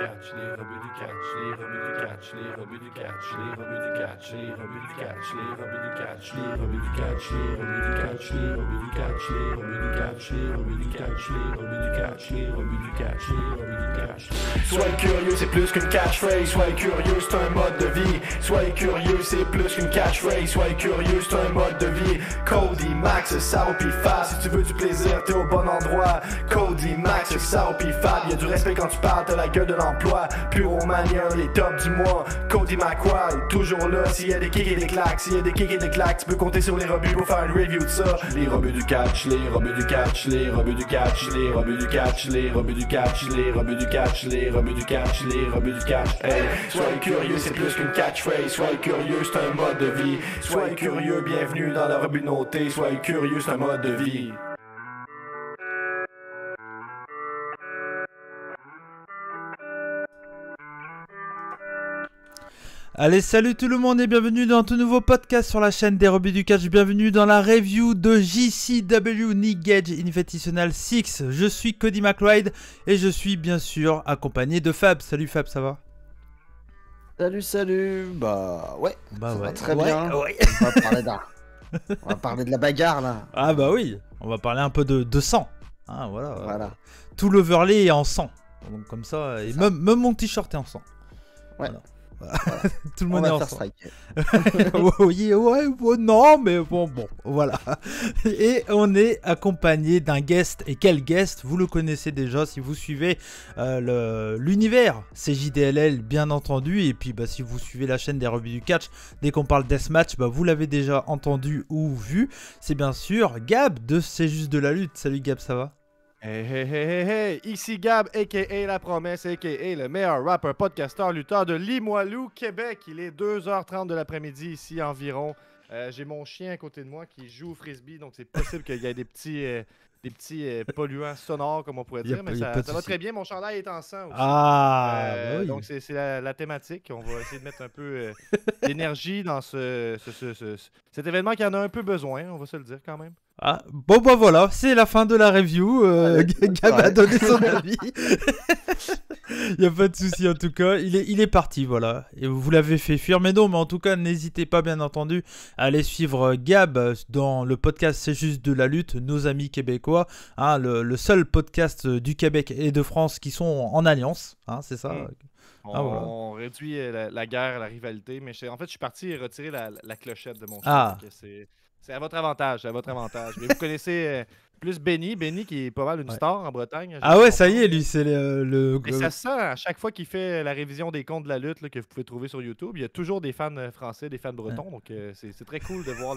catch, les rebuts du catch, les rebuts du catch, les rebuts du catch, les rebuts du catch, les rebuts du catch, les rebuts du catch, les rebuts du catch, les rebuts du catch, les rebuts du catch, les rebuts du catch, les rebuts du catch, les rebuts du catch, les rebuts du catch, les rebuts du catch. Soyez curieux, c'est plus qu'une catchphrase. Soyez curieux, c'est un mode de vie. Soyez curieux, c'est plus qu'une catchphrase. Soyez curieux, c'est un mode de vie. Cody, Max, Sao pis Fab. Si tu veux du plaisir, t'es au bon endroit. Cody, Max, Sao pis Fab. Y'a du respect quand tu parles, t'as la gueule de l'emploi. Puromania, les tops du mois. Cody McQuarrie, toujours là. S'il y a des kicks et des claques, s'il y a des kicks et des claques, tu peux compter sur les rebuts pour faire une review de ça. Les rebuts du catch, les rebuts du catch, les rebuts du catch, les rebuts du catch, les rebuts du catch, les rebuts du catch, les rebuts du catch, les rebuts du catch. Hey, soyez curieux, c'est plus qu'une catchphrase. Soyez curieux, c'est un mode de vie. Soyez curieux, bienvenue dans la rebut notée. Soyez curieux, c'est un mode de vie. Allez, salut tout le monde et bienvenue dans un tout nouveau podcast sur la chaîne des rebuts du catch. Bienvenue dans la review de JCW Nick Gage Invitational 6. Je suis Cody McLeod et je suis bien sûr accompagné de Fab. Salut Fab, ça va? Salut. Bah ouais, ça va très ouais, bien. Ouais. On va parler de la bagarre là. Ah bah oui, on va parler un peu de sang. Hein, Voilà. Tout l'overlay est en sang. Donc comme ça, et même mon t-shirt est en sang. Ouais. Voilà. Tout le monde est On en va sang. faire strike. Oui, ouais, non, mais bon, voilà. Et on est accompagné d'un guest. Et quel guest? Vous le connaissez déjà si vous suivez l'univers CJDLL, bien entendu. Et puis, si vous suivez la chaîne des rebuts du catch, dès qu'on parle deathmatch, vous l'avez déjà entendu ou vu. C'est bien sûr Gab de C'est juste de la lutte. Salut Gab, ça va? Hey, ici Gab, a.k.a. La Promesse, a.k.a. le meilleur rappeur, podcasteur, lutteur de Limoilou, Québec. Il est 2h30 de l'après-midi ici environ. J'ai mon chien à côté de moi qui joue au frisbee, donc c'est possible qu'il y ait des petits polluants sonores, comme on pourrait dire, mais ça va très bien. Mon chandail est en sang aussi. Oui. Donc c'est la thématique. On va essayer de mettre un peu d'énergie dans cet événement qui en a un peu besoin, on va se le dire quand même. Ah, bon voilà, c'est la fin de la review. Gab a donné son avis. Il n'y a pas de souci en tout cas. Il est parti, voilà. Et vous l'avez fait fuir. Mais non, mais en tout cas, n'hésitez pas, bien entendu, à aller suivre Gab dans le podcast C'est juste de la lutte, nos amis québécois. Hein, le seul podcast du Québec et de France qui sont en alliance. Hein, c'est ça. On réduit la guerre, la rivalité. Mais en fait, je suis parti retirer la clochette de mon Ah. chien. C'est à votre avantage, Mais vous connaissez plus Benny qui est pas mal une star en Bretagne. Ah ouais, ça y est, lui, c'est le... Mais ça se sent à chaque fois qu'il fait la révision des comptes de la lutte là, que vous pouvez trouver sur YouTube. Il y a toujours des fans français, des fans bretons. Donc c'est très cool de voir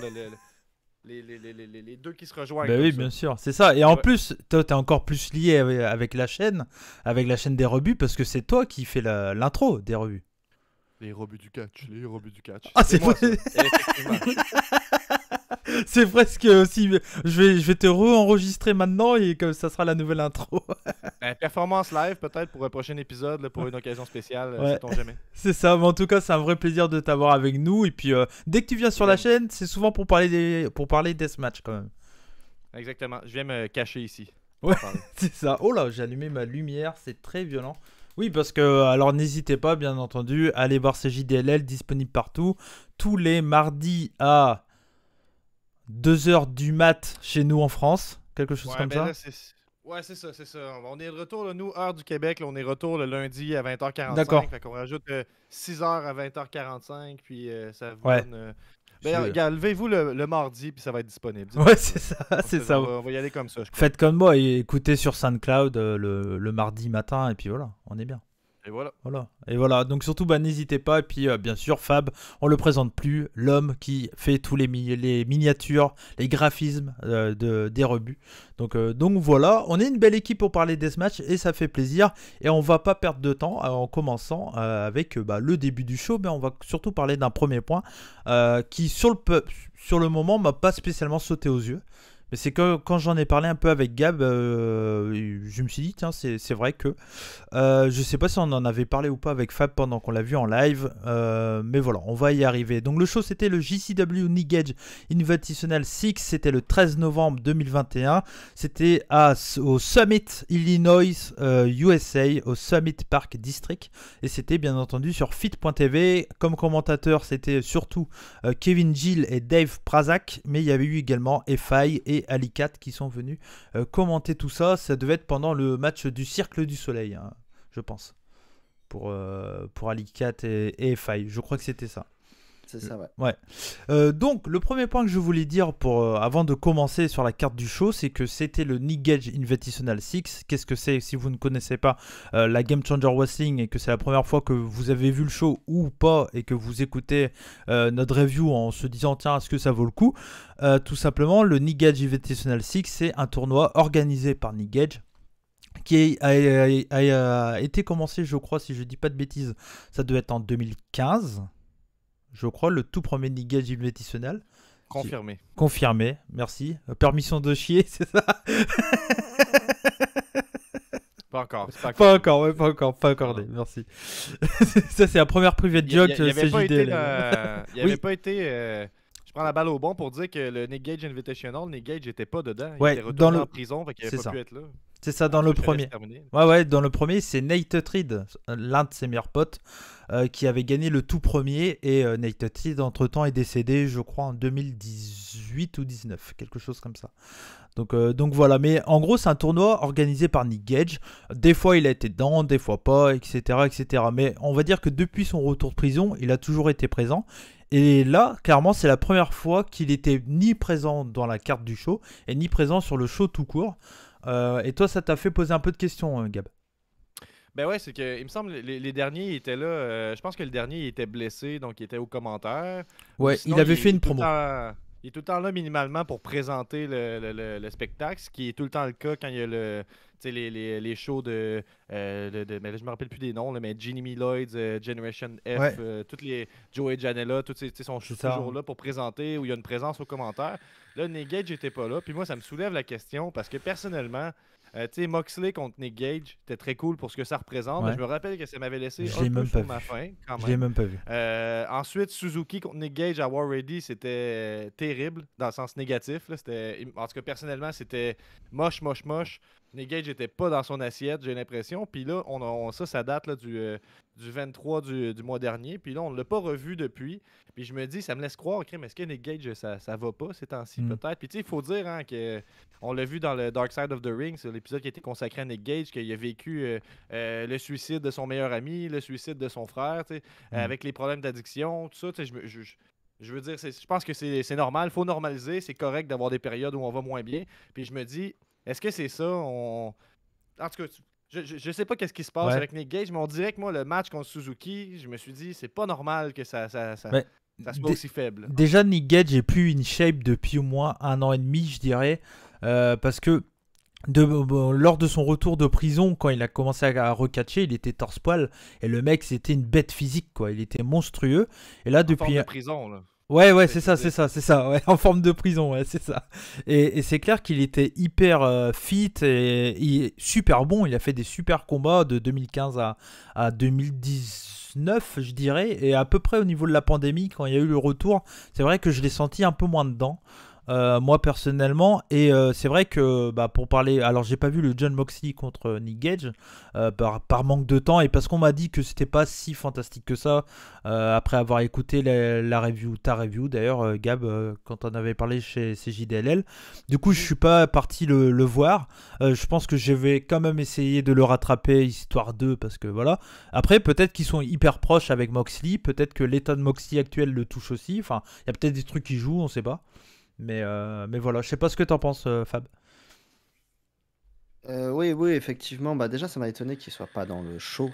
les deux qui se rejoignent. Oui, bien sûr, c'est ça. Et en plus, toi, t'es encore plus lié avec la chaîne des rebuts, parce que c'est toi qui fais l'intro des rebuts. Les rebuts du catch. Ah, c'est moi, vrai. ça. Effectivement. C'est presque aussi. Je vais te re-enregistrer maintenant et comme ça sera la nouvelle intro. Performance live peut-être pour un prochain épisode, là, pour une occasion spéciale, sait-on jamais. C'est ça, mais en tout cas c'est un vrai plaisir de t'avoir avec nous. Et puis dès que tu viens sur la chaîne, c'est souvent pour parler deathmatch quand même. Exactement, je viens me cacher ici. Ouais, c'est ça. Oh là, j'ai allumé ma lumière, c'est très violent. Oui, parce que, alors n'hésitez pas, bien entendu, à aller voir CJDLL, disponible partout, tous les mardis à 2h du mat chez nous en France, quelque chose comme ça. Là, c'est ça. On est de retour, là, nous, heure du Québec, là, on est de retour le lundi à 20h45. D'accord. Fait qu'on rajoute 6h à 20h45, puis ça vous Ouais. donne... regarde, levez-vous le mardi, puis ça va être disponible. Ouais, c'est ça. On va y aller comme ça, je crois. Faites comme moi et écoutez sur SoundCloud le mardi matin, et puis voilà, on est bien. Et voilà. Et voilà, donc surtout, n'hésitez pas. Et puis, bien sûr, Fab, on le présente plus, l'homme qui fait tous les miniatures, les graphismes des rebuts. Donc voilà, on est une belle équipe pour parler deathmatch et ça fait plaisir. Et on va pas perdre de temps en commençant avec le début du show. Mais on va surtout parler d'un premier point qui, sur le moment, m'a pas spécialement sauté aux yeux. Mais c'est que quand j'en ai parlé un peu avec Gab, je me suis dit, tiens, c'est vrai que. Je sais pas si on en avait parlé ou pas avec Fab pendant qu'on l'a vu en live, mais voilà, on va y arriver. Donc le show, c'était le JCW Nick Gage Invitational 6, c'était le 13 novembre 2021. C'était au Summit, Illinois, USA, au Summit Park District. Et c'était bien entendu sur fit.tv. Comme commentateur, c'était surtout Kevin Gill et Dave Prazak, mais il y avait eu également FI et Alicat qui sont venus commenter tout ça. Ça devait être pendant le match du Cirque du Soleil, hein, je pense, pour Alicat et FI. Je crois que c'était ça. C'est ça, ouais. Ouais. Donc, le premier point que je voulais dire avant de commencer sur la carte du show, c'est que c'était le Nick Gage Invitational 6. Qu'est-ce que c'est si vous ne connaissez pas la Game Changer Wrestling et que c'est la première fois que vous avez vu le show ou pas et que vous écoutez notre review en se disant tiens, est-ce que ça vaut le coup, tout simplement, le Nick Gage Invitational 6, c'est un tournoi organisé par Nick Gage qui a été commencé, je crois, si je dis pas de bêtises, ça doit être en 2015. Je crois, le tout premier Nick Gage Invitational. Confirmé. Confirmé, merci. Permission de chier, c'est ça? Pas encore. Pas encore, pas accordé, merci. Ça, c'est la première private joke CJDL. Il n'y avait pas été... Je prends la balle au bon pour dire que le Nick Gage Invitational, Nick Gage n'était pas dedans. Il était retourné en prison, fait qu'il n'avait pas pu être là. C'est ça, dans le premier. Ouais, dans le premier, c'est Nate Tread, l'un de ses meilleurs potes, qui avait gagné le tout premier. Et Nate Tread, entre-temps, est décédé, je crois, en 2018 ou 2019, quelque chose comme ça. Donc voilà, mais en gros, c'est un tournoi organisé par Nick Gage. Des fois, il a été dedans, des fois pas, etc. Mais on va dire que depuis son retour de prison, il a toujours été présent. Et là, clairement, c'est la première fois qu'il était ni présent dans la carte du show et ni présent sur le show tout court. Et toi, ça t'a fait poser un peu de questions, Gab? Ben ouais, c'est que il me semble les derniers ils étaient là. Je pense que le dernier il était blessé, donc il était aux commentaires. Ouais, Sinon, il avait fait une promo. Il est tout le temps là minimalement pour présenter le spectacle, ce qui est tout le temps le cas quand il y a les shows mais là, je me rappelle plus des noms, là, mais Ginny Lloyd, Generation F, Ouais. toutes les Joey Janela, tous sont toujours là pour présenter, où il y a une présence aux commentaires. Là, Nick Gage n'était pas là, puis moi ça me soulève la question parce que personnellement, tu sais, Moxley contre Nick Gage, c'était très cool pour ce que ça représente. Ouais. Mais je me rappelle que ça m'avait laissé Je un l'ai peu même sur pas ma vu. faim, quand Je l'ai même. même pas vu. Ensuite, Suzuki contre Nick Gage à War Ready, c'était terrible, dans le sens négatif. Là. En tout cas, personnellement, c'était moche. Nick Gage n'était pas dans son assiette, j'ai l'impression. Puis là, ça date là, du 23 du mois dernier. Puis là, on ne l'a pas revu depuis. Puis je me dis, ça me laisse croire, est-ce que Nick Gage, ça va pas ces temps-ci, peut-être? Puis tu sais, il faut dire qu'on l'a vu dans le Dark Side of the Ring, c'est l'épisode qui a été consacré à Nick Gage, qu'il a vécu le suicide de son meilleur ami, le suicide de son frère, avec les problèmes d'addiction, tout ça. Je veux dire, je pense que c'est normal, il faut normaliser, c'est correct d'avoir des périodes où on va moins bien. Puis je me dis, est-ce que c'est ça? En tout cas, je sais pas qu'est-ce qui se passe avec Nick Gage, mais on dirait que moi, le match contre Suzuki, je me suis dit, c'est pas normal que ça soit aussi faible. Déjà, Nick Gage est plus in shape depuis au moins 1 an et demi, je dirais, parce que lors de son retour de prison, quand il a commencé à recatcher, il était torse-poil et le mec, c'était une bête physique, quoi. Il était monstrueux. Et là, depuis forme de prison, là. Ouais, c'est ça, ouais, en forme de prison, ouais, c'est ça. Et c'est clair qu'il était hyper fit et super bon. Il a fait des super combats de 2015 à 2019, je dirais. Et à peu près au niveau de la pandémie, quand il y a eu le retour, c'est vrai que je l'ai senti un peu moins dedans. Moi personnellement, et c'est vrai que pour parler, alors j'ai pas vu le John Moxley contre Nick Gage par manque de temps et parce qu'on m'a dit que c'était pas si fantastique que ça après avoir écouté ta review d'ailleurs, Gab, quand on avait parlé chez JDLL. Du coup, je suis pas parti le voir. Je pense que je vais quand même essayer de le rattraper histoire d'eux parce que voilà. Après, peut-être qu'ils sont hyper proches avec Moxley, peut-être que l'état de Moxley actuel le touche aussi. Enfin, il y a peut-être des trucs qui jouent, on sait pas. Mais voilà, je sais pas ce que t'en penses, Fab. Oui, effectivement. Déjà, ça m'a étonné qu'il soit pas dans le show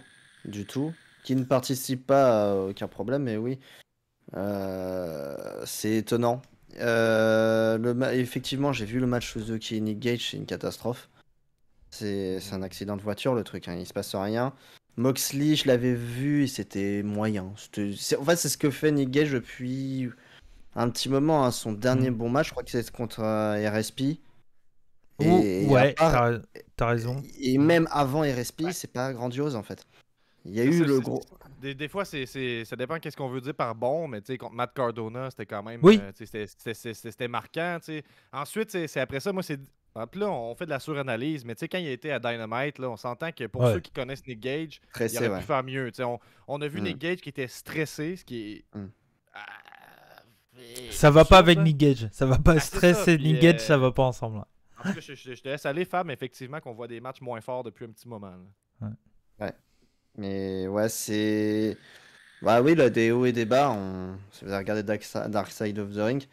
du tout, qu'il ne participe pas, aucun problème. Mais oui, c'est étonnant. Effectivement, j'ai vu le match Suzuki et Nick Gage, c'est une catastrophe. C'est un accident de voiture, le truc. Il se passe rien. Moxley, je l'avais vu, et c'était moyen. En fait, c'est ce que fait Nick Gage depuis un petit moment. Son dernier bon match, je crois que c'est contre RSP. Et à Ouais, part, t'as raison. et même avant RSP, c'est pas grandiose en fait. Il y a Ça, eu c'est- le c'est- gros. des fois, ça dépend qu'est-ce qu'on veut dire par bon, mais tu sais, contre Matt Cardona, c'était quand même. Oui. Tu sais, c'était marquant, tu sais. Ensuite, c'est après ça, moi, c'est. Puis là, on fait de la suranalyse, mais tu sais, quand il était à Dynamite, là, on s'entend que pour Ouais. ceux qui connaissent Nick Gage, il Stressé, aurait ouais. pu faire mieux. Tu sais, on a vu Mm. Nick Gage qui était stressé, ce qui est. Mm. Ah, Ça va pas absurde, avec là. Nick Gage. Ça va pas. Ah, c'est ça, Stress et puis, Nick Gage, ça va pas ensemble. Là. En tout cas, je te laisse aller, Fab, mais effectivement, qu'on voit des matchs moins forts depuis un petit moment. Là. Mais ouais, c'est. Bah oui, là, des hauts et des bas. Si vous avez regardé Dark Side of the Ring,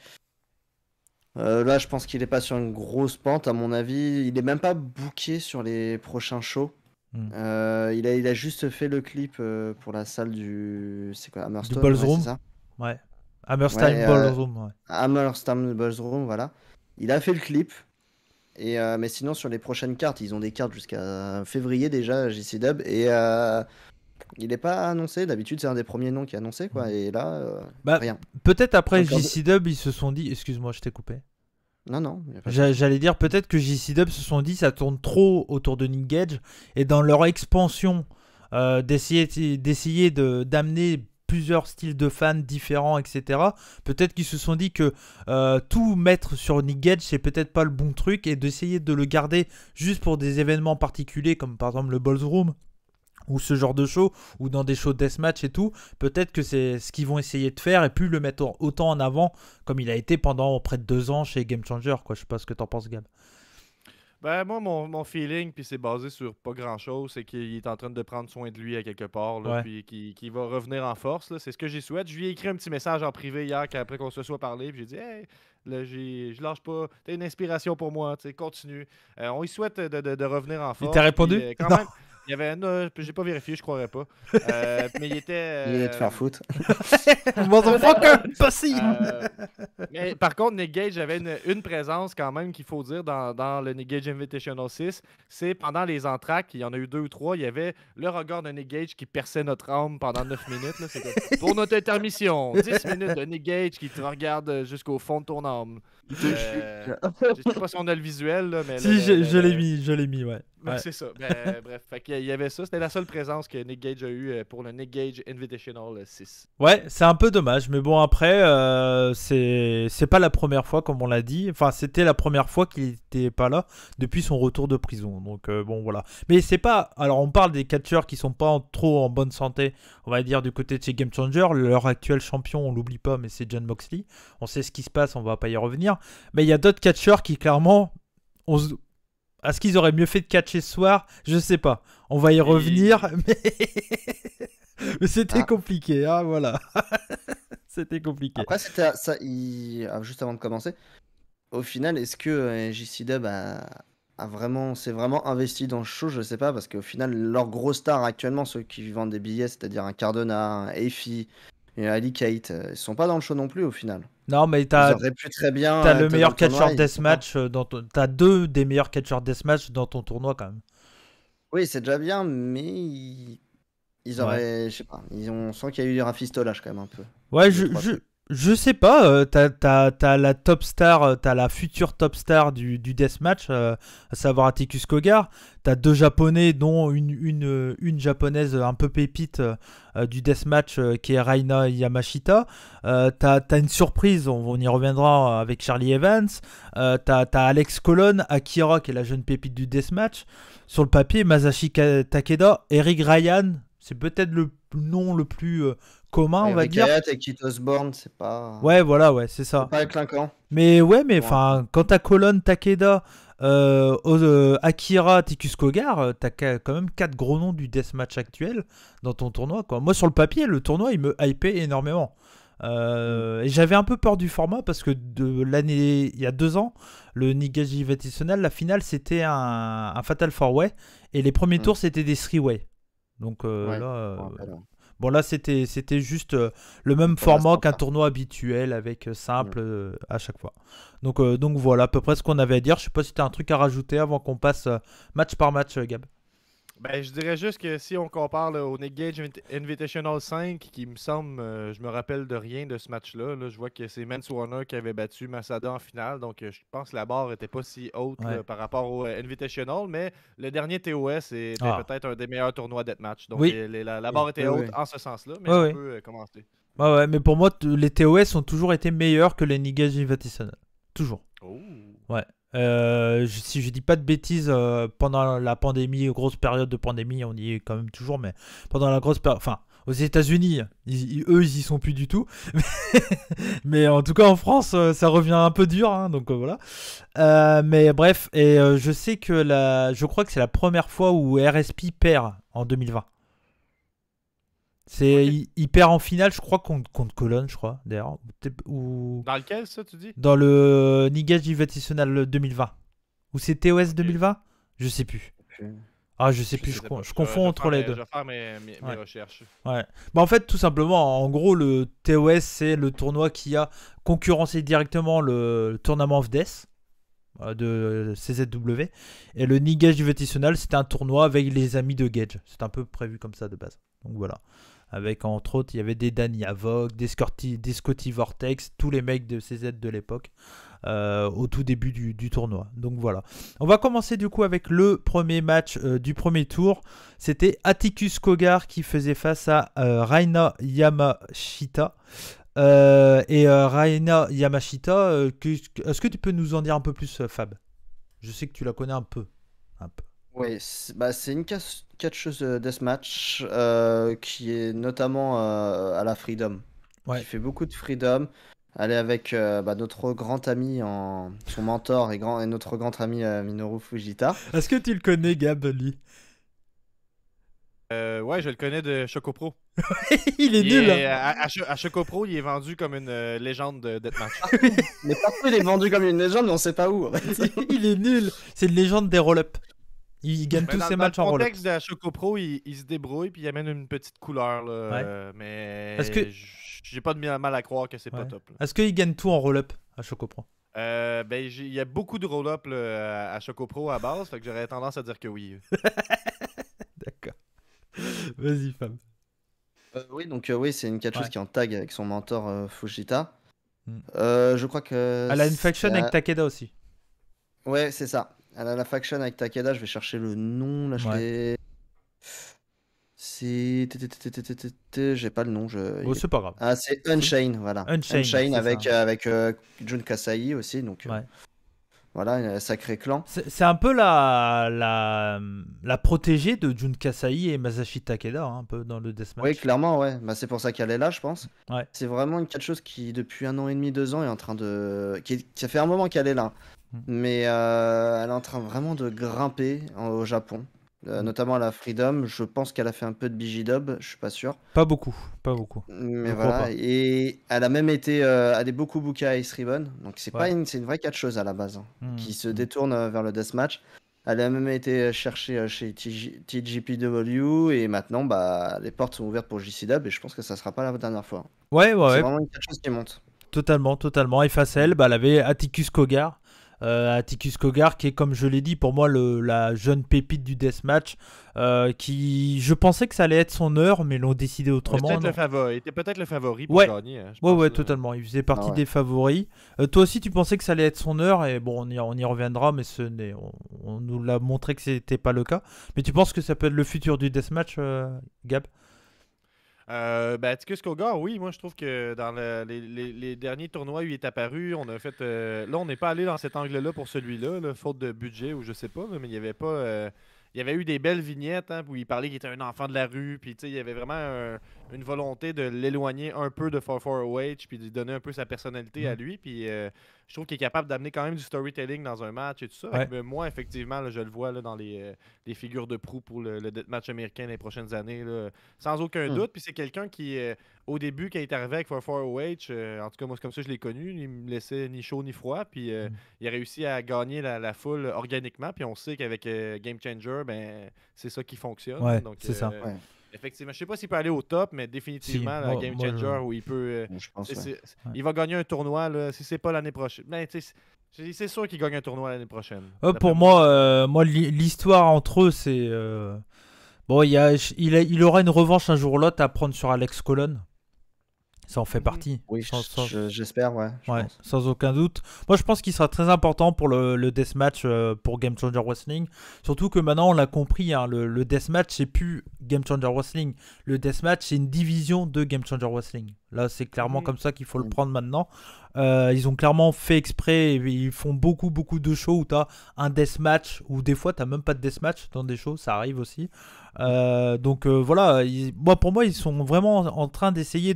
là, je pense qu'il est pas sur une grosse pente, à mon avis. Il est même pas booké sur les prochains shows. Mm. Il a juste fait le clip pour la salle du. C'est quoi, Hammerstone? Balls Ouais, Room. c'est ça. Ouais. Hammerstein Ouais, Ballroom. Ouais. Hammerstone Ballroom, voilà. Il a fait le clip. Mais sinon, sur les prochaines cartes, ils ont des cartes jusqu'à février déjà, JC Dub. Et il n'est pas annoncé. D'habitude, c'est un des premiers noms qui est annoncé, quoi. Et là, Bah, rien. peut-être après Donc, JC Dub, ils se sont dit. Excuse-moi, je t'ai coupé. Non, y a pas de- J'allais dire peut-être que JC Dub se sont dit ça tourne trop autour de Nick Gage et dans leur expansion d'essayer d'amener plusieurs styles de fans différents, etc. Peut-être qu'ils se sont dit que tout mettre sur Nick Gage c'est peut-être pas le bon truc et d'essayer de le garder juste pour des événements particuliers comme par exemple le Balls Room ou ce genre de show, ou dans des shows deathmatch et tout, peut-être que c'est ce qu'ils vont essayer de faire et puis le mettre autant en avant comme il a été pendant près de 2 ans chez Game Changer, quoi. Je sais pas ce que t'en penses, Gab. Ben, moi, mon feeling, puis c'est basé sur pas grand-chose, c'est qu'il est en train de prendre soin de lui à quelque part, là, Ouais. puis qu'il va revenir en force. Là. C'est ce que j'y souhaite. Je lui ai écrit un petit message en privé hier, après qu'on se soit parlé, puis j'ai dit « Hey, là, je lâche pas, t'as une inspiration pour moi, tu sais, continue. On y souhaite de revenir en force. » t'a répondu? Puis, quand Non. même, il y avait j'ai pas vérifié, je croirais pas. Mais il était... Il est de faire foutre. Motherfucker, possible. Mais par contre, Nick Gage avait une présence quand même qu'il faut dire dans le Nick Gage Invitational 6. C'est pendant les entractes, il y en a eu 2 ou 3, il y avait le regard de Nick Gage qui perçait notre âme pendant 9 minutes. Là. C'est comme, pour notre intermission, 10 minutes de Nick Gage qui te regarde jusqu'au fond de ton âme. Je sais pas si on a le visuel, là, mais... Si, je l'ai mis, ouais. Ouais. C'est ça. Ben, bref, fait qu'il y avait ça. C'était la seule présence que Nick Gage a eue pour le Nick Gage Invitational 6. Ouais, c'est un peu dommage, mais bon, après, c'est pas la première fois, comme on l'a dit. Enfin, c'était la première fois qu'il était pas là depuis son retour de prison. Donc, bon, voilà. Mais c'est pas. Alors, on parle des catcheurs qui sont pas trop en bonne santé, on va dire, du côté de chez Game Changer. Leur actuel champion, on l'oublie pas, mais c'est Jon Moxley. On sait ce qui se passe, on va pas y revenir. Mais il y a d'autres catcheurs qui, clairement, est-ce qu'ils auraient mieux fait de catcher ce soir? Je sais pas. On va y revenir, mais c'était compliqué, hein, voilà. C'était compliqué. Après, c'était ça. Juste avant de commencer, au final, est-ce que JC Dub s'est vraiment investi dans le show? Je sais pas, parce qu'au final, leurs gros stars actuellement, ceux qui vendent des billets, c'est-à-dire un Cardona, un Effie, et un Ali Kate, ils sont pas dans le show non plus au final. Non, mais Ils t'as auraient pu très bien. le être dans meilleur le tournoi, catcheur ils sont pas. deathmatch t'as 2 des meilleurs catcheurs deathmatch dans ton tournoi quand même. Oui, c'est déjà bien, mais ils auraient. Je sais pas. On sent qu'il y a eu du rafistolage quand même un peu. Ouais, Deux, trois trucs. je sais pas. T'as la top star, t'as la future top star du deathmatch, à savoir Atticus Cogar. T'as 2 japonais, dont une japonaise un peu pépite du deathmatch qui est Raina Yamashita. T'as une surprise, on y reviendra avec Charlie Evans. T'as Alex Colon, Akira qui est la jeune pépite du deathmatch. Sur le papier, Masashi Takeda, Eric Ryan, c'est peut-être le nom le plus commun, on va Eric dire. Hayat et Kit Osborne, c'est pas. Ouais, voilà, ouais, c'est ça. C'est pas clinquant. Mais ouais, Ouais. enfin, quand t'as Colon, Takeda, Akira, Atticus Cogar, t'as quand même 4 gros noms du deathmatch actuel dans ton tournoi, quoi. Moi, sur le papier, le tournoi, il me hypait énormément. Et j'avais un peu peur du format parce que il y a 2 ans, le Nick Gage Invitational, la finale c'était un Fatal 4-Way et les premiers tours c'était des 3-Way. Donc Ouais. là, Alors. bon là c'était juste le même format l'instant, qu'un ça. tournoi habituel avec simple à chaque fois. Donc voilà à peu près ce qu'on avait à dire. Je sais pas si t'as un truc à rajouter avant qu'on passe match par match, Gab. Ben, je dirais juste que si on compare là, au Nick Gage Invitational 5, qui me semble, je me rappelle de rien de ce match-là. Là, je vois que c'est Mance Warner qui avait battu Masada en finale, donc je pense que la barre était pas si haute Ouais. là, par rapport au Invitational, mais le dernier TOS était Ah. peut-être un des meilleurs tournois deathmatch. Donc Oui. la barre était Oui, haute oui. en ce sens-là, mais Ouais, on ouais. peut commencer. Ouais, mais pour moi, les TOS ont toujours été meilleurs que les Niggas Invitational. Toujours. Oh. Si je dis pas de bêtises, pendant la pandémie, grosse période de pandémie, on y est quand même toujours, mais pendant la grosse période, enfin, aux États-Unis, eux, ils y sont plus du tout. Mais en tout cas, en France, ça revient un peu dur, hein, donc voilà. Mais bref, et je sais que je crois que c'est la première fois où RSP perd en 2020. Ok. Il perd en finale, je crois, contre Cologne, je crois, d'ailleurs. Ou Dans lequel, ça, tu dis? dans le Niggas Invitational 2020. Ou c'est TOS 2020 ? Je sais plus. Ah, je sais plus, sais pas. je confonds entre les deux. Je vais faire mes Ouais. recherches. Ouais. Bah en fait, tout simplement, en gros, le TOS, c'est le tournoi qui a concurrencé directement le Tournament of Death de CZW. Et le Niggas Invitational, c'était un tournoi avec les amis de Gage. C'est un peu prévu comme ça de base. Donc voilà. Avec, entre autres, il y avait des Danny Havoc, des Scotty Vortex, tous les mecs de CZ de l'époque, au tout début du tournoi. Donc voilà. On va commencer du coup avec le premier match du premier tour. C'était Atticus Kogar qui faisait face à Raina Yamashita. Raina Yamashita, est-ce que tu peux nous en dire un peu plus, Fab ? Je sais que tu la connais un peu. Oui, c'est une catcheuse deathmatch qui est notamment à la Freedom. Ouais. Qui fait beaucoup de Freedom. Elle est avec notre grand ami, son mentor et notre grand ami Minoru Fujita. Est-ce que tu le connais, Gab, lui ? Ouais, je le connais de Choco Pro. Il est nul, hein. À Choco Pro, il est vendu comme une légende de Deathmatch. Mais parfois il est vendu comme une légende, mais on sait pas où. En fait. Il est nul. C'est une légende des roll-up. Il gagne tous ses matchs en roll-up. Dans le roll-up. contexte de Choco Pro, il se débrouille puis il amène une petite couleur. Là, mais Est-ce que- j'ai pas de mal à croire que c'est pas Ouais. top. Là. Est-ce qu'il gagne tout en roll-up à Choco Pro ? Il y a beaucoup de roll-up là, à Choco Pro à base, fait que j'aurais tendance à dire que oui. D'accord. Vas-y, Fab. Oui, donc oui, c'est une catcheuse Ouais. qui est en tag avec son mentor Fujita. Mm. Je crois que. Elle a une faction avec Takeda aussi. Ouais, c'est ça. Elle a la faction avec Takeda. Je vais chercher le nom. Là, je Ouais. l'ai. C'est. J'ai pas le nom. Bon, c'est pas grave. Ah, c'est Unchained, voilà. Unchained, c'est avec, ça. avec Jun Kasai aussi. Donc, Ouais. voilà, un sacré clan. C'est un peu la protégée de Jun Kasai et Masashi Takeda, hein, un peu dans le deathmatch. Oui, clairement, ouais. Bah, c'est pour ça qu'elle est là, je pense. Ouais. C'est vraiment une catcheuse qui, depuis 1 an et demi, 2 ans, est en train de. Ça fait un moment qu'elle est là. Mm. Mais elle est en train vraiment de grimper au Japon. Notamment à la Freedom. Je pense qu'elle a fait un peu de BG-Dub, je suis pas sûr. Pas beaucoup. Mais Je crois voilà. pas. Et elle a même été. Elle est beaucoup bookée à Ice Ribbon. Donc c'est Ouais. pas c'est une vraie catcheuse à la base. Qui se Mm. détourne vers le deathmatch. Elle a même été cherchée chez TGPW. Et maintenant, les portes sont ouvertes pour JC-Dub. Et je pense que ça sera pas la dernière fois. Ouais. C'est vraiment une catcheuse qui monte. Totalement. Et face à elle, elle avait Atticus Kogar. Atticus Kogar qui est, comme je l'ai dit, pour moi la jeune pépite du deathmatch, qui je pensais que ça allait être son heure, mais l'ont décidé autrement. Il était peut-être le favori pour Ouais. gagner. Hein, je Ouais, pense, là. totalement. Il faisait partie Ah ouais. des favoris. Toi aussi, tu pensais que ça allait être son heure, et bon, on y reviendra, mais on nous l'a montré que c'était pas le cas. Mais tu penses que ça peut être le futur du deathmatch, Gab ? Atticus Kogar, oui, moi je trouve que dans les derniers tournois où il est apparu, on a fait. Là, on n'est pas allé dans cet angle-là pour celui-là, là, faute de budget ou je sais pas, là, mais il y avait pas. Il y avait eu des belles vignettes hein, où il parlait qu'il était un enfant de la rue, puis il y avait vraiment une volonté de l'éloigner un peu de 4-4-OH, puis de lui donner un peu sa personnalité à lui, puis je trouve qu'il est capable d'amener quand même du storytelling dans un match et tout ça. Ouais. Mais moi, effectivement, là, je le vois là, dans les figures de proue pour le deathmatch américain les prochaines années, là, sans aucun doute. Puis c'est quelqu'un qui, au début, quand il est arrivé avec 4-4-OH, en tout cas, moi, c'est comme ça que je l'ai connu, il me laissait ni chaud ni froid, puis il a réussi à gagner la foule organiquement, puis on sait qu'avec Game Changer, c'est ça qui fonctionne. Ouais, donc, c'est ça. Ouais. Effectivement, je sais pas s'il peut aller au top, mais définitivement, Si, la moi- Game moi, Changer où il peut. Je pense. Il va gagner un tournoi, là, si c'est pas l'année prochaine. C'est sûr qu'il gagne un tournoi l'année prochaine. Pour moi, l'histoire entre eux, Bon, il aura une revanche un jour ou l'autre à prendre sur Alex Colon. Ça en fait partie. Oui, Sans- j'espère, ouais. Je Ouais, pense. sans aucun doute. Moi, je pense qu'il sera très important pour le deathmatch pour Game Changer Wrestling. Surtout que maintenant, on l'a compris, hein, le deathmatch, c'est plus Game Changer Wrestling. Le deathmatch, c'est une division de Game Changer Wrestling. Là, c'est clairement comme ça qu'il faut le prendre maintenant. Ils ont clairement fait exprès. Ils font beaucoup, beaucoup de shows où tu as un deathmatch, ou des fois, tu n'as même pas de deathmatch dans des shows. Ça arrive aussi. Donc voilà, pour moi, ils sont vraiment en train d'essayer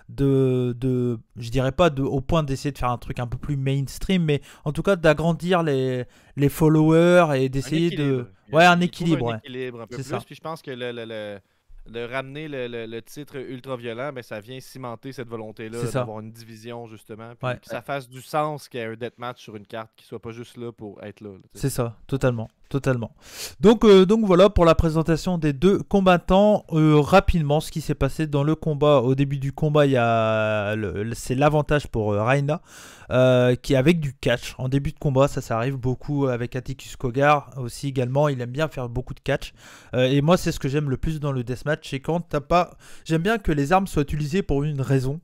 je dirais pas au point d'essayer de faire un truc un peu plus mainstream, mais en tout cas d'agrandir les followers et d'essayer de... Ouais, un équilibre. Un équilibre un peu C'est plus. ça. Puis je pense que de ramener le titre ultra violent, ben, ça vient cimenter cette volonté-là C'est ça. d'avoir une division, justement. Puis Ouais. que ça fasse du sens qu'il y ait un deathmatch sur une carte qui soit pas juste là pour être là. C'est ça, totalement. Donc voilà pour la présentation des deux combattants. Rapidement, ce qui s'est passé dans le combat. Au début du combat, c'est l'avantage pour Rayna, qui est avec du catch. En début de combat, ça arrive beaucoup avec Atticus Cogar aussi également. Il aime bien faire beaucoup de catch. Et moi, c'est ce que j'aime le plus dans le deathmatch. C'est quand t'as pas... J'aime bien que les armes soient utilisées pour une raison.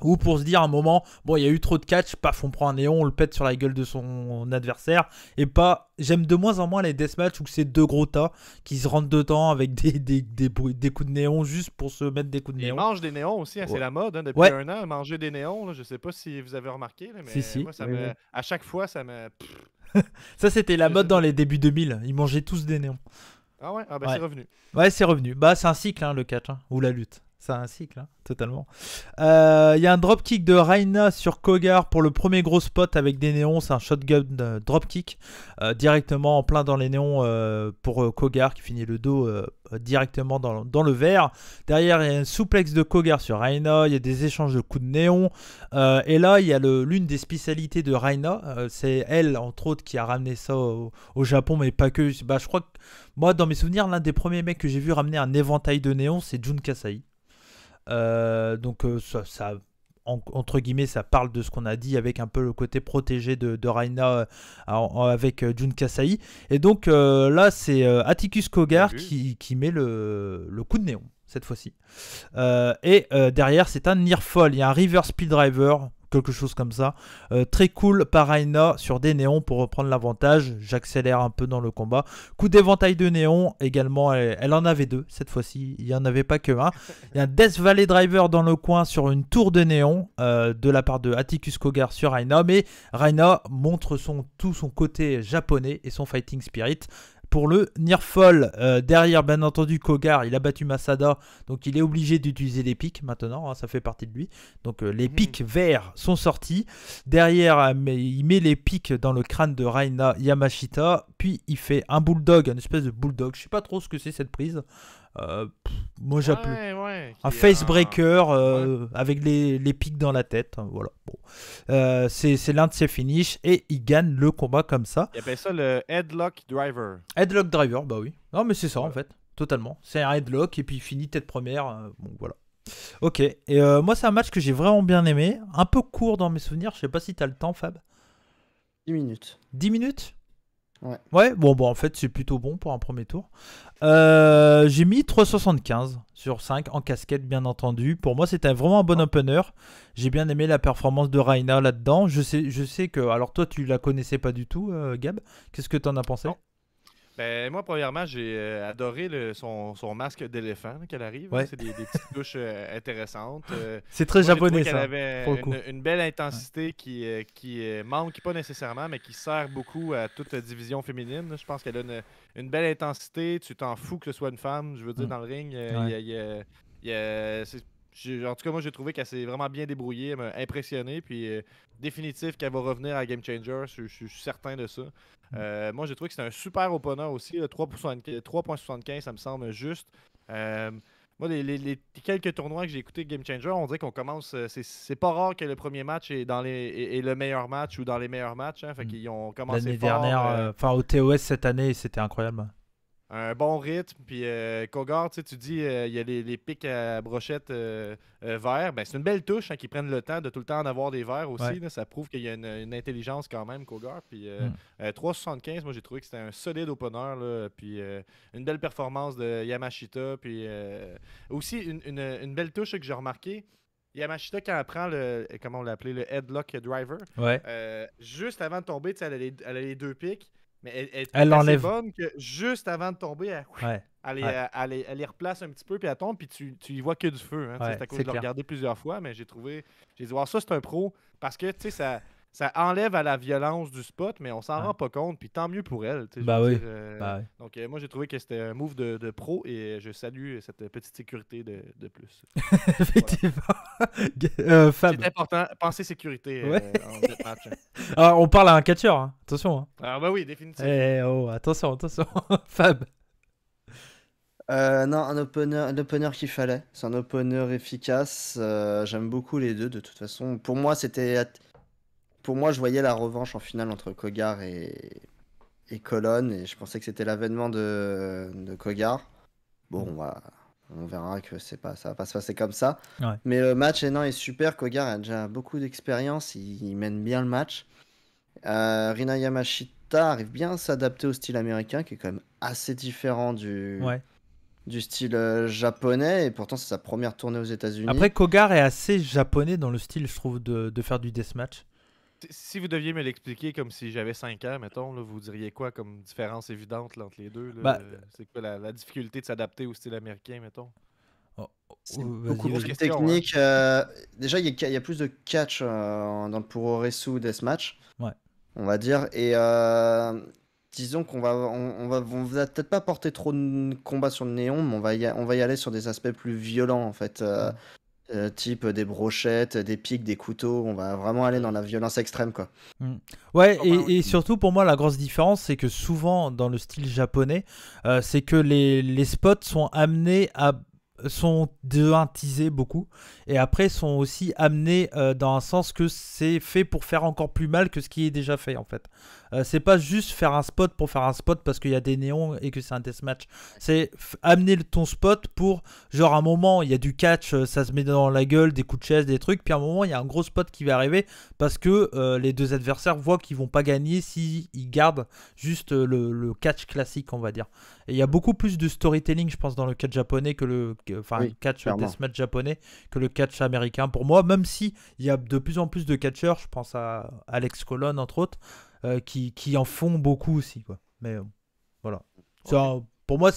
Ou pour se dire à un moment, bon, il y a eu trop de catch, paf, on prend un néon, on le pète sur la gueule de son adversaire. Et pas, j'aime de moins en moins les deathmatchs où c'est deux gros tas qui se rentrent dedans avec des coups de néon juste pour se mettre des coups de Ils néon. mangent des néons aussi, hein, c'est Ouais. la mode depuis Ouais. un an, manger des néons. Là, je sais pas si vous avez remarqué, là, mais Si. moi, Oui. à chaque fois, ça me. Ça, c'était la Je mode sais dans pas. les débuts 2000. Ils mangeaient tous des néons. Ah ouais, ah ben Ouais. c'est revenu. Ouais, c'est revenu. Bah, c'est un cycle, hein, le catch, hein, ou la lutte. C'est un cycle, hein, totalement. Il y a un dropkick de Rayna sur Cogar pour le premier gros spot avec des néons. C'est un shotgun dropkick directement en plein dans les néons pour Cogar qui finit le dos directement dans le verre. Derrière, il y a un souplex de Cogar sur Rayna. Il y a des échanges de coups de néon. Et là, il y a l'une des spécialités de Rayna. C'est elle, entre autres, qui a ramené ça au Japon, mais pas que. Bah, je crois que moi, dans mes souvenirs, l'un des premiers mecs que j'ai vu ramener un éventail de néon, c'est Jun Kasai. Donc ça entre guillemets, ça parle de ce qu'on a dit avec un peu le côté protégé de Rayna avec Jun Kasai. Et donc là, c'est Atticus Cogar qui met le coup de néon cette fois-ci. Et derrière, c'est un nearfall. Il y a un river speed driver, quelque chose comme ça. Très cool par Rayna sur des néons pour reprendre l'avantage. J'accélère un peu dans le combat. Coup d'éventail de néon également. Elle en avait deux cette fois-ci. Il n'y en avait pas que un. Il y a un Death Valley Driver dans le coin sur une tour de néon de la part de Atticus Cogar sur Rayna. Mais Rayna montre tout son côté japonais et son fighting spirit. Pour le nearfall, derrière bien entendu Cogar, il a battu Masada, donc il est obligé d'utiliser les pics maintenant, hein, ça fait partie de lui. Donc les pics verts sont sortis. Derrière, il met les pics dans le crâne de Rayna Yamashita, puis il fait un bulldog, une espèce de bulldog. Je sais pas trop ce que c'est cette prise. Moi j'appelle un facebreaker avec les pics dans la tête. Voilà. Bon. C'est l'un de ses finishes et il gagne le combat comme ça. Il appelle ça le headlock driver. Headlock driver, bah oui. Non mais c'est ça en fait, totalement. C'est un headlock et puis il finit tête première. Bon voilà. Ok. Et moi c'est un match que j'ai vraiment bien aimé. Un peu court dans mes souvenirs. Je sais pas si t'as le temps, Fab. 10 minutes. 10 minutes. Ouais, bon, en fait, c'est plutôt bon pour un premier tour. J'ai mis 3,75 sur 5 en casquette, bien entendu. Pour moi, c'était vraiment un bon opener. J'ai bien aimé la performance de Rayna là-dedans. Je sais que... Alors, toi, tu la connaissais pas du tout, Gab. Qu'est-ce que t'en as pensé? Non. Ben, moi, premièrement, j'ai adoré son masque d'éléphant qu'elle arrive. Ouais. C'est des petites touches intéressantes. C'est très Moi, j'ai japonais, trouvé ça. qu'elle avait pour le coup. une belle intensité qui manque pas nécessairement, mais qui sert beaucoup à toute division féminine. Je pense qu'elle a une belle intensité. Tu t'en fous que ce soit une femme. Je veux dire, dans le ring, en tout cas, moi, j'ai trouvé qu'elle s'est vraiment bien débrouillée. Elle m'a impressionné. Puis, définitif qu'elle va revenir à Game Changer. Je suis certain de ça. Moi, j'ai trouvé que c'était un super opener aussi. 3,75, ça me semble juste. Moi, les quelques tournois que j'ai écoutés Game Changer, on dirait qu'on commence. C'est pas rare que le premier match est le meilleur match ou dans les meilleurs matchs. Hein, fait qu'ils ont commencé L'année fort. dernière, au TOS cette année, c'était incroyable. un bon rythme. Puis Kogar, tu sais, tu dis, il y a les pics à brochette verts. Ben, c'est une belle touche hein, qu'ils prennent le temps de tout le temps en avoir des verts aussi. Ouais. Là. Ça prouve qu'il y a une intelligence quand même, Kogar. Puis 3,75, moi j'ai trouvé que c'était un solide opener. Là. Puis une belle performance de Yamashita. Puis aussi une belle touche que j'ai remarqué. Yamashita, quand elle prend comment on l'appelait, le headlock driver, Ouais. juste avant de tomber, tu sais, elle a les deux pics, mais elle est Elle assez l'enlève. bonne que juste avant de tomber, Ouais. elle les replace un petit peu, puis elle tombe, puis tu y vois que du feu. Hein, tu sais, Ouais, c'est à cause c'est de le clair. regarder plusieurs fois, mais j'ai dit, wow, ça c'est un pro, parce que tu sais, ça enlève à la violence du spot, mais on s'en Ouais. rend pas compte, puis tant mieux pour elle. Tu sais, je Bah veux oui. dire, Bah oui. donc moi j'ai trouvé que c'était un move de pro, et je salue cette petite sécurité de plus. Effectivement. Fab. C'est important, penser sécurité Ouais. en deathmatch. Hein. Alors, on parle à un catcheur, hein. Attention. Hein. Ah bah oui, définitivement. Oh, attention. Fab. Non, un opener qu'il fallait. C'est un opener efficace. J'aime beaucoup les deux de toute façon. Pour moi, je voyais la revanche en finale entre Kogar et Colon, et je pensais que c'était l'avènement de Kogar. Bon, on verra que ça va pas se passer comme ça. Ouais. Mais le match est super. Kogar a déjà beaucoup d'expérience. Il mène bien le match. Rina Yamashita arrive bien à s'adapter au style américain, qui est quand même assez différent du style japonais, et pourtant c'est sa première tournée aux États-Unis. Après, Kogar est assez japonais dans le style, je trouve, de faire du deathmatch. Si vous deviez me l'expliquer comme si j'avais 5 ans, mettons, là, vous diriez quoi comme différence évidente là, entre les deux? Là? Bah, c'est quoi la difficulté de s'adapter au style américain, mettons? C'est Vas-y, beaucoup vas-y. plus Question, technique. Déjà, il y a plus de catch dans le Puroresu Deathmatch, Ouais. on va dire. Et disons qu'on va peut-être pas porter trop de combats sur le néon, mais on va y aller sur des aspects plus violents, en fait. Type des brochettes, des pics, des couteaux. On va vraiment aller dans la violence extrême, quoi. Ouais, comprends, et surtout pour moi, la grosse différence, c'est que souvent dans le style japonais, c'est que les spots sont teasés beaucoup, et après sont aussi amenés dans un sens que c'est fait pour faire encore plus mal que ce qui est déjà fait en fait. C'est pas juste faire un spot pour faire un spot parce qu'il y a des néons et que c'est un deathmatch. C'est amener ton spot pour, genre, un moment il y a du catch, ça se met dans la gueule, des coups de chaise, des trucs, puis à un moment il y a un gros spot qui va arriver parce que les deux adversaires voient qu'ils vont pas gagner s'ils gardent juste le catch classique, on va dire. Et il y a beaucoup plus de storytelling, je pense, dans le catch japonais le catch clairement. deathmatch japonais que le catch américain. Pour moi, même si il y a de plus en plus de catcheurs, je pense à Alex Colon entre autres, qui en font beaucoup aussi, quoi. Mais voilà. Pour moi,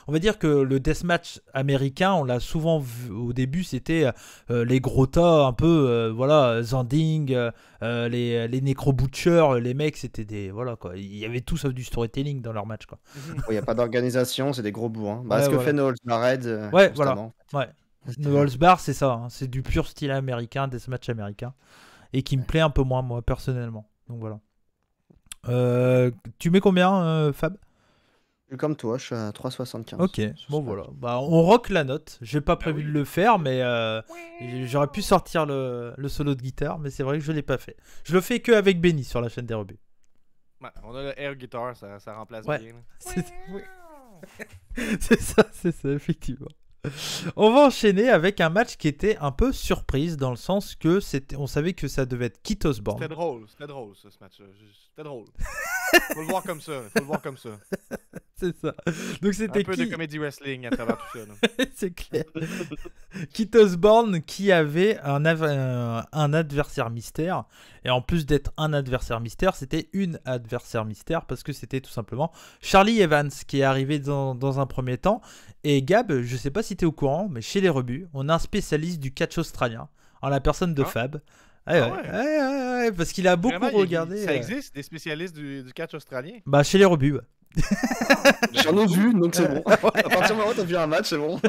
on va dire que le deathmatch américain, on l'a souvent vu au début, c'était les gros tas un peu, voilà, Zanding, les Necro Butcher, les mecs, c'était des, voilà quoi, il y avait tout sauf du storytelling dans leur match, quoi. Il n'y a pas d'organisation, c'est des gros bourrins. Bah, ce que voilà. fait No Holds Barred Ouais, constamment. voilà. Ouais. No Holds Bar, c'est ça, hein. C'est du pur style américain, deathmatch américain, et qui me plaît un peu moins, moi, personnellement. Donc voilà. Tu mets combien, Fab? Je suis comme toi, je suis à 3,75. Ok, sur bon ce voilà. match. Bah, on rock la note. J'ai pas prévu oui. de le faire, mais j'aurais pu sortir le solo de guitare, mais c'est vrai que je l'ai pas fait. Je le fais que avec Benny sur la chaîne des rebuts. Ouais, on a le air guitar, ça remplace Ouais. bien. Là. C'est ça, effectivement. On va enchaîner avec un match qui était un peu surprise dans le sens que on savait que ça devait être Keith Osborne. C'était drôle ça, ce match-là. C'était drôle. Faut le voir comme ça. C'est ça. Donc c'était Un peu de comédie wrestling à travers tout ça. Là. C'est clair. Keith Osborne qui avait un adversaire mystère. Et en plus d'être un adversaire mystère, c'était une adversaire mystère parce que c'était tout simplement Charlie Evans qui est arrivé dans un premier temps. Et Gab, je sais pas si tu es au courant, mais chez les rebuts, on a un spécialiste du catch australien en la personne de Fab. Ouais, parce qu'il a beaucoup Vraiment, regardé. Ça existe, des spécialistes du catch australien? Bah, chez les rebuts, ouais. J'en ai vu, donc c'est bon. À partir du moment où t'as vu un match, c'est bon.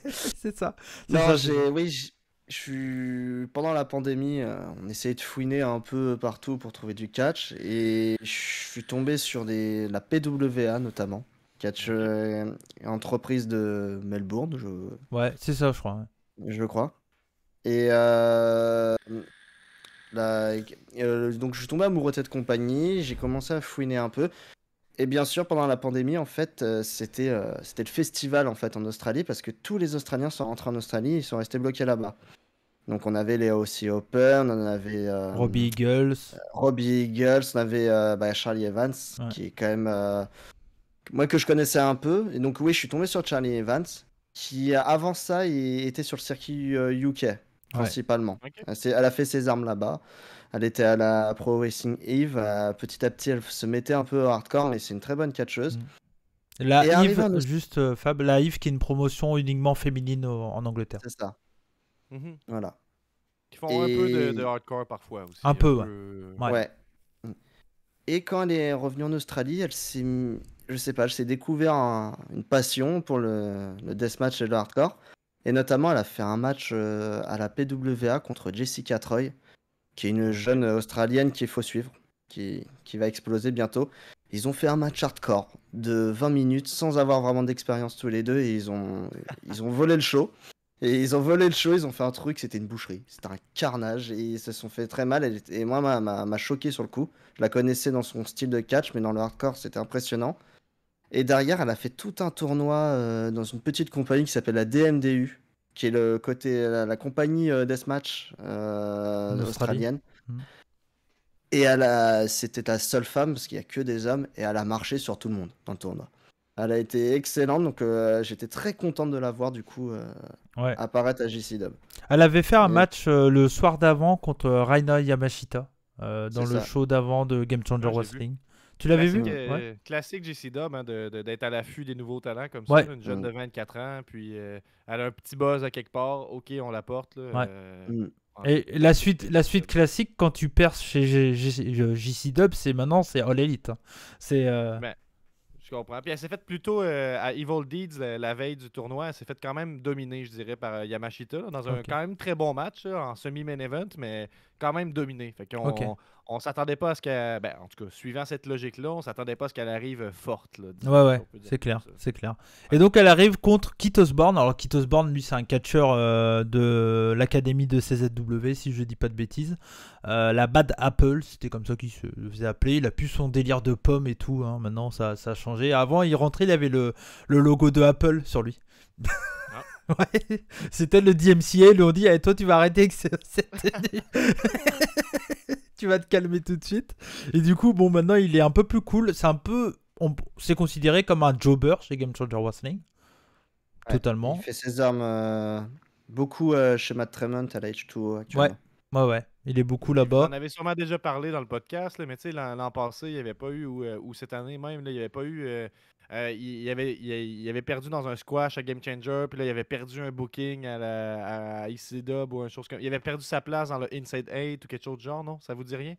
C'est ça. Non, je suis pendant la pandémie, on essayait de fouiner un peu partout pour trouver du catch, et je suis tombé sur la PWA notamment, catch entreprise de Melbourne, Ouais, c'est ça, je crois. Ouais. je crois. Et donc je suis tombé amoureux de cette compagnie, j'ai commencé à fouiner un peu. Et bien sûr, pendant la pandémie, en fait, c'était le festival en fait en Australie parce que tous les Australiens sont rentrés en Australie, ils sont restés bloqués là-bas. Donc on avait les Aussie Open, on avait Robbie Eagles. Robbie Eagles, on avait Charlie Evans, Ouais. qui est quand même moi que je connaissais un peu. Et donc oui, je suis tombé sur Charlie Evans, qui avant ça, il était sur le circuit UK principalement. Ok. Elle a fait ses armes là-bas. Elle était à la Pro Racing Eve. Petit à petit, elle se mettait un peu hardcore, mais c'est une très bonne catcheuse. La Et arrivé en Eve, juste Fab, la Eve qui est une promotion uniquement féminine en Angleterre. C'est ça, Mhm. voilà. Qui font un peu Et- de hardcore parfois aussi. Un peu, Ouais. Ouais. Et quand elle est revenue en Australie, je sais pas, elle s'est découvert une passion pour le deathmatch et le hardcore. Et notamment, elle a fait un match à la PWA contre Jessica Troy, qui est une jeune Australienne qu'il faut suivre, qui va exploser bientôt. Ils ont fait un match hardcore de 20 minutes sans avoir vraiment d'expérience tous les deux et ils ont volé le show. Et ils ont volé le show, ils ont fait un truc, c'était une boucherie. C'était un carnage et ils se sont fait très mal. Et moi, m'a choqué sur le coup. Je la connaissais dans son style de catch, mais dans le hardcore, c'était impressionnant. Et derrière, elle a fait tout un tournoi dans une petite compagnie qui s'appelle la DMDU, qui est le côté, la compagnie Deathmatch En Australie. australienne. Mhm. Et c'était la seule femme, parce qu'il n'y a que des hommes, et elle a marché sur tout le monde dans le tournoi. Elle a été excellente, donc j'étais très contente de la voir du coup Ouais. apparaître à JC Dub. Elle avait fait un Et- match le soir d'avant contre Raina Yamashita dans C'est le ça. show d'avant de Game Changer Ouais, j'ai Wrestling. Tu l'avais vu? Classique, Ouais. classique JC Dub, hein, d'être à l'affût des nouveaux talents comme Ouais. ça. Une jeune de 24 ans, puis elle a un petit buzz à quelque part. Ok, on la porte. Là, Ouais. Mm. Et la suite classique, quand tu perces chez JC Dub, c'est All Elite. Hein. C'est Ben, je comprends. Puis elle s'est faite plutôt à Evil Deeds la veille du tournoi. Elle s'est faite quand même dominer, je dirais, par Yamashita là, dans un Ok. quand même très bon match là, en semi-main event, mais quand même dominé. Fait qu'on Ok. on s'attendait pas à ce qu'elle. Ben, en tout cas, suivant cette logique-là, on s'attendait pas à ce qu'elle arrive forte. Là, disons, Ouais, si on peut dire c'est clair, comme ça. c'est clair. Et donc elle arrive contre Kit Osborne. Alors Kit Osborne, lui, c'est un catcheur de l'académie de CZW, si je dis pas de bêtises. La Bad Apple, c'était comme ça qu'il se faisait appeler. Il a plus son délire de pomme et tout. Hein. Maintenant, ça a changé. Avant, il rentrait, il avait le logo de Apple sur lui. Ouais, c'était le DMCA. Ils lui ont dit toi, tu vas arrêter avec cette tenue. Tu vas te calmer tout de suite. Et du coup, bon, maintenant, il est un peu plus cool. C'est considéré comme un jobber chez Game Changer Wrestling. Ouais, Totalement. Il fait ses armes beaucoup chez Matt Tremont à la H2O actuellement. Ouais. Il est beaucoup Vous là-bas. en avez sûrement déjà parlé dans le podcast, là, mais tu sais, l'an passé, il n'y avait pas eu, ou cette année même, là, il n'y avait pas eu. Il avait perdu dans un squash à Game Changer, puis là, il avait perdu un booking à ECW ou un chose comme. Il avait perdu sa place dans le Inside 8 ou quelque chose de genre, non? Ça vous dit rien?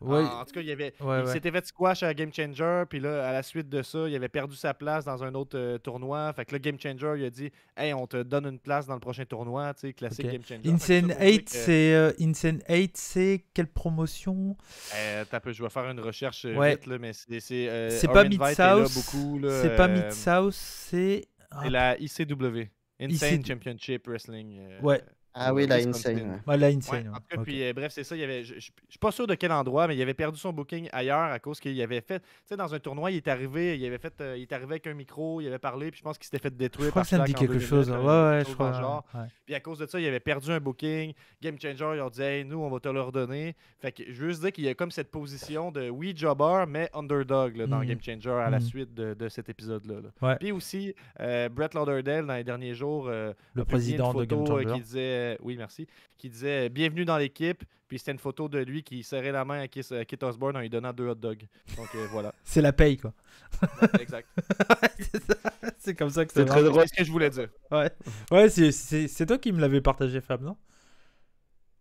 Ouais. En tout cas, Ouais. il s'était fait squash à Game Changer, puis là, à la suite de ça, il avait perdu sa place dans un autre tournoi. Fait que le Game Changer, il a dit hey, on te donne une place dans le prochain tournoi, tu sais, classique Ok. Game Changer. Insane Fait que ça, 8, Insane 8, c'est quelle promotion? t'as peu, je vais faire une recherche Ouais. vite, là, mais c'est C'est pas Orin Veit est là Mid-South. beaucoup. Là, C'est pas Mid-South, c'est. C'est la ICW, Insane IC... Championship Wrestling. Ouais. Ah oui, la Insane. Ouais. Voilà, Ouais, Insane. en tout cas, Ok. puis bref, c'est ça. Je suis pas sûr de quel endroit, mais il avait perdu son booking ailleurs à cause qu'il avait fait. Tu sais, dans un tournoi, il est arrivé avec un micro, il avait parlé, puis je pense qu'il s'était fait détruire. Je crois par que ça me dit Shaq en quelque 2 chose. minutes, Ouais, quelque je chose dans le crois. genre. Ouais. Puis à cause de ça, il avait perdu un booking. Game Changer, ils ont dit hey, nous, on va te le redonner. Fait que je veux juste dire qu'il y a comme cette position de oui, jobber, mais underdog là, dans Mhm. Game Changer à la Mhm. suite de cet épisode-là. Là. Ouais. Puis aussi, Brett Lauderdale, dans les derniers jours, Le a publié président une de Game photo Changer. qui disait oui, merci, qui disait bienvenue dans l'équipe. Puis c'était une photo de lui qui serrait la main à Kit Osborne en lui donnant 2 hot dogs. Donc voilà. C'est la paye, quoi. Ouais, exact. C'est ça. C'est comme ça que C'est ça très marche. drôle. C'est ce que je voulais dire. Ouais, c'est toi qui me l'avais partagé, Fab, non?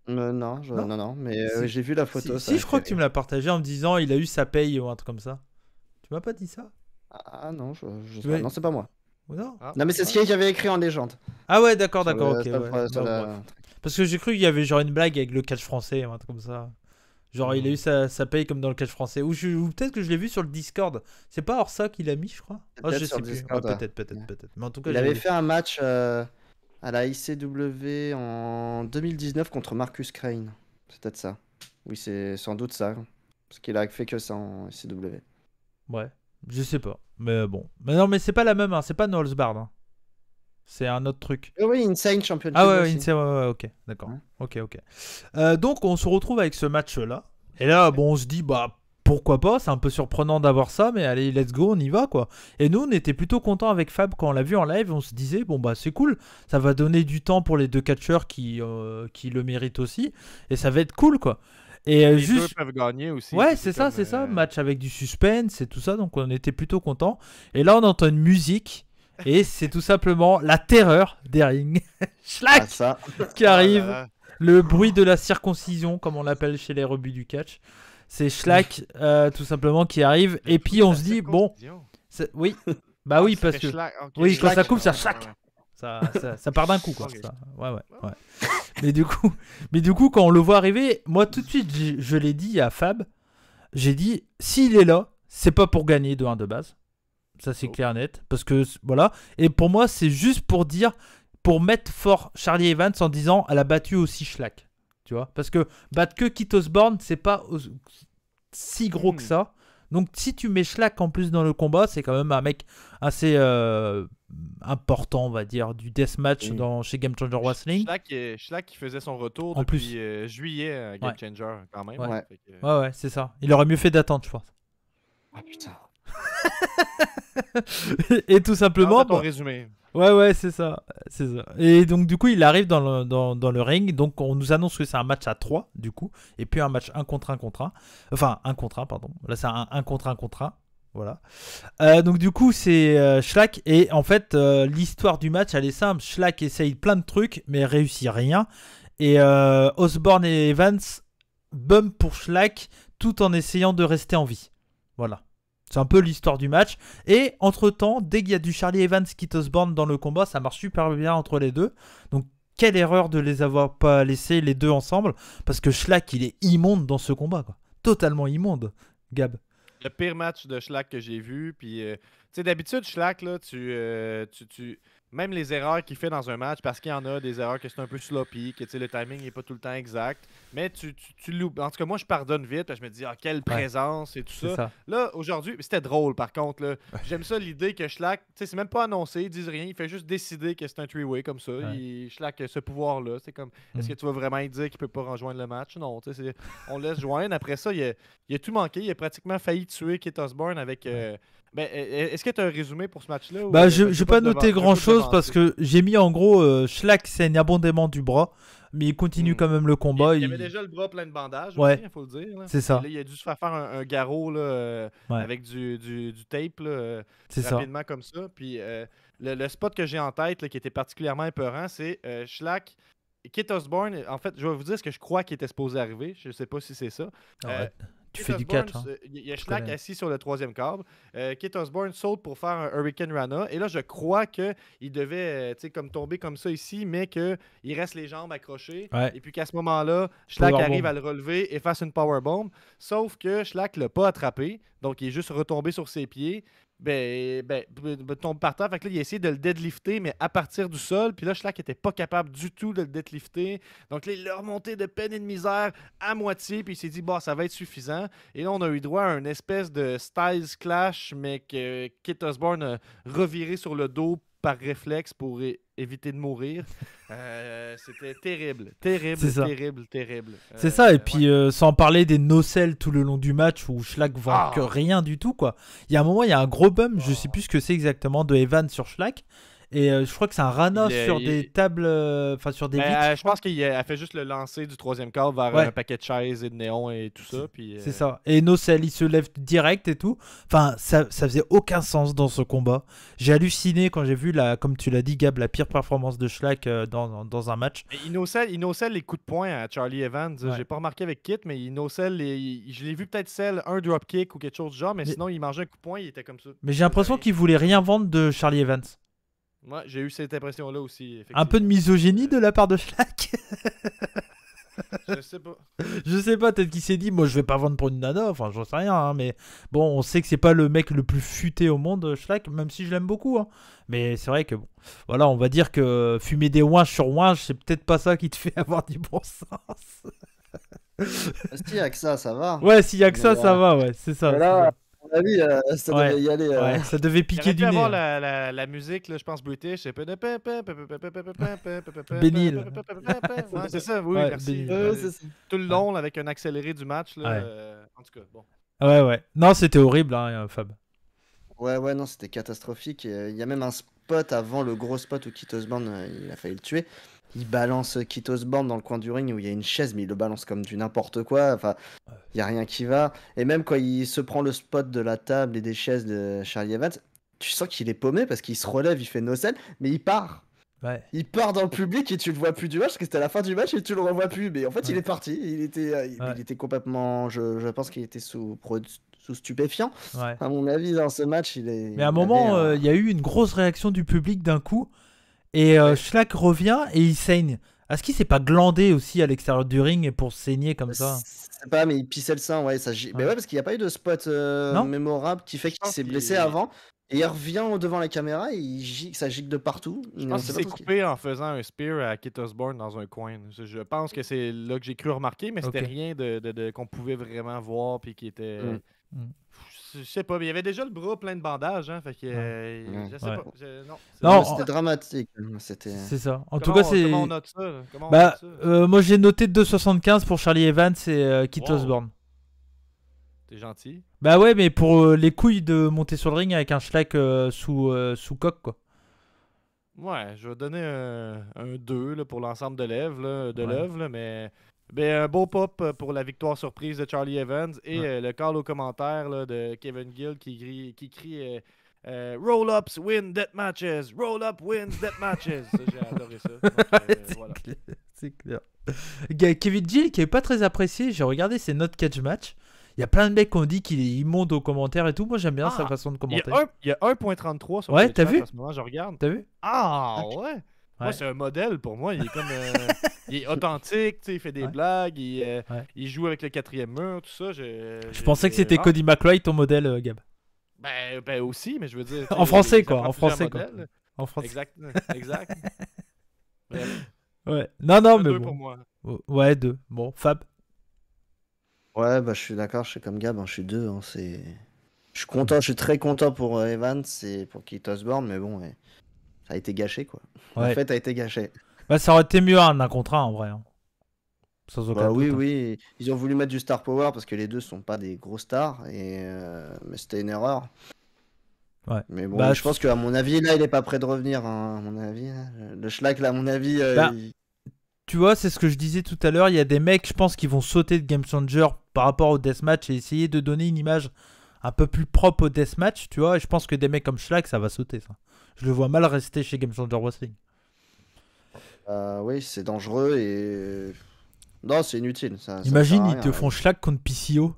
Non, Non. non, mais Si. j'ai vu la photo. Si, je crois que tu me l'as partagé en me disant il a eu sa paye ou un truc comme ça. Tu m'as pas dit ça? Ah non, je sais Ouais. pas. Non, c'est pas moi. Ou non? Ah. Non, mais c'est ce qu'il y avait écrit en légende. Ah ouais, d'accord, Sur d'accord, le- ok. sur Ouais. le- sur Bah, la- bref. Parce que j'ai cru qu'il y avait genre une blague avec le catch français ou un truc comme ça. Genre il a eu sa paye comme dans le catch français. Ou peut-être que je l'ai vu sur le Discord. C'est pas Orsa qui l'a mis, je crois. C'est Oh, peut-être je sur sais le plus. Discord, Ouais, ouais. peut-être. Ouais. Mais en tout cas, Il avait fait un match à la ICW en 2019 contre Marcus Crane. C'est peut-être ça. Oui, c'est sans doute ça. Parce qu'il a fait que ça en ICW. Ouais. Je sais pas. Mais bon. Mais non, mais c'est pas la même, hein. C'est pas No Holds Barred, hein. C'est un autre truc. Oui, Insane Championship. Ah ouais, aussi. ouais, ok, d'accord. Ouais. Ok. Donc on se retrouve avec ce match-là. Et là, bon, on se dit, bah, pourquoi pas, c'est un peu surprenant d'avoir ça, mais allez, let's go, on y va, quoi. Et nous, on était plutôt contents avec Fab quand on l'a vu en live, on se disait, bon, bah, c'est cool, ça va donner du temps pour les deux catcheurs qui le méritent aussi, et ça va être cool, quoi. Et Les juste... deux peuvent gagner aussi. Ouais, puis c'est ça, match avec du suspense et tout ça, donc on était plutôt contents. Et là, on entend une musique, et c'est tout simplement la terreur des rings. Schlack Ah, ça. qui arrive. Ah là là. Le bruit de la circoncision, comme on l'appelle chez les rebuts du catch. C'est Schlack, tout simplement, qui arrive. Et puis on se dit, bon, oui, bah oui, parce que oui, quand ça coupe, ça chaque. Ça part d'un coup, quoi. Ok. Ça. Ouais. Mais du coup, quand on le voit arriver, moi tout de suite, je l'ai dit à Fab, j'ai dit, s'il est là, c'est pas pour gagner 2-1 de base. Ça, c'est clair et net. Parce que, voilà. Et pour moi, c'est juste pour dire, pour mettre fort Charlie Evans en disant, elle a battu aussi Schlack. Tu vois, parce que battre que Kit Osborne, c'est pas si gros que ça. Donc si tu mets Schlack en plus dans le combat, c'est quand même un mec assez important, on va dire, du deathmatch chez Game Changer Wrestling. Schlack qui faisait son retour En depuis juillet à Game Changer quand même. Ouais. Fait que, Ouais, c'est ça. Il aurait mieux fait d'attendre, je pense. Ah putain. Et tout simplement... ton résumé. Ouais, c'est ça. Et donc, du coup, il arrive dans le ring. Donc, on nous annonce que c'est un match à 3, du coup. Et puis, un match 1 contre 1 contre 1. Enfin, 1 contre 1, pardon. Là, c'est un 1 contre 1 contre 1. Voilà. Donc, du coup, c'est Schlack. Et en fait, l'histoire du match, elle est simple. Schlack essaye plein de trucs, mais réussit rien. Et Osborne et Evans bump pour Schlack tout en essayant de rester en vie. Voilà. C'est un peu l'histoire du match. Et entre-temps, dès qu'il y a du Charlie Evans, Kit Osborne dans le combat, ça marche super bien entre les deux. Donc, quelle erreur de les avoir pas laissés les deux ensemble. Parce que Schlack, il est immonde dans ce combat, quoi. Totalement immonde, Gab. Le pire match de Schlack que j'ai vu. Puis, tu sais, d'habitude, Schlack, là, même les erreurs qu'il fait dans un match, parce qu'il y en a des erreurs que c'est un peu sloppy, que tu sais, le timing n'est pas tout le temps exact, mais tu loupes. En tout cas, moi, je pardonne vite, parce que je me dis, ah, quelle présence et tout ça. Là, aujourd'hui, c'était drôle, par contre. Là. J'aime ça, l'idée que Schlack, tu sais, c'est même pas annoncé, ils disent rien, il fait juste décider que c'est un three-way comme ça. Schlack a ce pouvoir-là. C'est comme, est-ce que tu vas vraiment lui dire qu'il peut pas rejoindre le match? Non, tu sais, on laisse joindre. Après ça, il a tout manqué. Il a pratiquement failli tuer Kit Osborne avec... est-ce que tu as un résumé pour ce match-là? Bah, je n'ai pas noté grand-chose parce que j'ai mis en gros Schlack saigne abondamment du bras, mais il continue quand même le combat. Il avait déjà le bras plein de bandages, il faut le dire. Là. C'est ça. Et là, il a dû se faire un garrot là, avec du tape là, rapidement comme ça. Puis le spot que j'ai en tête là, qui était particulièrement épeurant, c'est Schlack. Kit Osborne, en fait, je vais vous dire ce que je crois qui était supposé arriver. Je ne sais pas si c'est ça. Tu fais du catch. Hein. Il y a Schlack assis sur le troisième câble. Kit Osborne saute pour faire un Hurricane Rana. Et là, je crois qu'il devait comme tomber comme ça ici, mais qu'il reste les jambes accrochées. Ouais. Et puis qu'à ce moment-là, Schlack arrive à le relever et fasse une powerbomb. Sauf que Schlack ne l'a pas attrapé. Donc, il est juste retombé sur ses pieds. Tombe par terre. Fait que là, il a essayé de le deadlifter, mais à partir du sol. Puis là, Schlack n'était pas capable du tout de le deadlifter. Donc là, il l'a remonté de peine et de misère à moitié. Puis il s'est dit, ça va être suffisant. Et là, on a eu droit à une espèce de Styles Clash, mais que Kit Osborne a reviré sur le dos par réflexe pour éviter de mourir. C'était terrible. C'est ça, et puis sans parler des no-sell tout le long du match où Schlack vend que rien du tout, quoi. Il y a un moment, il y a un gros bump, je sais plus ce que c'est exactement, de Evan sur Schlack. Et je crois que c'est un Rana sur des tables, enfin sur des vitres. Je pense qu'il a fait juste le lancer du troisième câble vers un paquet de chaises et de néons et tout ça. C'est ça. Et No-Sell, il se lève direct et tout. Enfin, ça faisait aucun sens dans ce combat. J'ai halluciné quand j'ai vu, comme tu l'as dit, Gab, la pire performance de Schlack dans un match. Il no-sell les coups de poing à Charlie Evans. J'ai pas remarqué avec Kit, mais il no-sell, je l'ai vu peut-être sell un dropkick ou quelque chose du genre, mais sinon, il mangeait un coup de poing, il était comme ça. Mais j'ai l'impression qu'il voulait rien vendre de Charlie Evans. Ouais, j'ai eu cette impression-là aussi. Un peu de misogynie de la part de Schlack. Je sais pas. Je sais pas, peut-être qu'il s'est dit, moi je vais pas vendre pour une nana, enfin j'en sais rien, hein, mais bon, on sait que c'est pas le mec le plus futé au monde, Schlack, même si je l'aime beaucoup. Hein. Mais c'est vrai que bon, voilà, on va dire que fumer des ouinges sur ouinges, c'est peut-être pas ça qui te fait avoir du bon sens. S'il y a que ça va. Ouais, s'il y a que ça va, ouais, c'est ça. Là, mon avis, ça Ouais. devait y aller. Ouais, ça devait Il piquer aurait pu du nez. avoir hein. la musique, là, je pense, British. C'est Bénil. Ouais, c'est ça, oui, Ouais, merci. Bénil. Ouais, c'est ça. Tout le long, là, avec un accéléré du match. Là, Ouais. en tout cas, bon. Ouais. Non, c'était horrible, hein, Fab. Ouais, non, c'était catastrophique. Il y a même un spot avant le gros spot où Kit Osborne, il a failli le tuer. Il balance Kit Osborne dans le coin du ring où il y a une chaise, mais il le balance comme du n'importe quoi. Enfin, il n'y a rien qui va. Et même quand il se prend le spot de la table et des chaises de Charlie Evans, tu sens qu'il est paumé parce qu'il se relève, il fait no sell, mais il part. Ouais. Il part dans le public et tu le vois plus du match parce que c'était la fin du match et tu le revois plus. Mais en fait, il Ouais. est parti. Il était complètement. Je pense qu'il était sous stupéfiant. Ouais. À mon avis, dans ce match, il est. Mais à un il moment, avait il y a eu une grosse réaction du public d'un coup. Et Schlack revient et il saigne. Est-ce qu'il s'est pas glandé aussi à l'extérieur du ring et pour saigner comme ça? Je sais pas, mais il pissait le sein, ouais. Mais Ouais. ouais, parce qu'il n'y a pas eu de spot Non mémorable qui fait Je qu'il pense s'est qu'il- blessé avant. Et il revient devant la caméra et ça gicle de partout. Je On pense sait qu'il pas s'est trop ce coupé en faisant un spear à Kit Osborne dans un coin. Je pense que c'est là que j'ai cru remarquer, mais c'était Ok. rien qu'on pouvait vraiment voir puis qui était. Mm. Je sais pas, mais il y avait déjà le bras plein de bandages, hein, fait que Ouais. je sais Ouais. pas. Non, Non, C'était dramatique. C'était. C'est ça. En tout Comment cas, on- c'est. Comment on note ça? Là? Comment on Bah, note ça? moi j'ai noté 2,75 pour Charlie Evans et Kit Wow. Osborne. T'es gentil. Bah ouais, mais pour les couilles de monter sur le ring avec un Schlack sous coque, quoi. Ouais, je vais donner un 2 là, pour l'ensemble de l'œuvre, Ouais. là, mais ben, un beau pop pour la victoire surprise de Charlie Evans et Ouais. le call au commentaire là, de Kevin Gill qui crie Roll-ups win death matches! Roll-up wins death matches! Ça, j'ai adoré ça. Donc, voilà. C'est clair. Kevin Gill qui est pas très apprécié, j'ai regardé ses notes catch match. Il y a plein de mecs qui ont dit qu'il est immonde aux commentaires et tout. Moi j'aime bien sa façon de commenter. Il y a 1.33 sur Ouais, le t'as chat vu? en ce moment, je regarde. T'as vu? Ah ouais! Ouais. Moi, c'est un modèle pour moi. Il est comme. Il est authentique, tu sais, il fait des Ouais. blagues, Ouais. il joue avec le quatrième mur, tout ça. Je pensais que c'était Cody McLeod ton modèle, Gab. Ben aussi, mais je veux dire. tu En sais, français, ça quoi. prend En plusieurs français, quoi. modèles. En français. Exact. Bref, Ouais. Non, mais deux bon. pour moi. Ouais, 2. Bon, Fab. Ouais, bah je suis d'accord, je suis comme Gab, je suis 2. Je suis content, je suis très content pour Evans et pour Kit Osborne, mais bon, ça a été gâché quoi. Ouais. La fête a été gâchée. Bah, ça aurait été mieux un contre un en vrai. hein. Sans aucun Bah doute. oui, hein. oui, ils ont voulu mettre du star power parce que les deux sont pas des gros stars, mais c'était une erreur. Ouais. Mais bon, Bah, je pense qu'à mon avis, là, il est pas prêt de revenir, hein, à mon avis. Hein. Le Schlack, là, à mon avis, Bah, Tu vois, c'est ce que je disais tout à l'heure. Il y a des mecs, je pense, qui vont sauter de Game Changer par rapport au deathmatch et essayer de donner une image un peu plus propre au deathmatch, tu vois. Et je pense que des mecs comme Schlack, ça va sauter, ça. Je le vois mal rester chez Game Changer Wrestling. oui, c'est dangereux et. Non, c'est inutile. Ça Imagine, sert à ils rien, te font Schlack contre PCO.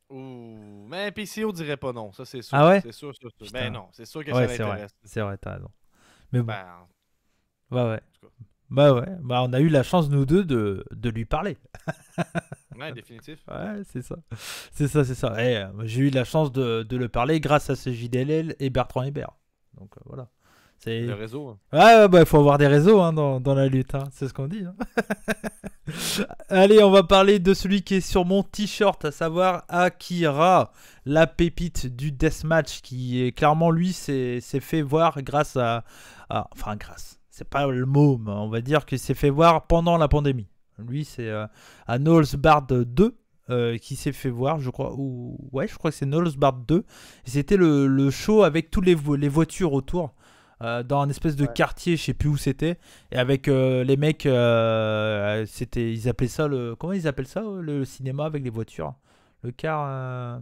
Ouh, mais PCO dirait pas non, ça c'est sûr. Ah ouais? C'est sûr. Putain. Ben non, c'est sûr que Ouais, ça c'est vrai. l'intéresse. C'est vrai, t'as raison. Mais bon. Ben, Ouais. tout cas. Bah ouais. Bah, on a eu la chance, nous deux, de lui parler. ouais, définitif. Ouais, c'est ça. C'est ça. Et, j'ai eu la chance de le parler grâce à ce JDLL et Bertrand Hébert. Donc voilà. C'est... Le réseau. hein. Ouais, bah il faut avoir des réseaux hein, dans la lutte, hein. C'est ce qu'on dit. hein. Allez, on va parler de celui qui est sur mon t-shirt, à savoir Akira, la pépite du deathmatch, qui est clairement lui s'est fait voir grâce enfin grâce, c'est pas le mot, mais on va dire qu'il s'est fait voir pendant la pandémie. Lui, c'est à Knowles Bard 2. Qui s'est fait voir, je crois, ouais, je crois que c'est Knowles Bard 2. Et c'était le show avec toutes les voitures autour. Dans un espèce de quartier, je sais plus où c'était, et avec les mecs, ils appelaient ça comment ils appellent ça le cinéma avec les voitures, le car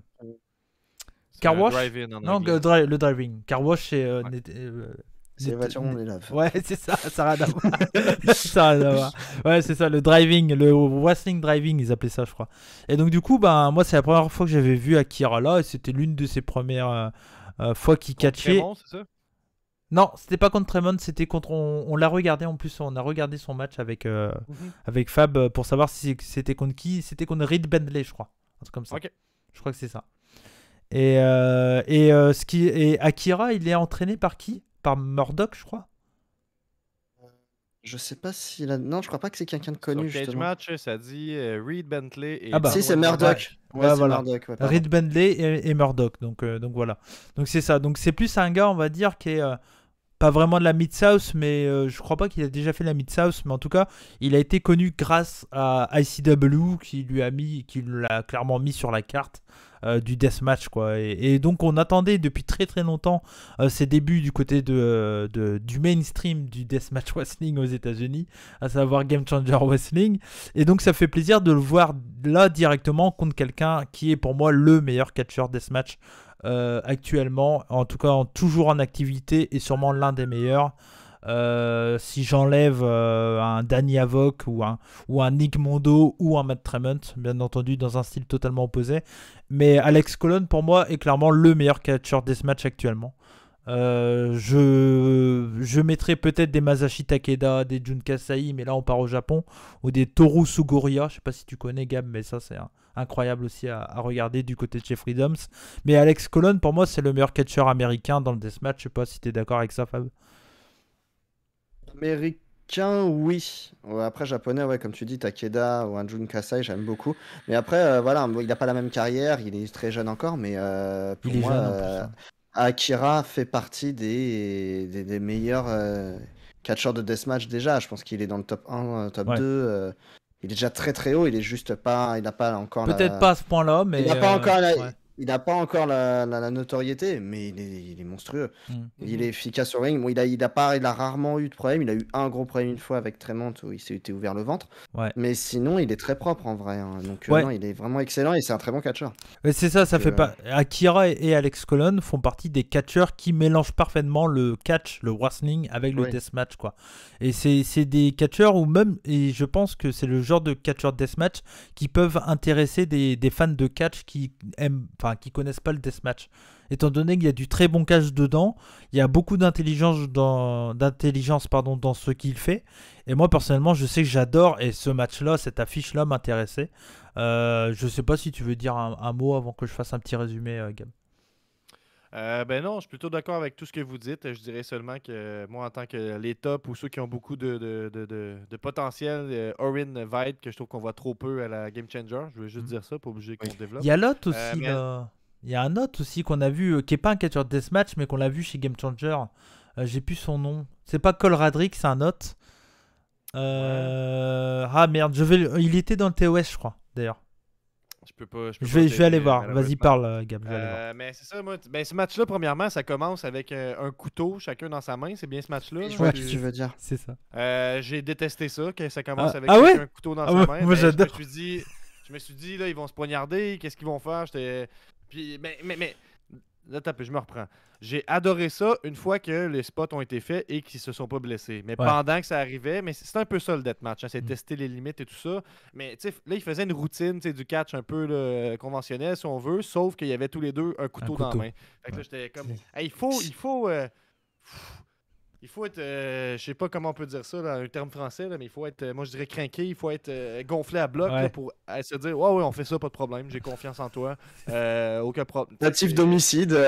C'est wash, un drive-in en non anglais. le driving, car wash c'est C'est les voitures, on est là. ouais c'est ça, ça a rien à voir. Ça a rien à voir. Ouais c'est ça, le driving, le wrestling driving ils appelaient ça je crois. Et donc du coup moi c'est la première fois que j'avais vu Akira là, et c'était l'une de ses premières fois qu'il catchait. Contre c'est ça? Non, c'était pas contre Tremont, c'était contre. On l'a regardé en plus, on a regardé son match avec Fab pour savoir si c'était contre qui. C'était contre Reed Bentley, je crois. Un truc comme ça. Ok. Je crois que c'est ça. Et Akira, il est entraîné par qui? Par Murdoch, je crois. Je sais pas si non, je crois pas que c'est quelqu'un de Sur connu Cage justement. Match, ça dit Reed Bentley et Ah bah. Si, c'est Dwayne Murdoch. Murdoch. Ouais, c'est voilà. Murdoch, ouais, pardon. Reed Bentley et Murdoch. Donc voilà. Donc c'est ça. Donc c'est plus un gars, on va dire, qui est pas vraiment de la Mid-South, mais je crois pas qu'il a déjà fait la Mid-South, mais en tout cas, il a été connu grâce à ICW qui l'a clairement mis sur la carte du deathmatch, quoi. Et donc on attendait depuis très très longtemps ses débuts du côté du mainstream du deathmatch wrestling aux États-Unis, à savoir Game Changer Wrestling. Et donc ça fait plaisir de le voir là directement contre quelqu'un qui est pour moi le meilleur catcheur deathmatch actuellement, en tout cas toujours en activité et sûrement l'un des meilleurs. Si j'enlève un Danny Havoc ou un Nick Mondo ou un Matt Tremont, bien entendu dans un style totalement opposé, mais Alex Colon pour moi est clairement le meilleur catcheur deathmatch actuellement. Je mettrais peut-être des Masashi Takeda, des Jun Kasai, mais là on part au Japon, ou des Toru Sugoriya, je sais pas si tu connais Gab, mais ça c'est incroyable aussi à regarder du côté de chez Freedoms. Mais Alex Colon pour moi c'est le meilleur catcheur américain dans le deathmatch, je sais pas si tu es d'accord avec ça Fab. Américain, oui. Ouais, après, japonais, ouais, comme tu dis, Takeda ou un Jun Kasai, j'aime beaucoup. Mais après, voilà, il n'a pas la même carrière, il est très jeune encore, mais pour Il est moi, jeune en plus, hein. Akira fait partie des meilleurs catcheurs de deathmatch déjà. Je pense qu'il est dans le top 1, top Ouais. 2. Il est déjà très très haut, il est juste pas, il n'a pas encore Peut-être pas à ce point-là, mais il n'a pas encore ouais. il n'a pas encore la notoriété, mais il est monstrueux. Il est efficace sur le ring. Bon, il a rarement eu de problème. Il a eu un gros problème une fois avec Tremont où il s'était ouvert le ventre. Ouais. Mais sinon, il est très propre en vrai, hein. Donc Ouais. non, il est vraiment excellent et c'est un très bon catcheur. Mais c'est ça fait pas. Akira et Alex Colon font partie des catcheurs qui mélangent parfaitement le catch, le wrestling avec le Oui. deathmatch, quoi. Et c'est des catcheurs où même, et je pense que c'est le genre de catcheur deathmatch qui peuvent intéresser des fans de catch qui connaissent pas le deathmatch. Étant donné qu'il y a du très bon catch dedans, il y a beaucoup d'intelligence dans ce qu'il fait. Et moi personnellement, je sais que j'adore, et ce match-là, cette affiche-là m'intéressait. Je sais pas si tu veux dire un mot avant que je fasse un petit résumé, Gab. Ben non, je suis plutôt d'accord avec tout ce que vous dites. Je dirais seulement que moi, en tant que les tops ou ceux qui ont beaucoup de potentiel, Orin Veit, que je trouve qu'on voit trop peu à la Game Changer. Je veux juste dire ça, pas obligé qu'on développe. Il y a l'autre aussi, mais- là. Il y a un autre aussi qu'on a vu, qui est pas un catcheur deathmatch, mais qu'on l'a vu chez Game Changer. J'ai plus son nom. C'est pas Cole Radrick, c'est un autre. Ah merde, il était dans le TOS, je crois, d'ailleurs. Je peux pas. Je vais aller voir. Vas-y, parle, Gab. Je vais aller voir. Mais c'est ça, moi. Ce match-là, premièrement, ça commence avec un couteau, chacun dans sa main. C'est bien ce match-là. Je vois ce que tu veux dire. C'est ça. J'ai détesté ça, que ça commence avec ouais? chacun un couteau dans sa main. Moi, j'adore. Je me suis dit, là, ils vont se poignarder. Qu'est-ce qu'ils vont faire? Puis, mais là, je me reprends. J'ai adoré ça une fois que les spots ont été faits et qu'ils se sont pas blessés. Mais pendant que ça arrivait, mais c'est un peu ça le deathmatch, hein, c'est tester les limites et tout ça. Mais tu sais, là, ils faisaient une routine du catch un peu là, conventionnel, si on veut, sauf qu'il y avait tous les deux un couteau dans la main. Fait que là, j'étais comme, hey, il faut être, je sais pas comment on peut dire ça, là, un terme français, là, mais il faut être, moi je dirais craqué, il faut être gonflé à bloc là, pour se dire, ouais, on fait ça, pas de problème, j'ai confiance en toi, aucun problème. Natif d'homicide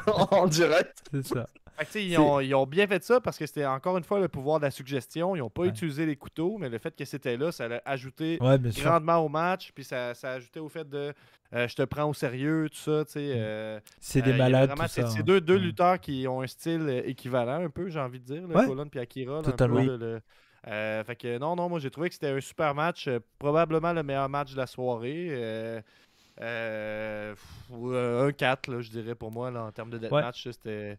en direct. C'est ça. Fait ils ont bien fait ça parce que c'était encore une fois le pouvoir de la suggestion. Ils n'ont pas utilisé les couteaux, mais le fait que c'était là, ça a ajouté grandement au match. Puis ça a ajouté au fait de je te prends au sérieux, tout ça. C'est des malades. Vraiment, tout ça, c'est deux lutteurs qui ont un style équivalent, un peu, j'ai envie de dire. Colon et Akira. Totalement. Fait que non, moi j'ai trouvé que c'était un super match. Probablement le meilleur match de la soirée. 1-4, là, je dirais pour moi, là, en termes de deathmatch. C'était.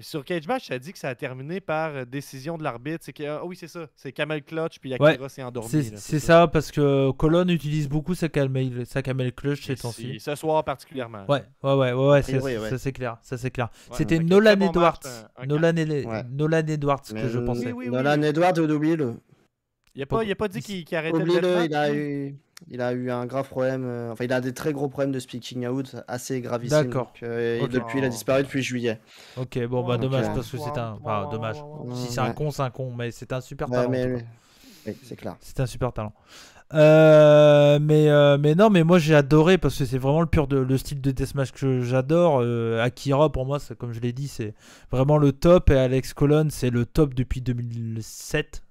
Sur Cage Match, ça dit que ça a terminé par décision de l'arbitre. C'est que, oui, c'est ça. C'est Camel Clutch, puis Akira s'est endormi. C'est ça, parce que Colon utilise beaucoup sa Camel Clutch ces temps-ci. Ce soir particulièrement. Ouais, ça c'est clair. Ouais, c'était Nolan bon Edwards. Match, Nolan Edwards que je pensais. Nolan Edwards, oublie-le. Il a pas dit qu'il arrêtait le match. Il a eu un grave problème. Enfin, il a des très gros problèmes de speaking out assez gravissimes. D'accord. Et depuis, il a disparu depuis juillet. Ok, bon, bah dommage parce que c'est un. Enfin, dommage. Si c'est un con, c'est un con. Mais c'est un super talent. Oui, c'est clair. C'est un super talent. Mais non, mais moi j'ai adoré parce que c'est vraiment le style de deathmatch que j'adore. Akira, pour moi, comme je l'ai dit, c'est vraiment le top. Et Alex Colon, c'est le top depuis 2007.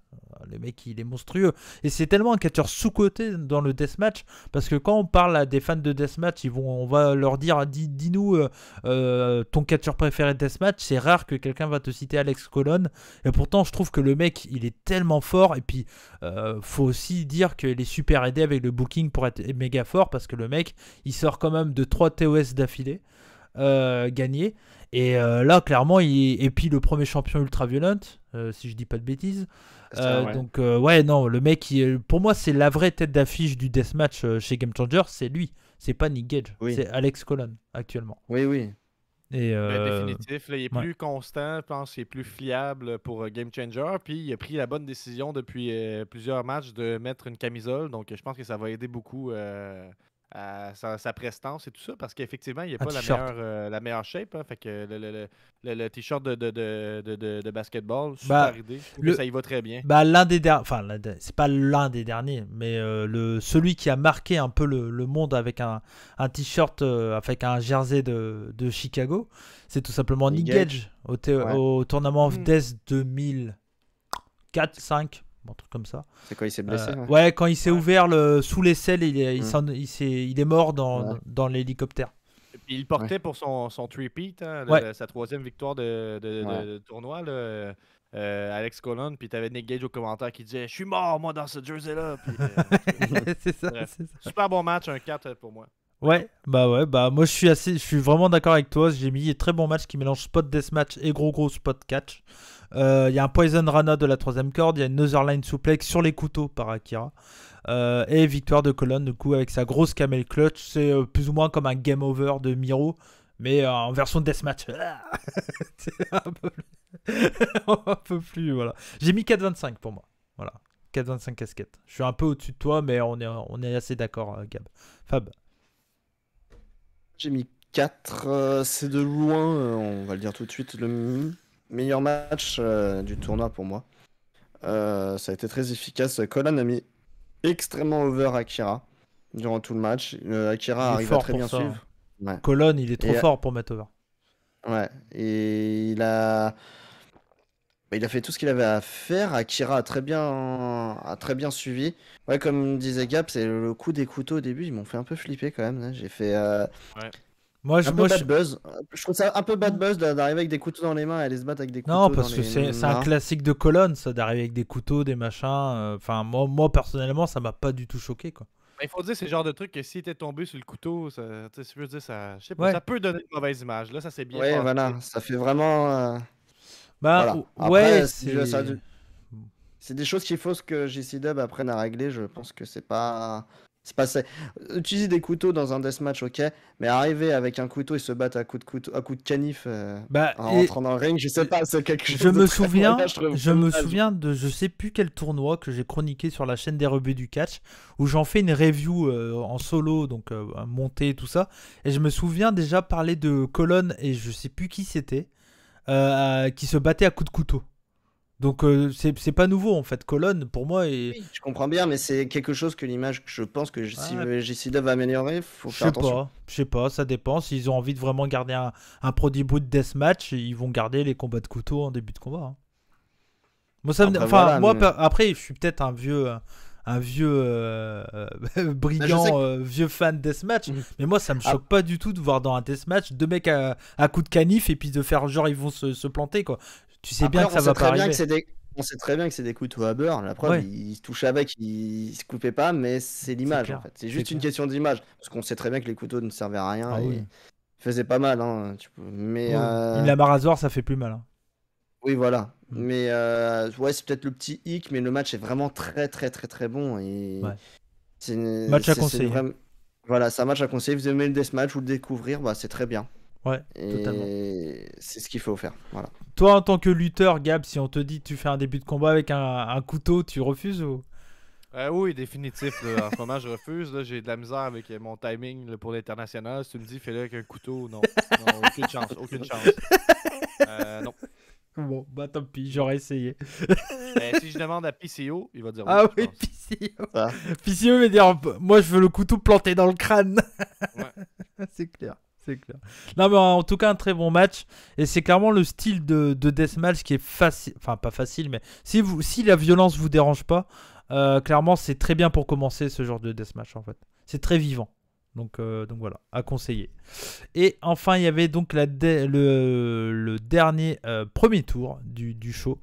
Le mec, il est monstrueux. Et c'est tellement un catcheur sous-coté dans le deathmatch, parce que quand on parle à des fans de deathmatch, on va leur dire, dis-nous ton catcheur préféré de deathmatch. C'est rare que quelqu'un va te citer Alex Colon. Et pourtant, je trouve que le mec, il est tellement fort. Et puis, faut aussi dire qu'il est super aidé avec le booking pour être méga fort, parce que le mec, il sort quand même de 3 TOS d'affilée gagnés. Et là, clairement, et puis le premier champion ultra-violent, si je dis pas de bêtises. Ouais. Donc, ouais, non, le mec, pour moi, c'est la vraie tête d'affiche du deathmatch chez Game Changer, c'est lui. C'est pas Nick Gage, Oui. c'est Alex Colon, actuellement. Oui. Et, Définitif. Là, il est ouais. plus constant, je pense qu'il est plus fiable pour Game Changer. Puis il a pris la bonne décision depuis plusieurs matchs de mettre une camisole. Donc je pense que ça va aider beaucoup à sa prestance et tout ça. Parce qu'effectivement, il n'est Un pas t-shirt. la meilleure shape. Hein. Fait que le t-shirt de basketball, Bah, super idée. Je trouve que ça y va très bien. Bah, l'un des derniers, enfin, c'est pas l'un des derniers, mais celui qui a marqué un peu le monde avec un t-shirt, avec un jersey de Chicago, c'est tout simplement Nick Nick Gage au Tournament of Mm. Death 2004-5, un truc comme ça. C'est quoi, il s'est blessé? Ouais. Ouais, quand il s'est Ouais. ouvert sous l'aisselle, il est mort Ouais. dans l'hélicoptère. Et puis il portait pour son three-peat, hein, Ouais. sa troisième victoire de tournoi, là, Alex Colon. Puis t'avais Nick Gage au commentaire qui disait « Je suis mort, moi, dans ce jersey-là. » Puis, C'est ça, bref. c'est ça. Super bon match, un 4 pour moi. Ouais, bah moi je suis vraiment d'accord avec toi. J'ai mis un très bon match qui mélange spot deathmatch et gros spot catch. Il y a un Poison Rana de la troisième corde, il y a une Netherline Suplex sur les couteaux par Akira. Et victoire de Colon, du coup, avec sa grosse camel clutch. C'est plus ou moins comme un game over de Miro, mais en version deathmatch. C'est un peu plus, voilà. J'ai mis 4,25 pour moi. Voilà, 4,25 casquettes. Je suis un peu au-dessus de toi, mais on est assez d'accord, Gab. Fab. J'ai mis 4. C'est de loin, on va le dire tout de suite, le meilleur match du tournoi pour moi. Ça a été très efficace. Colon a mis extrêmement over Akira durant tout le match. Akira Il est arrive à fort très pour bien ça. suivre. Ouais. Colon, il est trop Et- fort pour mettre over. Ouais. Et il a fait tout ce qu'il avait à faire. Akira a très bien suivi. Ouais, comme disait Gap, c'est le coup des couteaux au début. Ils m'ont fait un peu flipper quand même. Là. J'ai fait Moi, un peu bad buzz. Je trouve ça un peu bad buzz d'arriver avec des couteaux dans les mains et aller se battre avec des couteaux Non, dans parce que les c'est un mains. classique de Colonne, ça, d'arriver avec des couteaux, des machins. Enfin, moi, personnellement, ça m'a pas du tout choqué, quoi. Il faut dire, c'est le genre de truc que s'il était tombé sur le couteau, ça, tu sais, je veux dire, je sais pas, Ouais. ça peut donner une mauvaise image. Là, ça s'est bien Ouais, passé. voilà. Ça fait vraiment. Bah, Voilà. ouais, Après, c'est... c'est des choses qu'il faut que JC Dub apprenne à régler. Je pense que c'est pas. Utiliser des couteaux dans un deathmatch, ok, mais arriver avec un couteau et se battre à coups de canif Bah, en et rentrant dans le ring, je sais pas, c'est quelque chose je de me très souviens, moyen, je trouve. je me souviens de je sais plus quel tournoi que j'ai chroniqué sur la chaîne des rebuts du catch, où j'en fais une review en solo, donc montée, tout ça, et je me souviens déjà parler de Colonne, et je sais plus qui c'était, qui se battait à coups de couteau. Donc c'est pas nouveau en fait. Colonne pour moi est... Oui, je comprends bien, mais c'est quelque chose que l'image que je pense que si JC Dub va améliorer, faut Je faire sais attention. pas, je sais pas, ça dépend. S'ils ont envie de vraiment garder un produit brut deathmatch, ils vont garder les combats de couteau en début de combat. Hein. Moi, ça me... Après, enfin, voilà, moi, mais- après, je suis peut-être un vieux brigand, sais que- vieux fan deathmatch, Mhm. mais moi, ça me choque pas du tout de voir dans un deathmatch deux mecs à coups de canif et puis de faire genre ils vont se planter quoi. Tu sais bien Après, que ça va pas arriver. on sait très bien que c'est des couteaux à beurre. La preuve, Ouais. ils se touchaient avec, ils se coupaient pas, mais c'est l'image clair, en fait. C'est c'est juste une clair. question d'image. Parce qu'on sait très bien que les couteaux ne servaient à rien Ah et oui. ils faisaient pas mal. Hein, mais Oui. Une lame à rasoir, ça fait plus mal. Hein. oui, voilà. Mm. Mais ouais, c'est peut-être le petit hic, mais le match est vraiment très très très très bon. Et Ouais. c'est Match à c'est une conseiller. vraie- Voilà, c'est un match à conseiller. Vous aimez le deathmatch ou le découvrir, bah, c'est très bien. Ouais, totalement. Et c'est ce qu'il faut faire. Voilà. Toi, en tant que lutteur, Gab, si on te dit tu fais un début de combat avec un couteau, tu refuses ou... Oui, définitif. Là. En ce moment, je refuse. Là. J'ai de la misère avec mon timing là, pour l'international. Si tu me dis, fais-le avec un couteau, non. Non, aucune chance. Aucune chance. Non. Bon, bah tant pis, j'aurais essayé. Mais si je demande à PCO, il va dire Ah je oui, pense. PCO. Ça. PCO veut dire, moi je veux le couteau planté dans le crâne. Ouais. C'est clair. C'est clair. Non, mais en tout cas, un très bon match. Et c'est clairement le style de deathmatch qui est facile. Enfin, pas facile, mais si la violence vous dérange pas, clairement, c'est très bien pour commencer ce genre de deathmatch en fait. C'est très vivant. Donc voilà, à conseiller. Et enfin, il y avait donc le dernier premier tour du show.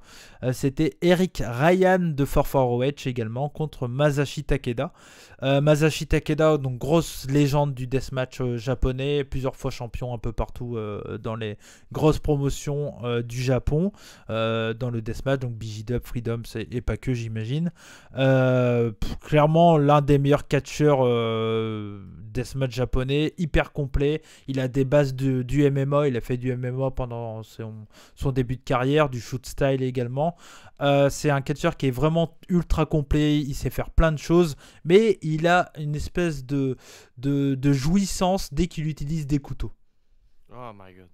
C'était Eric Ryan de 448 également contre Masashi Takeda. Masashi Takeda, donc grosse légende du deathmatch japonais, plusieurs fois champion un peu partout dans les grosses promotions du Japon, dans le deathmatch, donc BG-Dub, Freedom et pas que, j'imagine. Clairement, l'un des meilleurs catcheurs deathmatch japonais, hyper complet. Il a des bases du MMA, il a fait du MMA pendant son début de carrière, du shoot style également. C'est un catcheur qui est vraiment ultra complet, il sait faire plein de choses, mais il a une espèce de jouissance dès qu'il utilise des couteaux. Oh my god.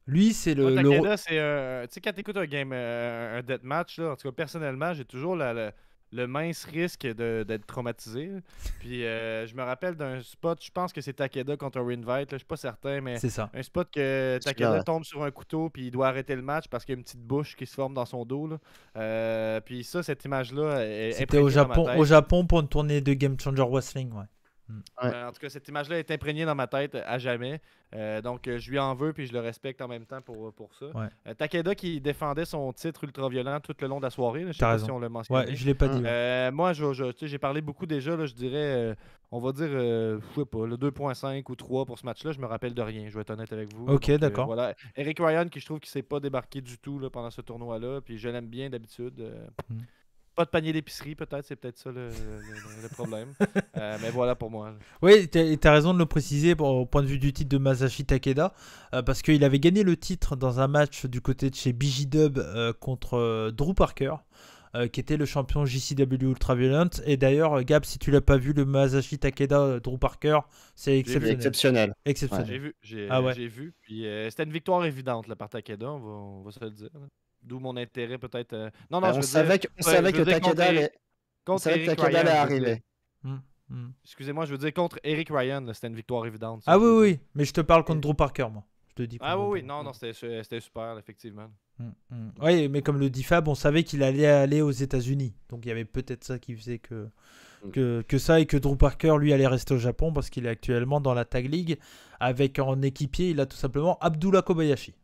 Lui, c'est Moi, Takeda, c'est tu sais, quand t'écoutes un game, un deathmatch, là, en tout cas, personnellement, j'ai toujours le mince risque d'être traumatisé. Là. Puis je me rappelle d'un spot, je pense que c'est Takeda contre un Rinvite, là, je suis pas certain, mais C'est ça. un spot que Takeda ouais. tombe sur un couteau puis il doit arrêter le match parce qu'il y a une petite bouche qui se forme dans son dos. Là. Puis ça, cette image-là est C'était au imprégnée dans ma Japon, tête. au Japon pour une tournée de Game Changer Wrestling, ouais. Ouais. En tout cas, cette image-là est imprégnée dans ma tête à jamais. Donc, je lui en veux puis je le respecte en même temps pour ça. Ouais. Takeda qui défendait son titre ultra-violent tout le long de la soirée. Là, je sais T'as pas raison. si on l'a mentionné. Ouais, je l'ai pas dit. Ouais. Moi, tu sais, j'ai parlé beaucoup déjà. Là, je dirais, on va dire, je sais pas, le 2.5 ou 3 pour ce match-là. Je me rappelle de rien, je vais être honnête avec vous. Ok, Donc, d'accord. voilà. Eric Ryan, qui je trouve qu'il s'est pas débarqué du tout là, pendant ce tournoi-là. Puis je l'aime bien d'habitude. Pas de panier d'épicerie, peut-être, c'est peut-être ça le problème. Mais voilà pour moi. Là. Oui, t'as raison de le préciser au point de vue du titre de Masashi Takeda, parce qu'il avait gagné le titre dans un match du côté de chez BG-Dub contre Drew Parker, qui était le champion JCW Ultra Violent. Et d'ailleurs, Gab, si tu l'as pas vu, le Masashi Takeda Drew Parker, c'est exceptionnel. Exceptionnel. Exceptionnel. J'ai vu. Puis c'était une victoire évidente là, par Takeda, on va se le dire. Là. D'où mon intérêt peut-être. Non, On savait que Takeda allait arriver. Excusez-moi, je veux dire contre Eric Ryan, c'était une victoire évidente. Ah oui, mais je te parle contre Drew Parker, moi. Je te dis. Ah oui, non, c'était super, effectivement. Oui, mais comme le dit Fab, on savait qu'il allait aller aux États-Unis. Donc il y avait peut-être ça qui faisait que ça, et que Drew Parker, lui, allait rester au Japon parce qu'il est actuellement dans la Tag League avec en équipier, il a tout simplement Abdullah Kobayashi.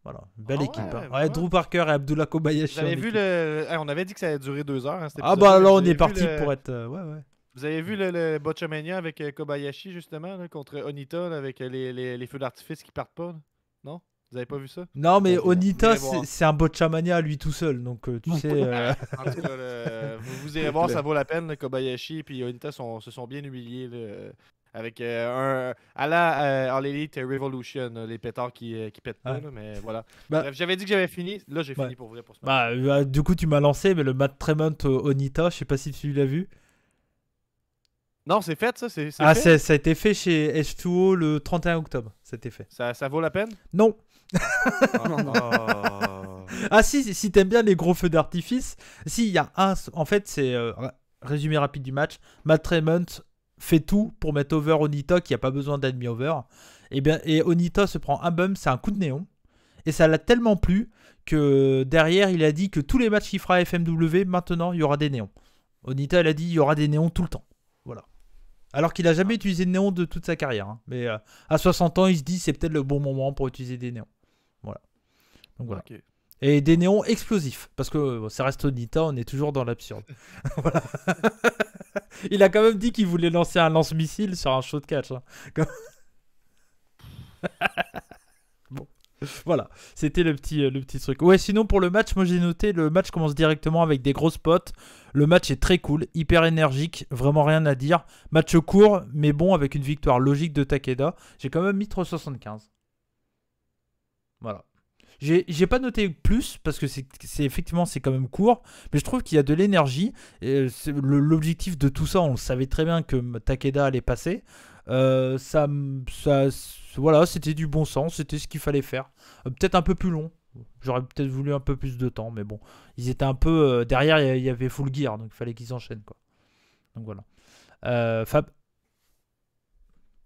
Voilà, belle équipe. Ouais, Drew Parker et Abdullah Kobayashi. Vous avez vu on avait dit que ça allait durer 2 heures. Hein, bah là, on est parti pour être. Ouais. Vous avez vu le Botchamania avec Kobayashi, justement, là, contre Onita, là, avec les feux d'artifice qui partent pas? Là? Non? Vous avez pas vu ça? Non, mais Onita, c'est un Botchamania à lui tout seul. Donc, tu sais. En tout cas, vous irez voir, ça vaut la peine. Là, Kobayashi et Onita se sont bien humiliés. Là, avec à la All Elite Revolution, les pétards qui pètent pas, là, mais voilà. Bref, j'avais dit que j'avais fini, là j'ai fini pour vrai pour ce match. Du coup tu m'as lancé, mais le Matt Tremont Onita, je sais pas si tu l'as vu. Non, c'est fait ça, c'est fait. Ça a été fait chez H2O le 31 octobre, c'était fait. Ça vaut la peine? Non. Non. Ah si t'aimes bien les gros feux d'artifice, si il y a un, en fait c'est résumé rapide du match, Matt Tremont fait tout pour mettre over Onita qui a pas besoin d'être mis over. Et Onita se prend un bump, c'est un coup de néon. Et ça l'a tellement plu que derrière il a dit que tous les matchs qu'il fera à FMW, maintenant il y aura des néons. Onita il a dit il y aura des néons tout le temps. Voilà. Alors qu'il a jamais utilisé de néon de toute sa carrière. Hein. Mais à 60 ans il se dit c'est peut-être le bon moment pour utiliser des néons. Voilà. Donc voilà. Okay. Et des néons explosifs. Parce que ça reste Onita, on est toujours dans l'absurde. Voilà. Il a quand même dit qu'il voulait lancer un lance-missile sur un show de catch. Hein. Bon, voilà, c'était le petit truc. Ouais, sinon pour le match, moi j'ai noté, le match commence directement avec des gros spots. Le match est très cool, hyper énergique, vraiment rien à dire. Match court, mais bon, avec une victoire logique de Takeda. J'ai quand même mis 3,75. Voilà. J'ai pas noté plus parce que c'est effectivement c'est quand même court, mais je trouve qu'il y a de l'énergie. L'objectif de tout ça, on le savait très bien que Takeda allait passer. Voilà, c'était du bon sens, c'était ce qu'il fallait faire. Peut-être un peu plus long. J'aurais peut-être voulu un peu plus de temps, mais bon, ils étaient un peu derrière. Il y avait full gear, donc il fallait qu'ils enchaînent quoi. Donc voilà. Fab.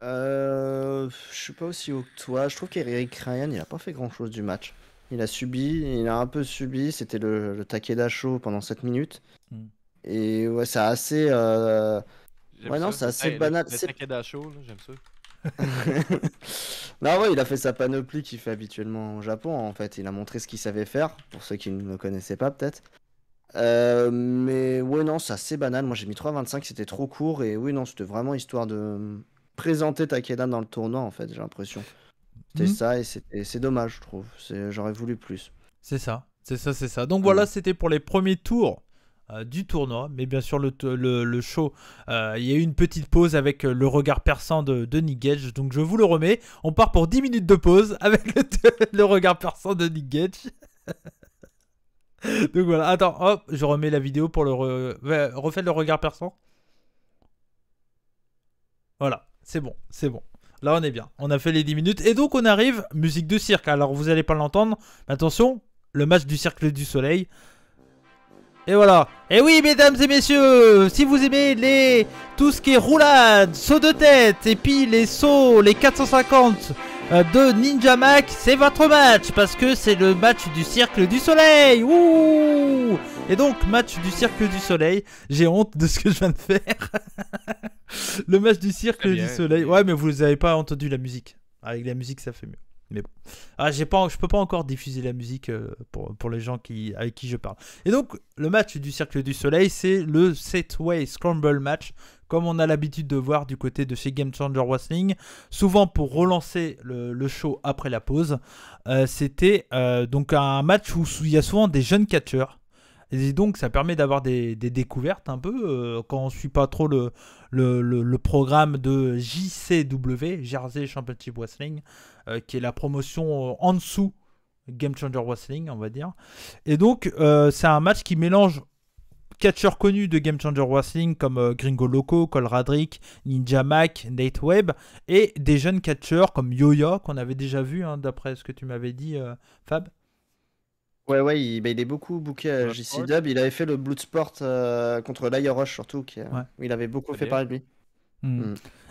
Je suis pas aussi haut que toi. Je trouve qu'Eric Ryan, il a pas fait grand-chose du match. Il a un peu subi. C'était le Takeda Show pendant 7 minutes. Mm. Et ouais, c'est assez. J'aime Ouais, non, ça. c'est assez banal. Le Takeda Show, là, j'aime ça. Non, ouais, il a fait sa panoplie qu'il fait habituellement au Japon. En fait, il a montré ce qu'il savait faire. Pour ceux qui ne le connaissaient pas, peut-être. Mais ouais, non, c'est assez banal. Moi, j'ai mis 3,25, c'était trop court. Et oui, non, c'était vraiment histoire de présenter Takeda dans le tournoi, en fait, j'ai l'impression. C'était ça, et c'est dommage, je trouve. J'aurais voulu plus. C'est ça. Donc voilà, c'était pour les premiers tours du tournoi. Mais bien sûr, le show, il y a eu une petite pause avec le regard perçant de Nick Gage. Donc je vous le remets. On part pour 10 minutes de pause avec le regard perçant de Nick Gage. Donc voilà, attends, hop, je remets la vidéo pour refais le regard perçant. Voilà, c'est bon. Là, on est bien. On a fait les 10 minutes. Et donc, on arrive, musique de cirque. Alors, vous n'allez pas l'entendre. Mais attention, le match du Cercle du Soleil. Et voilà. Et oui, mesdames et messieurs, si vous aimez tout ce qui est roulade, saut de tête, et puis les sauts, les 450 de Ninja Mac, c'est votre match. Parce que c'est le match du Cercle du Soleil. Ouh! Et donc, match du Cercle du Soleil. J'ai honte de ce que je viens de faire. Le match du Cercle du Soleil. Ouais, mais vous n'avez pas entendu la musique. Avec la musique, ça fait mieux. Mais bon. Ah, je peux pas encore diffuser la musique pour les gens avec qui je parle. Et donc, le match du Cercle du Soleil, c'est le 7-way Scramble match, comme on a l'habitude de voir du côté de chez Game Changer Wrestling. Souvent pour relancer le show après la pause. C'était donc un match où il y a souvent des jeunes catcheurs. Et donc, ça permet d'avoir des découvertes un peu quand on ne suit pas trop le programme de JCW, Jersey Championship Wrestling, qui est la promotion en dessous Game Changer Wrestling, on va dire. Et donc, c'est un match qui mélange catcheurs connus de Game Changer Wrestling comme Gringo Loco, Cole Radrick, Ninja Mac, Nate Webb, et des jeunes catcheurs comme Yoya, qu'on avait déjà vu, hein, d'après ce que tu m'avais dit, Fab. Ouais, il est beaucoup booké à JC Dub. Il avait fait le Bloodsport contre Liar Rush, surtout, où il avait beaucoup fait parler de lui.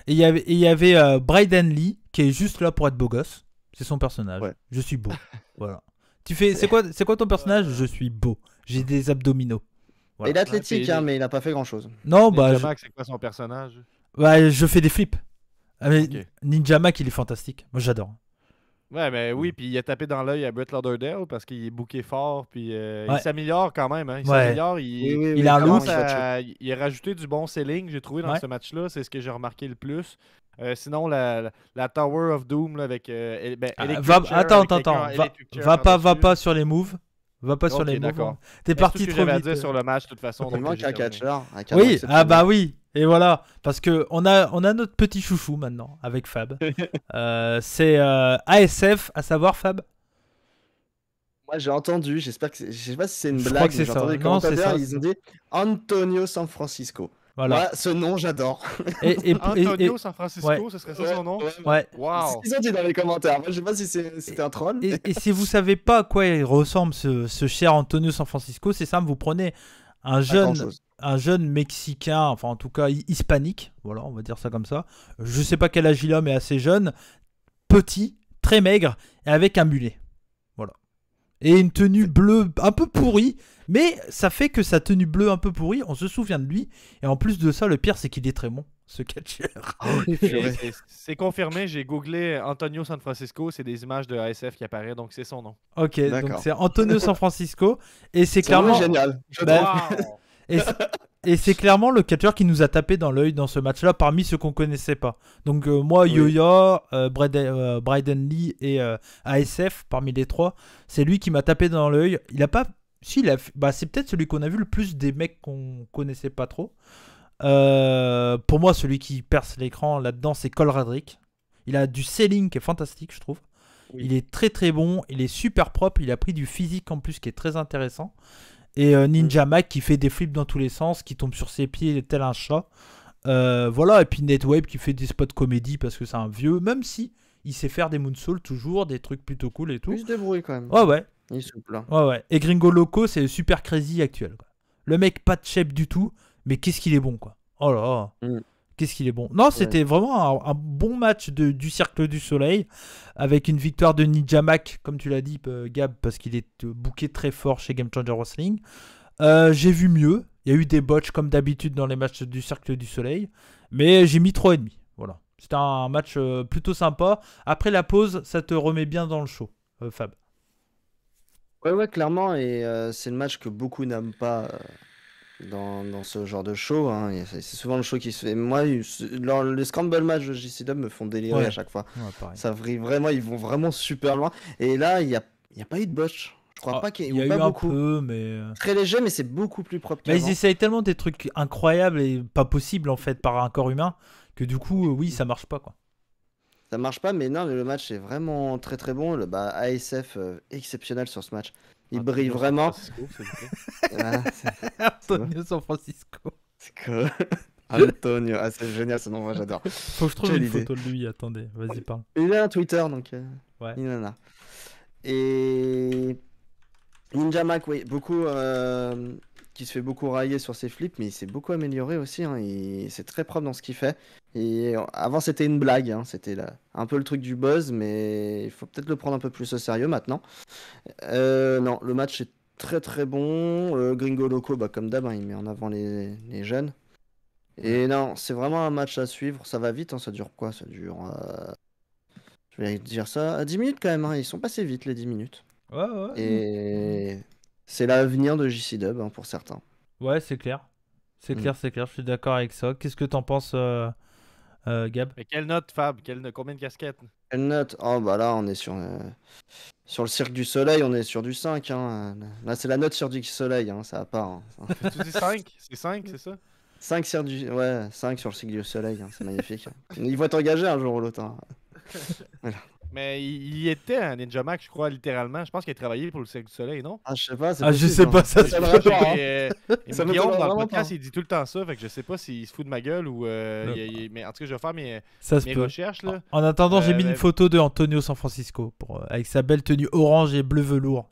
Et il y avait Bryden Lee, qui est juste là pour être beau gosse. C'est son personnage. Ouais. Je suis beau. Voilà. C'est quoi ton personnage? Je suis beau. J'ai des abdominaux. Voilà. Il est athlétique, mais il n'a pas fait grand-chose. Non, Ninja Mac, c'est quoi son personnage? Je fais des flips. Okay. Ninja Mac, il est fantastique. Moi, j'adore. Ouais, mais oui, puis il a tapé dans l'œil à Brett Lauderdale parce qu'il est booké fort, puis il s'améliore quand même. Hein. Il s'améliore, il a il a rajouté du bon selling, j'ai trouvé, dans ce match-là. C'est ce que j'ai remarqué le plus. Sinon, la Tower of Doom là, avec attends. Va pas sur les moves. Va pas sur les moves. T'es parti trop vite. Dire sur le match, de toute façon. Il manque un catcheur. Oui, oui. Et voilà, parce que on a notre petit chouchou maintenant avec Fab. C'est ASF, à savoir Fab. Moi j'ai entendu, je sais pas si c'est une blague, mais j'ai entendu les commentateurs, ils ont dit Antonio San Francisco. Voilà. Moi, ce nom j'adore. Antonio San Francisco, ce serait ça son nom? Ouais. Wow. Ils ont dit dans les commentaires. Moi, je sais pas si c'était un troll. Et si vous savez pas à quoi il ressemble ce cher Antonio San Francisco, c'est simple, vous prenez un jeune Mexicain, enfin en tout cas hispanique, voilà, on va dire ça comme ça. Je sais pas quel âge il a, mais assez jeune, petit, très maigre, et avec un mulet. Voilà. Et une tenue bleue un peu pourrie, mais ça fait que sa tenue bleue un peu pourrie, on se souvient de lui. Et en plus de ça, le pire, c'est qu'il est très bon, ce catcheur. C'est confirmé, j'ai googlé Antonio San Francisco, c'est des images de ASF qui apparaissent, donc c'est son nom. Ok, donc c'est Antonio San Francisco, et c'est clairement... génial. Et c'est clairement le catcheur qui nous a tapé dans l'œil dans ce match-là parmi ceux qu'on connaissait pas. Donc moi, Yoya, Bryden Lee et ASF, parmi les trois, c'est lui qui m'a tapé dans l'œil. Il a pas... Si, c'est peut-être celui qu'on a vu le plus des mecs qu'on connaissait pas trop. Pour moi, celui qui perce l'écran là-dedans, c'est Cole Radrick. Il a du selling qui est fantastique, je trouve. Oui. Il est très très bon, il est super propre, il a pris du physique en plus qui est très intéressant. Et Ninja Mac qui fait des flips dans tous les sens, qui tombe sur ses pieds tel un chat. Voilà, et puis Nate Webb qui fait des spots comédie parce que c'est un vieux, même si il sait faire des moonsaults toujours, des trucs plutôt cool et tout. Il se débrouille quand même. Ouais. Il est souple. Hein. Ouais. Et Gringo Loco, c'est le super crazy actuel. Quoi. Le mec pas de shape du tout, mais qu'est-ce qu'il est bon, quoi. Oh là là. Qu'est-ce qu'il est bon. Non, c'était vraiment un bon match du Cercle du Soleil, avec une victoire de Ninja Mac, comme tu l'as dit, Gab, parce qu'il est booké très fort chez Game Changer Wrestling. J'ai vu mieux. Il y a eu des botches comme d'habitude dans les matchs du Cercle du Soleil, mais j'ai mis 3,5. Voilà. C'était un match plutôt sympa. Après la pause, ça te remet bien dans le show, Fab. Ouais, clairement, et c'est le match que beaucoup n'aiment pas dans ce genre de show. Hein. Et c'est souvent le show qui se fait. Moi, les scramble matchs de JCW me font délirer à chaque fois. Ouais, pareil. Ça vrille vraiment, ils vont vraiment super loin. Et là, il y a pas eu de botch. Je crois pas qu'il y a eu pas un beaucoup. peu, mais Très léger, mais c'est beaucoup plus propre. Bah, ils essayent tellement des trucs incroyables et pas possibles en fait par un corps humain que du coup, oui, ça marche pas quoi. Ça marche pas, mais non, le match est vraiment très très bon. ASF exceptionnel sur ce match. Il brille vraiment. Antonio San Francisco. C'est quoi Antonio, c'est génial ce nom, moi j'adore. Faut que je trouve une photo de lui, attendez, vas-y parle. Il a un Twitter donc ouais. Il en a. Et Ninja Mac, oui, beaucoup qui se fait beaucoup railler sur ses flips, mais il s'est beaucoup amélioré aussi. Hein. C'est très propre dans ce qu'il fait. Et avant c'était une blague, hein. C'était un peu le truc du buzz, mais il faut peut-être le prendre un peu plus au sérieux maintenant. Non, le match est très très bon. Gringo Loco, comme d'hab, hein, il met en avant les jeunes. Et non, c'est vraiment un match à suivre. Ça va vite, hein. Ça dure quoi? Ça dure... Je vais dire ça à 10 minutes quand même. Hein. Ils sont passés vite les 10 minutes. Ouais. Et c'est l'avenir de JCW hein, pour certains. Ouais, c'est clair. C'est clair. Je suis d'accord avec ça. Qu'est-ce que t'en penses, Gab? Mais quelle note, Fab? Combien de casquettes? Quelle note? Oh, bah là, on est sur le Cirque du Soleil, on est sur du 5. Hein. Là, c'est la note Cirque du Soleil, hein, ça va pas. Hein. Tu dis 5? C'est 5, c'est ça? 5 sur le Cirque du Soleil, hein, c'est magnifique. Ils vont être engagés un jour ou l'autre. Hein. Voilà. Mais il y était un Ninja Mac, je crois, littéralement. Je pense qu'il a travaillé pour le Cirque du Soleil, non? Ah, je sais pas. Je sais pas, ça se Ça Guillaume, m'étonne dans le vraiment podcast, pas. il dit tout le temps ça, fait que je sais pas s'il se fout de ma gueule ou. Mais en tout cas, je vais faire mes peut. recherches. Là. En attendant, j'ai mis une photo de Antonio San Francisco avec sa belle tenue orange et bleu velours.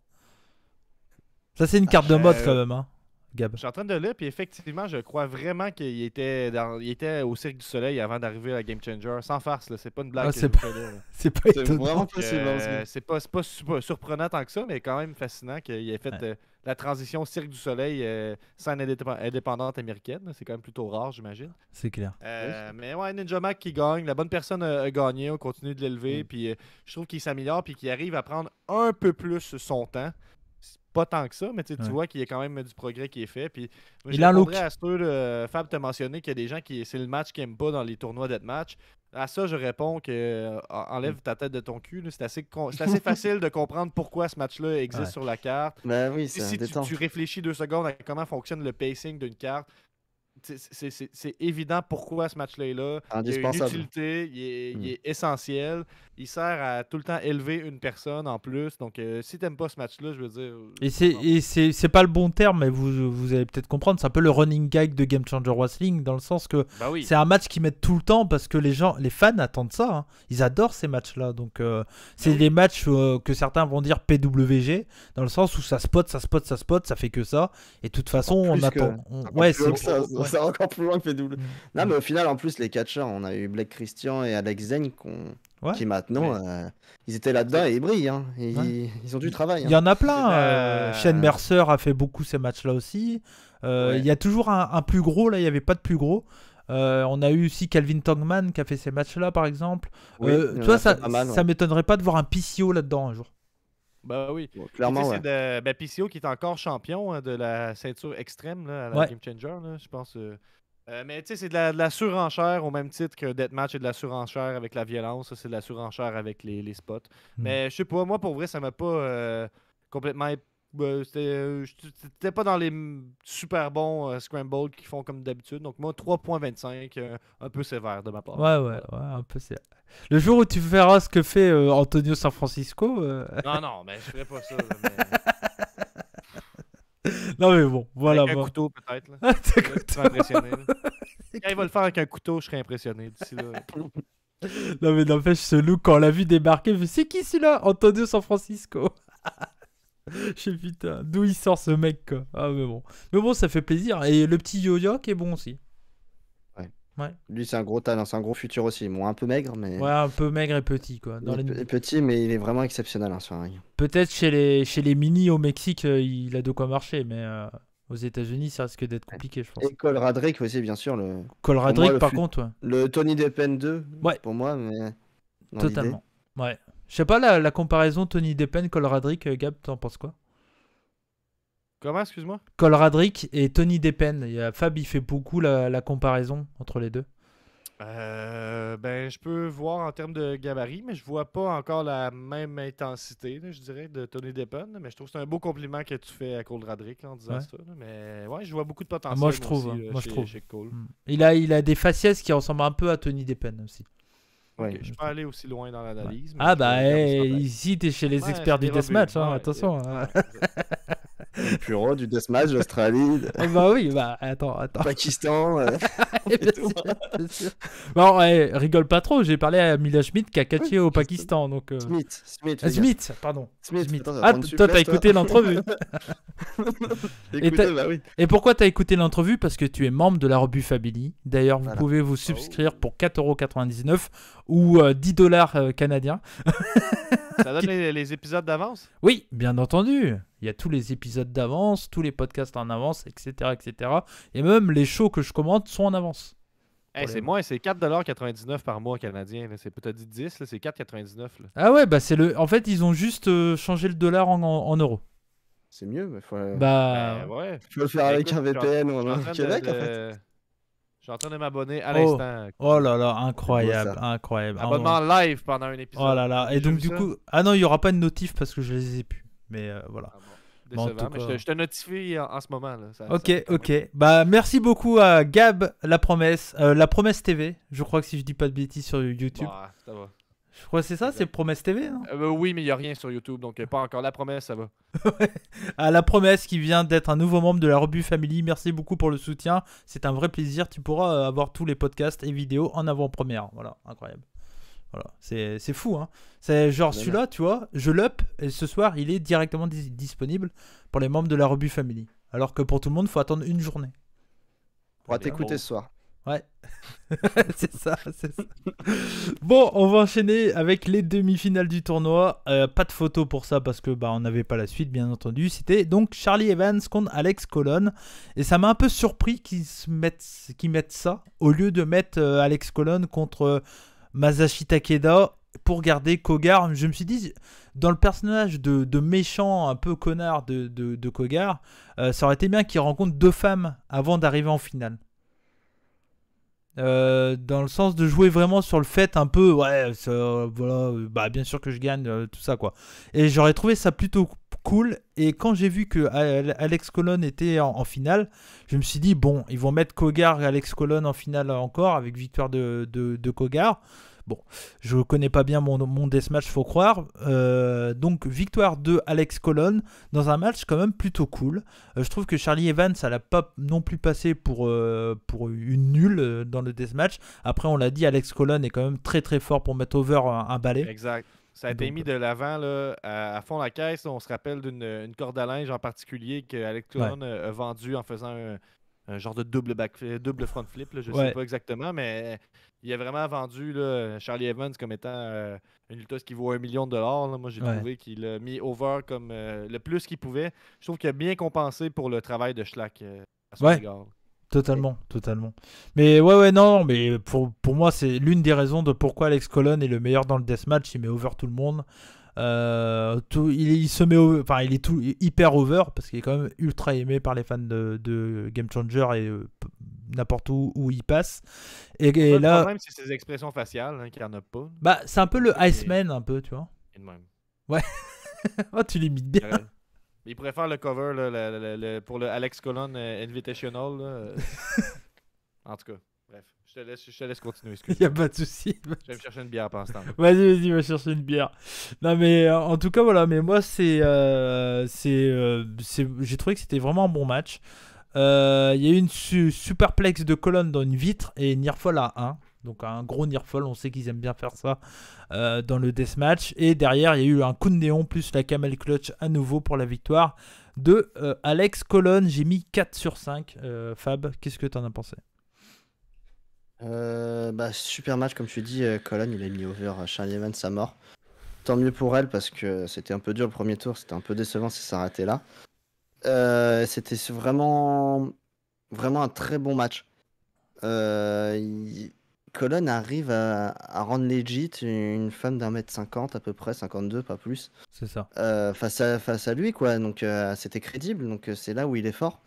Ça, c'est une carte de mode quand même, hein, Gab. Je suis en train de lire, puis effectivement, je crois vraiment qu'il était au Cirque du Soleil avant d'arriver à Game Changer. Sans farce, là, c'est pas une blague. C'est pas étonnant. Vraiment possible. C'est pas super surprenant tant que ça, mais quand même fascinant qu'il ait fait la transition Cirque du Soleil sans indépendante américaine. C'est quand même plutôt rare, j'imagine. C'est clair. Mais ouais, Ninja Mac qui gagne. La bonne personne a gagné. On continue de l'élever. Puis je trouve qu'il s'améliore puis qu'il arrive à prendre un peu plus son temps. Pas tant que ça, mais tu vois qu'il y a quand même du progrès qui est fait. Puis, moi, il a un look. À ce Fab t'a mentionné qu'il y a des gens qui c'est le match qu'ils n'aiment pas dans les tournois deathmatch. À ça, je réponds que enlève ta tête de ton cul. C'est assez facile de comprendre pourquoi ce match-là existe sur la carte. Ben oui, si tu réfléchis 2 secondes à comment fonctionne le pacing d'une carte, c'est évident pourquoi ce match-là est là. Il a une utilité, il est essentiel. Il sert à tout le temps élever une personne en plus. Donc, si t'aimes pas ce match-là, je veux dire... Et c'est pas le bon terme, mais vous allez peut-être comprendre. C'est un peu le running gag de Game Changer Wrestling, dans le sens que c'est un match qu'ils mettent tout le temps parce que les fans attendent ça. Hein. Ils adorent ces matchs-là. Donc, c'est des matchs que certains vont dire PWG, dans le sens où ça spot, ça fait que ça. Et de toute façon, on attend. C'est encore plus loin que PW. Non, mais au final, en plus, les catcheurs, on a eu Blake Christian et Alex Zane qui maintenant, ils étaient là-dedans et ils brillent. Hein. Ils ont du travail. Il y en a plein. Shane Mercer a fait beaucoup ces matchs-là aussi. Il y a toujours un plus gros. Là, il n'y avait pas de plus gros. On a eu aussi Calvin Tongman qui a fait ces matchs-là, par exemple. Tu vois, ça m'étonnerait pas de voir un PCO là-dedans un jour. Bah oui. Clairement, c'est PCO qui est encore champion de la ceinture extrême là, à la Game Changer, là, je pense. Mais tu sais, c'est de la surenchère au même titre que Deathmatch est de la surenchère avec la violence. Ça, c'est de la surenchère avec les spots. Mais je sais pas, moi pour vrai, ça m'a pas complètement. C'était pas dans les super bons scrambles qu'ils font comme d'habitude. Donc moi, 3.25, un peu sévère de ma part. Ouais, un peu sévère. Le jour où tu verras ce que fait Antonio San Francisco. Non, mais je ferais pas ça. Non mais bon, voilà. Avec un couteau peut-être. Je serais impressionné. Quand il va le faire avec un couteau, je serais impressionné d'ici là. Non mais n'empêche, ce look, quand on l'a vu débarquer, mais c'est qui celui-là? Antonio San Francisco. Je sais putain, d'où il sort ce mec quoi. Ah mais bon, ça fait plaisir. Et le petit yo-yo qui est bon aussi. Ouais. Lui, c'est un gros talent, c'est un gros futur aussi. Bon, un peu maigre, mais Ouais, un peu maigre et petit, quoi. Dans il les... est petit, mais il est vraiment exceptionnel hein, sur un ring. Peut-être chez les mini au Mexique, il a de quoi marcher, mais aux États-Unis, ça risque d'être compliqué, je pense. Et Cole Radrick aussi, bien sûr. Pour Cole moi, Radrick, par contre, ouais. Le Tony Deppen 2, Ouais. pour moi, mais dans Totalement. Ouais. Je sais pas, la comparaison Tony Deppen, Cole Radrick, Gab, t'en penses quoi? Comment, excuse-moi? Cole Radrick et Tony Deppen. Fab, il fait beaucoup la comparaison entre les deux. Ben, je peux voir en termes de gabarit, mais je vois pas encore la même intensité, là, je dirais, de Tony Deppen. Mais je trouve que c'est un beau compliment que tu fais à Cole Radrick là, en disant Ouais. ça. Là. Mais ouais, je vois beaucoup de potentiel. Moi, je trouve, aussi, hein. Moi, je trouve. chez Cole. Il a des faciès qui ressemblent un peu à Tony Deppen aussi. Ouais. Ok, je peux pas aller aussi loin dans l'analyse. mais Ah je bah, vais garder ça en tête. ici, t'es chez les Ouais, experts c'est du des deathmatch, rebuts. hein, Ouais, attention. Hein. Le Puro, du Deathmatch, l'Australie, Ah bah oui, bah attends. Pakistan. Bien sûr, bien sûr. Bon, ouais, rigole pas trop, j'ai parlé à Mila Schmidt qui a catché au Pakistan, donc... Smith. Smith, pardon. Smith. Smith. Putain, ça Ah, prend une toi, t'as souplesse, écouté l'entrevue. Écoutez, bah oui. Et pourquoi t'as écouté l'entrevue? Parce que tu es membre de la Rebu Family. D'ailleurs, vous Voilà. pouvez vous souscrire pour 4,99€ ou 10$ canadiens. Ça donne les épisodes d'avance? Oui, bien entendu. Il y a tous les épisodes d'avance, tous les podcasts en avance, etc., etc. Et même les shows que je commente sont en avance. Hey, c'est moins, c'est 4,99$ par mois canadien. Là. C'est peut-être dit 10, là, c'est 4,99$. Là. Ah ouais, bah c'est le. En fait, ils ont juste changé le dollar en euros. C'est mieux, mais faut Bah. Ouais. le faire Ben, avec écoute, un VPN ou je suis en un train Québec, de- en fait. Je suis en train de m'abonner à Oh. l'instant. Oh là là, incroyable, ça. incroyable. Abonnement live pendant un épisode. Oh là là. Et J'ai donc vu du ça. coup, ah non, il y aura pas de notif parce que je les ai plus. Mais voilà. Ah bon, Mais en décevant, tout mais cas- je te notifie en ce moment. Là. Ça Ok, fait quand ok. même- Bah merci beaucoup à Gab La Promesse TV. Je crois que si je dis pas de bêtises sur YouTube. Bah, ça va. Je crois que c'est ça, c'est Promesse TV, non? Oui, mais il n'y a rien sur YouTube, donc pas encore. La promesse, ça va. À La Promesse qui vient d'être un nouveau membre de la Rebu Family. Merci beaucoup pour le soutien. C'est un vrai plaisir. Tu pourras avoir tous les podcasts et vidéos en avant-première. Voilà, incroyable. Voilà, c'est fou, hein. C'est genre Voilà. celui-là, tu vois, je l'up et ce soir, il est directement disponible pour les membres de la Rebu Family. Alors que pour tout le monde, il faut attendre une journée. On va Très bien. t'écouter ce soir. Ouais. c'est ça, c'est ça. Bon, on va enchaîner avec les demi-finales du tournoi. Pas de photo pour ça parce que bah on n'avait pas la suite, bien entendu. C'était donc Charlie Evans contre Alex Colon. Et ça m'a un peu surpris qu'ils mettent ça au lieu de mettre Alex Colon contre Masashi Takeda pour garder Kogar. Je me suis dit, dans le personnage de méchant un peu connard de Kogar, ça aurait été bien qu'il rencontre deux femmes avant d'arriver en finale. Dans le sens de jouer vraiment sur le fait un peu ouais voilà bah bien sûr que je gagne tout ça quoi, et j'aurais trouvé ça plutôt cool. Et quand j'ai vu que Alex Colon était en finale, je me suis dit bon, ils vont mettre Kogar et Alex Colon en finale encore avec victoire de Kogar. Bon, je connais pas bien mon deathmatch, faut croire. Donc victoire de Alex Colon dans un match quand même plutôt cool. Je trouve que Charlie Evans, ça l'a pas non plus passé pour une nulle dans le deathmatch. Après, on l'a dit, Alex Colon est quand même très très fort pour mettre over un balai. Exact. Ça a été Donc, mis de l'avant là, à fond la caisse. On se rappelle d'une corde à linge en particulier que Alex Colon a vendu en faisant un genre de double front flip. Là, je sais pas exactement, mais il a vraiment vendu là, Charlie Evans comme étant une lutteuse qui vaut $1 million. Là. Moi, j'ai trouvé qu'il a mis over comme le plus qu'il pouvait. Je trouve qu'il a bien compensé pour le travail de Schlack à son égard. Totalement. Mais ouais, non, mais pour moi, c'est l'une des raisons de pourquoi Alex Colon est le meilleur dans le deathmatch. Il met over tout le monde. Il se met il est hyper over parce qu'il est quand même ultra aimé par les fans de Game Changer et n'importe où il passe. Et Le là, problème, c'est ses expressions faciales qu'il n'y en a pas. bah, c'est un peu le Iceman, un peu, tu vois. Et de même. Oh, tu l'imites bien. Il pourrait faire le cover là, pour le Alex Colon Invitational. Là. En tout cas, bref. Je te laisse continuer. Il n'y a pas de souci. Je vais me chercher une bière pendant ce temps. Vas-y, va chercher une bière. Non, mais en tout cas, voilà. Mais moi, j'ai trouvé que c'était vraiment un bon match. Il y a eu une superplex de Colonne dans une vitre et Nearfall à 1. Donc un gros Nearfall, on sait qu'ils aiment bien faire ça dans le deathmatch. Et derrière, il y a eu un coup de néon plus la camel clutch à nouveau pour la victoire de Alex Colon. J'ai mis 4 sur 5. Fab, qu'est-ce que tu en as pensé? Super match, comme tu dis, Colin, il a mis over Charlie Evans à mort. Tant mieux pour elle, parce que c'était un peu dur le premier tour, c'était un peu décevant si ça ratait là. C'était vraiment un très bon match. Colin arrive à rendre legit une femme d'1m50 à peu près, 52, pas plus, C'est ça. face à lui, quoi. Donc c'était crédible, donc c'est là où il est fort.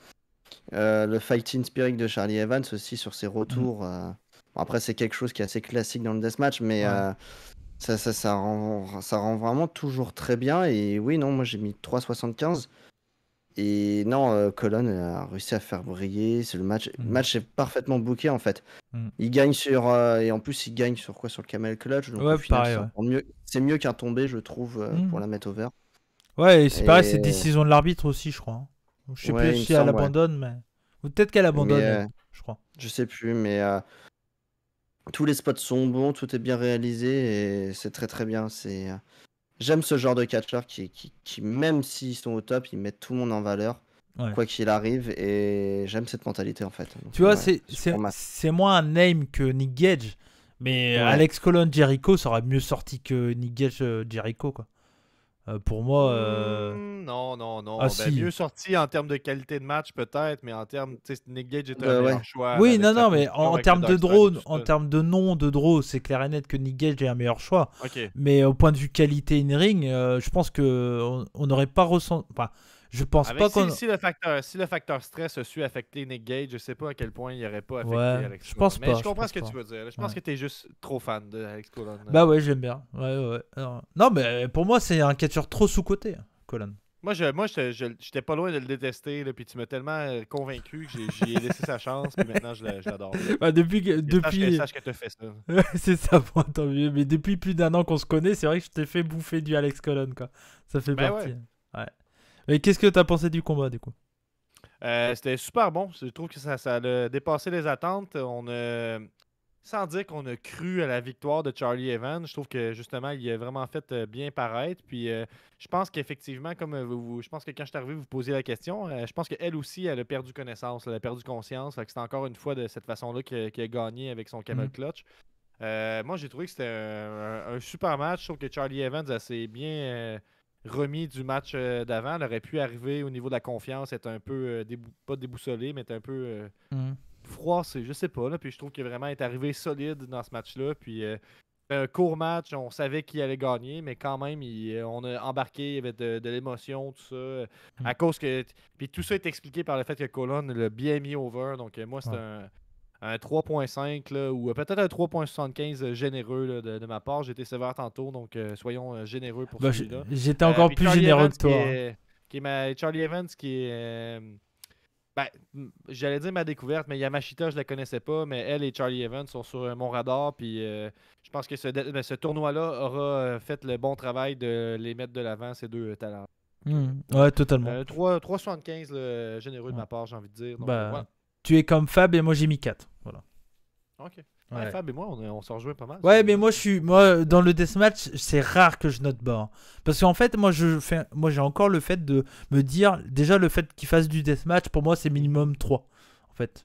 Le fighting spirit de Charlie Evans aussi sur ses retours. Bon, après, c'est quelque chose qui est assez classique dans le deathmatch, mais Ouais. ça rend vraiment toujours très bien. Et oui, non, moi j'ai mis 3,75. Et non, Colon a réussi à faire briller. Le match est parfaitement booké en fait. Il gagne sur. Et en plus, il gagne sur quoi? Sur le camel clutch. Donc Ouais, au final, pareil, c'est ouais. encore mieux. C'est mieux qu'un tombé, je trouve, pour la mettre over. Ouais, et c'est pareil, c'est Et- décision de l'arbitre aussi, je crois. Hein. Je sais Ouais, plus il me si elle semble, ouais. abandonne, mais. Ou peut-être qu'elle abandonne, Mais, je crois. je sais plus, mais tous les spots sont bons, tout est bien réalisé et c'est très très bien. J'aime ce genre de catcheurs qui, même s'ils sont au top, ils mettent tout le monde en valeur, Ouais. quoi qu'il arrive, et j'aime cette mentalité en fait. Donc, Tu vois, ouais, super match. c'est moins un name que Nick Gage, mais Ouais. Alex Colon Jericho, ça aurait mieux sorti que Nick Gage Jericho, quoi. Pour moi. Non. Ah, Ben, si. mieux sorti en termes de qualité de match, peut-être, mais en termes. Tu sais, Nick Gage était un Ouais. meilleur choix. Oui, avec non, sa non, mais position en avec termes le de Dark Side et drone, tout en ça. termes de nom de draw, c'est clair et net que Nick Gage est un meilleur choix. Ok. Mais au point de vue qualité in-ring, je pense que on n'aurait pas ressenti. Enfin, je pense Avec, pas qu'on. si le facteur stress a su affecter Nick Gage, je sais pas à quel point il aurait pas affecté Ouais, Alex je Colon. pense Mais pas, je je comprends pense ce que pas. tu veux dire. Je pense Ouais. que t'es juste trop fan de Alex Colon. Bah ouais, j'aime bien. Ouais. Non, mais pour moi, c'est un catcheur trop sous-coté, hein, Colon. Moi, j'étais pas loin de le détester, là, puis tu m'as tellement convaincu que j'y ai laissé sa chance, puis maintenant je l'adore. Bah, depuis. Sache que t'as fait ça. C'est ça, bon, tant mieux. Mais depuis plus d'1 an qu'on se connaît, c'est vrai que je t'ai fait bouffer du Alex Colon, quoi. Ça fait Ben partie. Ouais. Mais qu'est-ce que t'as pensé du combat, du coup? C'était super bon. Je trouve que ça a dépassé les attentes. Sans dire qu'on a cru à la victoire de Charlie Evans, je trouve que justement, il a vraiment fait bien paraître. Puis je pense qu'effectivement, comme je pense que quand je suis arrivé, vous posiez la question, je pense qu'elle aussi, elle a perdu connaissance, elle a perdu conscience. Fait que c'est encore une fois de cette façon-là qu'il a gagné avec son camel clutch. Moi, j'ai trouvé que c'était un super match. Je trouve que Charlie Evans s'est bien remis du match d'avant. Elle aurait pu arriver au niveau de la confiance, être un peu, pas déboussolé, mais être un peu froissé, je sais pas. Là. Puis je trouve qu'il a vraiment été arrivé solide dans ce match-là. Puis un court match, on savait qui allait gagner, mais quand même, on a embarqué, il y avait de l'émotion, tout ça. À cause que. Puis tout ça est expliqué par le fait que Colon l'a bien mis over. Donc moi, c'est un 3.5 là, ou peut-être un 3.75 généreux là, de ma part. J'ai été sévère tantôt, donc soyons généreux pour celui-là. J'étais encore Puis plus Charlie généreux Evans que toi. Charlie Evans qui est. J'allais dire ma découverte, mais Yamashita, je la connaissais pas, mais elle et Charlie Evans sont sur mon radar. Puis je pense que ce tournoi-là aura fait le bon travail de les mettre de l'avant, ces deux talents. Ouais, totalement. 3,75 généreux de ma part, j'ai envie de dire. Donc, Bah, voilà. tu es comme Fab et moi j'ai mis 4. Voilà. Ok. Ouais. Fab et moi, on s'en rejoint pas mal. Ouais, mais moi dans le deathmatch, c'est rare que je note bas. Hein. Parce qu'en fait, moi j'ai encore le fait de me dire, déjà le fait qu'il fasse du deathmatch, pour moi c'est minimum 3. En fait.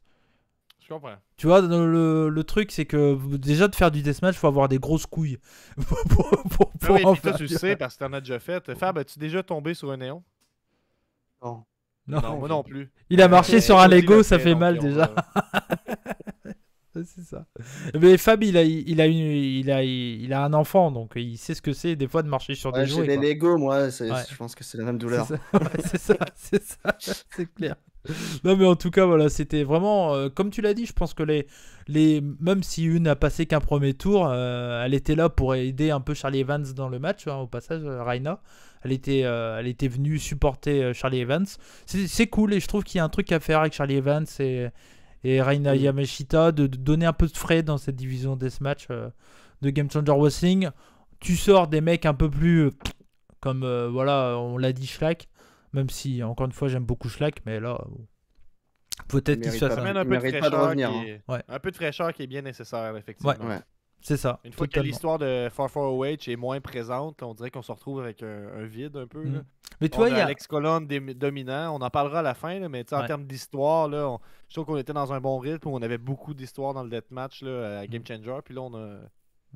Je comprends. Tu vois, le truc, c'est que déjà de faire du deathmatch, il faut avoir des grosses couilles. pour Oui, en puis toi, faire. tu le sais parce que t'en as déjà fait. Fab, as-tu déjà tombé sur un néon? Non. Non. Moi non plus. Il a marché sur un Audi Lego, l'a ça fait donc mal on déjà. C'est ça. Mais Fab, il a un enfant, donc il sait ce que c'est des fois de marcher sur des J'ai jouets. des quoi. Lego, moi, Ouais. je pense que c'est la même douleur. C'est ça, ouais, c'est ça, c'est clair. Non, mais en tout cas, voilà, c'était vraiment, comme tu l'as dit, je pense que même si une a passé qu'un premier tour, elle était là pour aider un peu Charlie Evans dans le match, hein, au passage, Raina. Elle était venue supporter Charlie Evans. C'est cool, et je trouve qu'il y a un truc à faire avec Charlie Evans et Raina Yamashita, de donner un peu de frais dans cette division Deathmatch de Game Changer Wrestling. Tu sors des mecs un peu plus, comme, voilà, on l'a dit, Shlak. Même si, encore une fois, j'aime beaucoup Shlak, mais là, peut-être qu'il se fasse Ça amène un peu de fraîcheur un peu de fraîcheur qui est bien nécessaire, effectivement. Ouais. C'est ça. Une fois que l'histoire de 440H est moins présente, on dirait qu'on se retrouve avec un vide un peu. Là. Mais tu On vois, a il y a. Alex Colon dominant. On en parlera à la fin, là, mais tu sais, en Ouais. termes d'histoire, là, je trouve qu'on était dans un bon rythme où on avait beaucoup d'histoires dans le deathmatch là, à Game Changer. Puis là,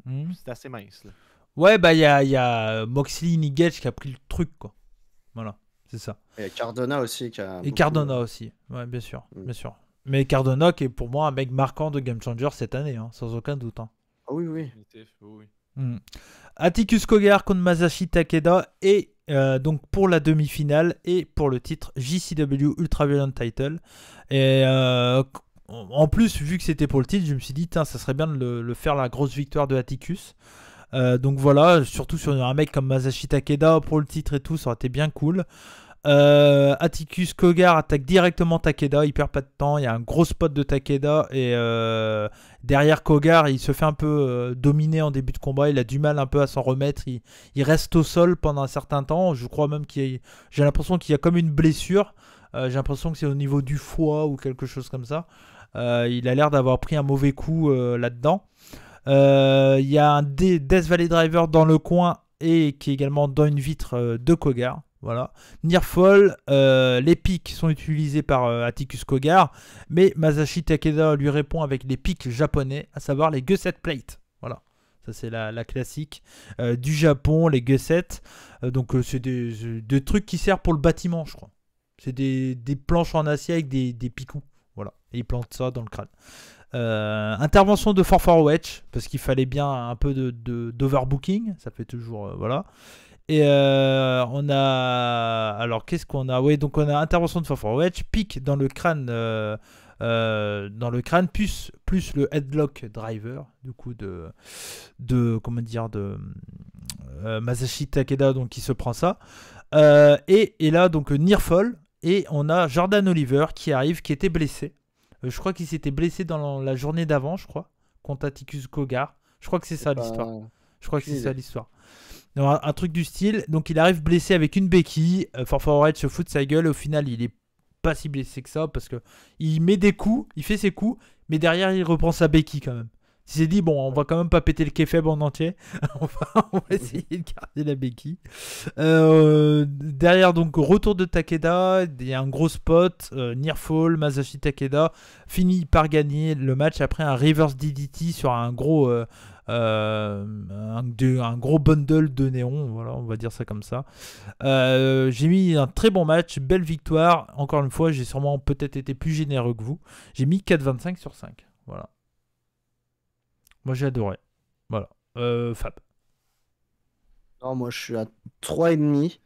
Hmm. c'est assez mince. Là. Ouais, bah, il y a Moxley, Nick Gage qui a pris le truc, quoi. Voilà, c'est ça. Et Cardona aussi qui a Et beaucoup, Cardona aussi. Ouais, bien sûr, Mm. bien sûr. Mais Cardona qui est pour moi un mec marquant de Game Changer cette année, hein, sans aucun doute. Hein. Ah oui, oui. Définitif, oui. Hmm. Atticus Kogar contre Masashi Takeda et donc pour la demi-finale et pour le titre JCW Ultra Violent Title. Et en plus, vu que c'était pour le titre, je me suis dit, ça serait bien de le faire la grosse victoire de Atticus. Donc voilà, surtout sur un mec comme Masashi Takeda pour le titre et tout, ça aurait été bien cool. Atticus Kogar attaque directement Takeda, il perd pas de temps, il y a un gros spot de Takeda et derrière Kogar il se fait un peu dominer en début de combat, il a du mal un peu à s'en remettre, il reste au sol pendant un certain temps, je crois même j'ai l'impression qu'il y a comme une blessure, j'ai l'impression que c'est au niveau du foie ou quelque chose comme ça, il a l'air d'avoir pris un mauvais coup là-dedans. Il y a un Death Valley Driver dans le coin et qui est également dans une vitre de Kogar. Voilà. Nearfall, les pics sont utilisés par Atticus Kogar, mais Masashi Takeda lui répond avec les pics japonais, à savoir les Gusset Plate. Voilà. Ça, c'est la classique du Japon, les Gusset. Donc, c'est des trucs qui servent pour le bâtiment, je crois. C'est des planches en acier avec des picous. Voilà. Et ils plantent ça dans le crâne. Intervention de Wedge parce qu'il fallait bien un peu d'overbooking, ça fait toujours voilà. Et on a alors qu'est-ce qu'on a? Oui, donc on a intervention de Wedge, pique dans le crâne plus le headlock driver du coup de comment dire de Masashi Takeda, donc qui se prend ça et là donc Nearfall et on a Jordan Oliver qui arrive, qui était blessé. Je crois qu'il s'était blessé dans la journée d'avant, je crois, contre Atticus Kogar. Je crois que c'est ça l'histoire. Je crois que c'est ça l'histoire. Donc, un truc du style. Donc il arrive blessé avec une béquille. Forward se fout de sa gueule. Au final, il est pas si blessé que ça parce que il met des coups, il fait ses coups, mais derrière il reprend sa béquille quand même. Il s'est dit bon, on va quand même pas péter le kayfabe en entier. on va essayer de garder la béquille. Derrière donc retour de Takeda, il y a un gros spot, Nearfall, Masashi Takeda finit par gagner le match après un reverse DDT sur un gros gros bundle de néon, voilà, on va dire ça comme ça. J'ai mis un très bon match, belle victoire. Encore une fois, j'ai sûrement peut-être été plus généreux que vous. J'ai mis 4,25 sur 5. Voilà. Moi j'ai adoré. Voilà. Fab. Non, moi je suis à 3,5.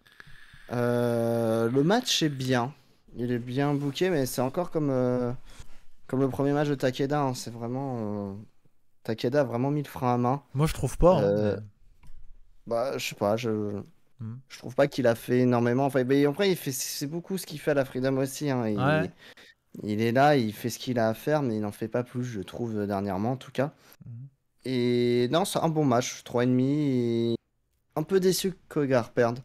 Le match est bien. Il est bien booké, mais c'est encore comme le premier match de Takeda. Hein. C'est vraiment. Takeda a vraiment mis le frein à main. Moi je trouve pas. Bah, je sais pas. Je trouve pas qu'il a fait énormément. Enfin, mais après, c'est beaucoup ce qu'il fait à la Freedom aussi. Hein. Il est là, il fait ce qu'il a à faire, mais il n'en fait pas plus, je trouve, dernièrement en tout cas. Et non, c'est un bon match, 3,5. Et un peu déçu que Kogar perde.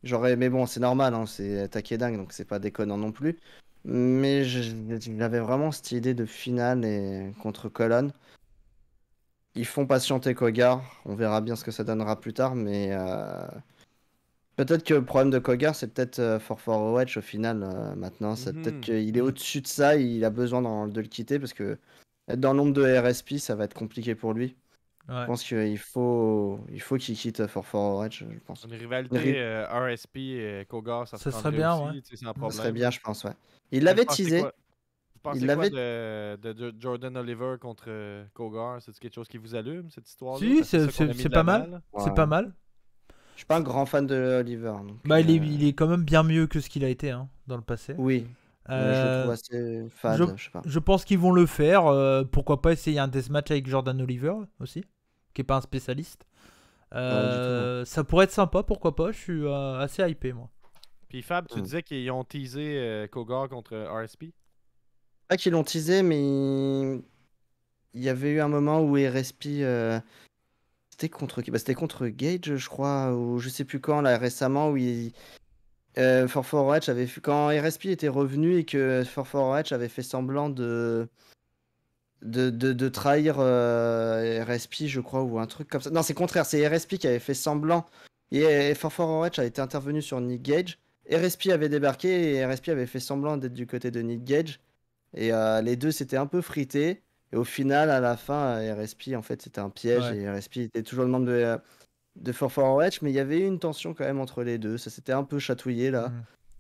Mais bon, c'est normal, hein, c'est Takeda, donc c'est pas déconnant non plus. Mais j'avais vraiment cette idée de finale contre Colon. Ils font patienter Kogar, on verra bien ce que ça donnera plus tard, mais peut-être que le problème de Kogar, c'est peut-être Forward au final maintenant. C'est peut-être qu'il est au-dessus de ça, il a besoin de le quitter parce que être dans l'ombre de RSP, ça va être compliqué pour lui. Ouais. Je pense qu'il faut qu'il quitte Forward, je pense. Une rivalité RSP et Kogar, ça serait bien, aussi, ouais. Sans problème. Ça serait bien, je pense, ouais. Il l'avait teasé. Vous pensez quoi de Jordan Oliver contre Kogar? C'est quelque chose qui vous allume, cette histoire-là? Si, c'est pas mal. Ouais. C'est pas mal. Je suis pas un grand fan de Oliver. Donc, bah, il est quand même bien mieux que ce qu'il a été dans le passé. Oui. Je le trouve assez fade, je sais pas. Je pense qu'ils vont le faire. Pourquoi pas essayer un deathmatch avec Jordan Oliver aussi, qui est pas un spécialiste. Ça pourrait être sympa, pourquoi pas. Je suis assez hypé, moi. Puis Fab, tu disais qu'ils ont teasé Kogar contre RSP? Pas qu'ils l'ont teasé, mais il y avait eu un moment où RSP... C'était contre qui? C'était contre Gage, je crois, ou je sais plus quand, là, récemment, où Forward avait fait... Quand RSP était revenu et que Forward avait fait semblant de trahir RSP, je crois, ou un truc comme ça. Non, c'est contraire, c'est RSP qui avait fait semblant Et Forforowatch a été intervenu sur Nick Gage. RSP avait débarqué et RSP avait fait semblant d'être du côté de Nick Gage. Et les deux s'étaient un peu frités. Et au final, à la fin, RSP, en fait, c'était un piège. Ouais. Et RSP était toujours le membre de Forforowatch. Mais il y avait eu une tension quand même entre les deux. Ça s'était un peu chatouillé là.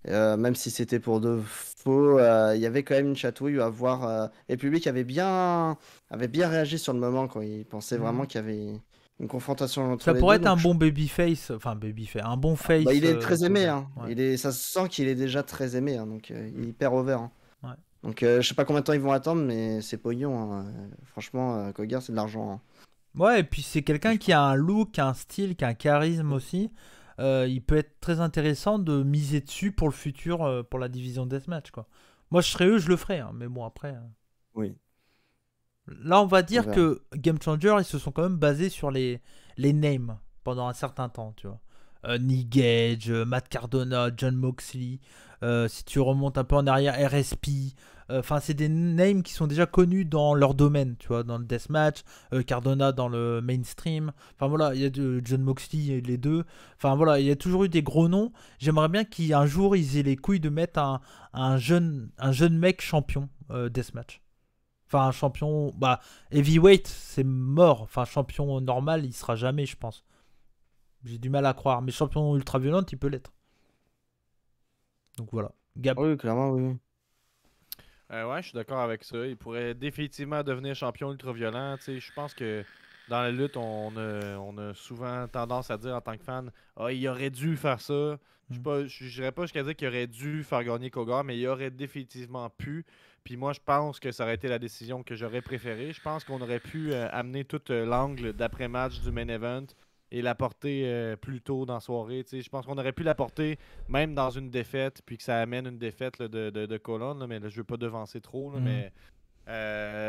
Même si c'était pour de faux, il y avait quand même une chatouille à voir. Et le public avait bien réagi sur le moment quand il pensait vraiment qu'il y avait une confrontation entre Ça les pourrait deux. être un Donc, bon babyface, enfin babyface, un bon face. il est très aimé. Koga. Hein. Ouais. Ça se sent qu'il est déjà très aimé. Hein. Donc, il est hyper over. Hein. Ouais. Donc, je sais pas combien de temps ils vont attendre, mais c'est pognon. Hein. Franchement, Kogar, c'est de l'argent. Hein. Ouais, et puis c'est quelqu'un qui a un look, un style, qui a un charisme aussi. Il peut être très intéressant de miser dessus pour le futur, pour la division Deathmatch, quoi. Moi, je serais eux, je le ferais, hein, mais bon, après. Oui. Là, on va dire verra. que Game Changer, ils se sont quand même basés sur les names pendant un certain temps, tu vois. Nick Gage, Matt Cardona, John Moxley, si tu remontes un peu en arrière, RSP. Enfin, c'est des names qui sont déjà connus dans leur domaine, tu vois, dans le deathmatch, Cardona dans le mainstream. Enfin voilà, il y a John Moxley et les deux. Enfin voilà, il y a toujours eu des gros noms. J'aimerais bien qu'un jour ils aient les couilles de mettre un jeune mec champion deathmatch. Enfin, un champion, bah, heavyweight, c'est mort. Enfin, champion normal, il sera jamais, je pense. J'ai du mal à croire. Mais champion ultra violent, il peut l'être. Donc voilà. Gab. Oui, clairement, oui. Ouais, je suis d'accord avec ça. Il pourrait définitivement devenir champion ultra-violent. Tu sais, je pense que dans la lutte, on a souvent tendance à dire en tant que fan, ah, il aurait dû faire ça. Je dirais pas jusqu'à dire qu'il aurait dû faire gagner Kogar, mais il aurait définitivement pu. Puis moi, je pense que ça aurait été la décision que j'aurais préférée. Je pense qu'on aurait pu amener tout l'angle d'après-match du main event et l'apporter plus tôt dans la soirée. Tu sais, je pense qu'on aurait pu l'apporter même dans une défaite, puis que ça amène une défaite là, de Colon. Là, mais là, je veux pas devancer trop. Là, mais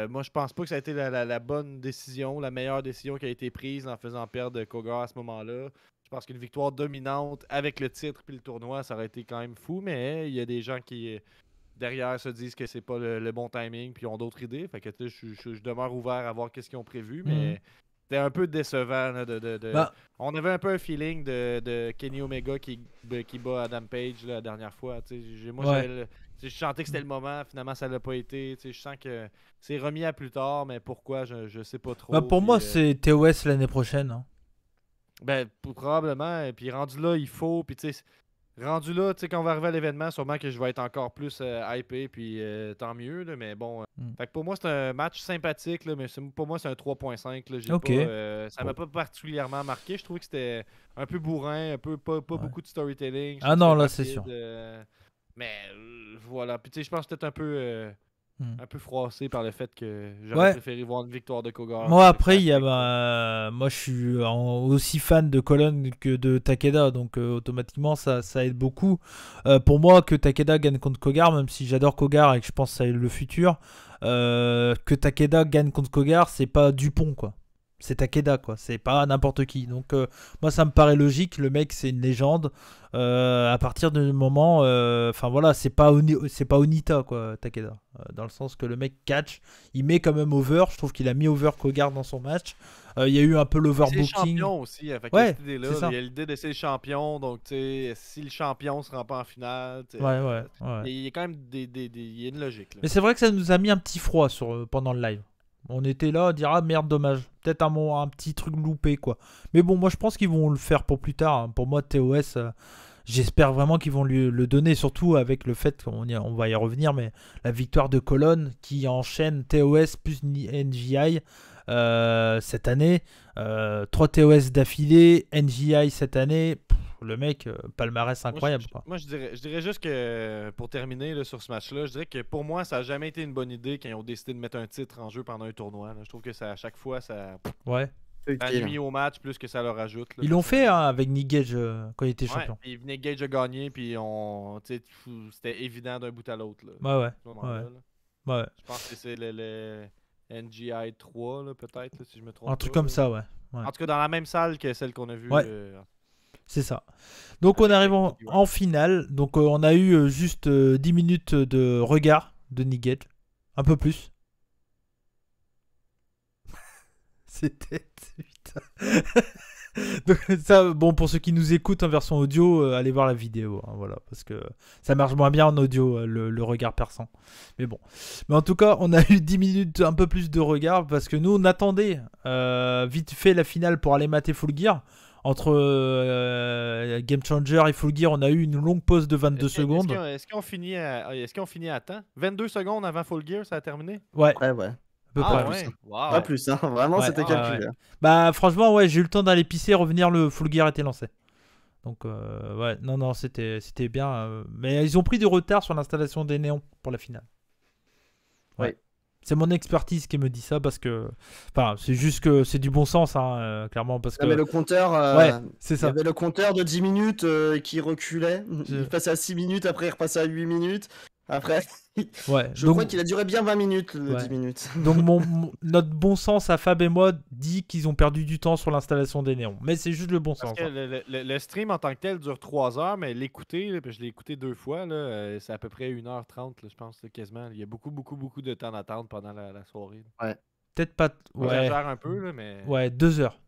moi, je pense pas que ça a été la bonne décision, la meilleure décision qui a été prise en faisant perdre Kogar à ce moment-là. Je pense qu'une victoire dominante avec le titre puis le tournoi, ça aurait été quand même fou, mais il y a des gens qui derrière se disent que c'est pas le bon timing puis ont d'autres idées. Fait que je demeure ouvert à voir qu'est-ce qu'ils ont prévu, mais c'était un peu décevant. Là, Bah, On avait un peu un feeling de Kenny Omega qui bat Adam Page là, la dernière fois. Moi, je sentais que c'était le moment, finalement ça l'a pas été. Je sens que c'est remis à plus tard, mais pourquoi, je sais pas trop. bah pour Puis, moi, c'est TOS l'année prochaine. Hein. ben, probablement. Et puis rendu là, il faut. Puis tu sais, rendu là, tu sais, quand on va arriver à l'événement, sûrement que je vais être encore plus hypé, puis tant mieux. Là, mais bon. Fait que pour moi, c'est un match sympathique, là, mais pour moi, c'est un 3.5. Là, Ok. Ça m'a pas particulièrement marqué. Je trouvais que c'était un peu bourrin, un peu pas beaucoup de storytelling. Ah non, là, c'est sûr. Mais voilà. Puis tu sais, je pense peut-être un peu froissé par le fait que j'aurais Ouais. préféré voir une victoire de Kogar. Moi, après, il y a moi, je suis aussi fan de Colon que de Takeda, donc automatiquement, ça aide beaucoup. Pour moi, que Takeda gagne contre Kogar, même si j'adore Kogar et que je pense que ça est le futur, que Takeda gagne contre Kogar, c'est pas Dupont, quoi. C'est Takeda, quoi. C'est pas n'importe qui. Donc, moi, ça me paraît logique. Le mec, c'est une légende. À partir du moment, enfin voilà, c'est pas Onita, quoi, Takeda. Dans le sens que le mec catch, il met quand même over. Je trouve qu'il a mis over Kogar dans son match. Il y a eu un peu C'est l'overbooking. champion aussi. Fait Ouais, cette idée-là, c'est ça. il y a l'idée de c'est le champion. Donc, tu sais, si le champion se rend pas en finale, Ouais. il y a quand même il y a une logique. Là. Mais c'est vrai que ça nous a mis un petit froid pendant le live. On était là à dire ah merde, dommage. Peut-être un petit truc loupé, quoi. Mais bon, moi je pense qu'ils vont le faire pour plus tard. Hein. Pour moi, TOS, j'espère vraiment qu'ils vont lui le donner, surtout avec le fait on va y revenir, mais la victoire de Colon qui enchaîne TOS plus NGI cette année. 3 TOS d'affilée, NGI cette année. Le mec, palmarès incroyable. Moi, je dirais juste que, pour terminer là, sur ce match-là, je dirais que pour moi, ça n'a jamais été une bonne idée quand ils ont décidé de mettre un titre en jeu pendant un tournoi. Là. Je trouve que à chaque fois, ça nuit au match plus que ça leur ajoute. Là, ils l'ont fait hein, avec Nick Gage quand il était champion. Puis Nick Gage a gagné, puis c'était évident d'un bout à l'autre. Ouais. Je pense que c'est le NGI 3, là, peut-être, là, si je me trompe. Un truc comme ça, ouais. En tout cas, dans la même salle que celle qu'on a vue. C'est ça. Donc on arrive en finale. Donc on a eu juste 10 minutes de regard de Nick Gage. Un peu plus. C'était... Putain. Donc, ça, bon, pour ceux qui nous écoutent en version audio, allez voir la vidéo, hein, voilà, parce que ça marche moins bien en audio, le regard perçant. Mais bon. Mais en tout cas, on a eu 10 minutes, un peu plus de regard, parce que nous, on attendait vite fait la finale pour aller mater Full Gear. Entre Game Changer et Full Gear, on a eu une longue pause de 22 secondes. Est-ce qu'on finit à temps? 22 secondes avant Full Gear, ça a terminé? Ouais, Ouais, ouais. à peu près. ouais. Wow. Pas plus, hein. Vraiment, Ouais, c'était calculé. ouais. Bah, franchement, ouais, j'ai eu le temps d'aller pisser, revenir, le Full Gear était lancé. Donc, ouais, non, c'était bien. Mais ils ont pris du retard sur l'installation des néons pour la finale. Ouais. Oui. C'est mon expertise qui me dit ça parce que. Enfin, c'est juste que c'est du bon sens, hein, clairement. Parce que. Mais le compteur, Ouais, c'est il y ça. avait le compteur de 10 minutes qui reculait. Il passait à 6 minutes, après il repassait à 8 minutes. Après, Ouais. je donc, crois qu'il a duré bien 20 minutes, le Ouais. 10 minutes. donc notre bon sens à Fab et moi dit qu'ils ont perdu du temps sur l'installation des néons. Mais c'est juste le bon Parce sens. que hein. le stream en tant que tel dure 3 heures, mais l'écouter, là, puis je l'ai écouté 2 fois, là, c'est à peu près 1h30, là, je pense, là, quasiment. Il y a beaucoup de temps d'attente pendant la soirée. Peut-être pas. On Ouais. exagère un peu, là, mais. Ouais, 2 heures.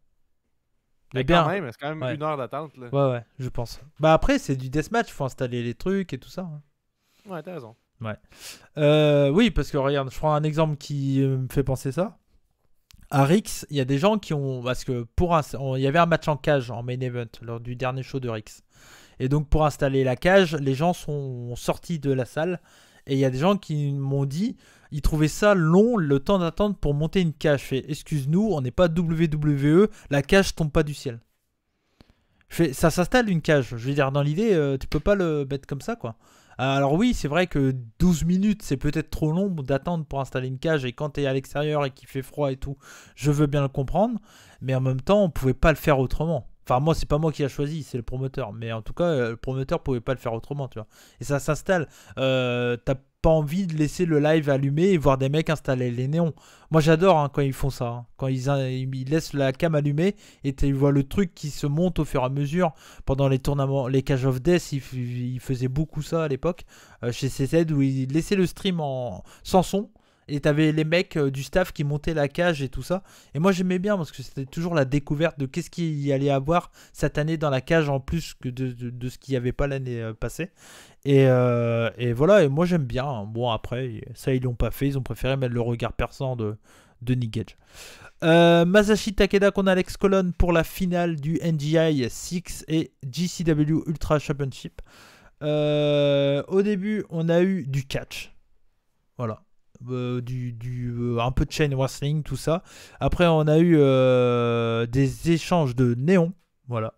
Mais Mais bien. quand même, c'est quand même Ouais. 1 heure d'attente. Là. Ouais, je pense. Bah après, c'est du deathmatch, faut installer les trucs et tout ça. hein. Ouais, t'as raison. Oui, parce que regarde, je prends un exemple qui me fait penser ça. À Rix, il y a des gens qui ont. Parce que il y avait un match en cage en main event lors du dernier show de Rix. Et donc, pour installer la cage, les gens sont sortis de la salle. Et il y a des gens qui m'ont dit. Ils trouvaient ça long, le temps d'attente pour monter une cage. Je fais, excuse-nous, on n'est pas WWE, la cage tombe pas du ciel. Ça s'installe une cage. Je veux dire, dans l'idée, tu peux pas le mettre comme ça, quoi. Alors oui, c'est vrai que 12 minutes, c'est peut-être trop long d'attendre pour installer une cage. Et quand tu es à l'extérieur et qu'il fait froid et tout, je veux bien le comprendre. Mais en même temps, on pouvait pas le faire autrement. Enfin, moi, c'est pas moi qui a choisi, c'est le promoteur. Mais en tout cas, le promoteur pouvait pas le faire autrement, tu vois. Et ça s'installe. T'as pas envie de laisser le live allumé et voir des mecs installer les néons. Moi, j'adore hein, quand ils font ça. hein. Quand ils laissent la cam allumée et tu vois le truc qui se monte au fur et à mesure. Pendant les tournements, les Cage of Death, ils faisaient beaucoup ça à l'époque. Chez CZ, où ils laissaient le stream sans son. Et t'avais les mecs du staff qui montaient la cage et tout ça. Et moi j'aimais bien parce que c'était toujours la découverte de qu'est-ce qu'il y allait avoir cette année dans la cage en plus que de ce qu'il n'y avait pas l'année passée. Et voilà, et moi j'aime bien. hein. Bon après, ça ils l'ont pas fait, ils ont préféré mettre le regard perçant de Nick Gage. Masashi Takeda contre Alex Colon pour la finale du NGI 6 et GCW Ultra Championship. Au début on a eu du catch. Voilà. Un peu de chain wrestling, tout ça. Après, on a eu des échanges de néons. Voilà.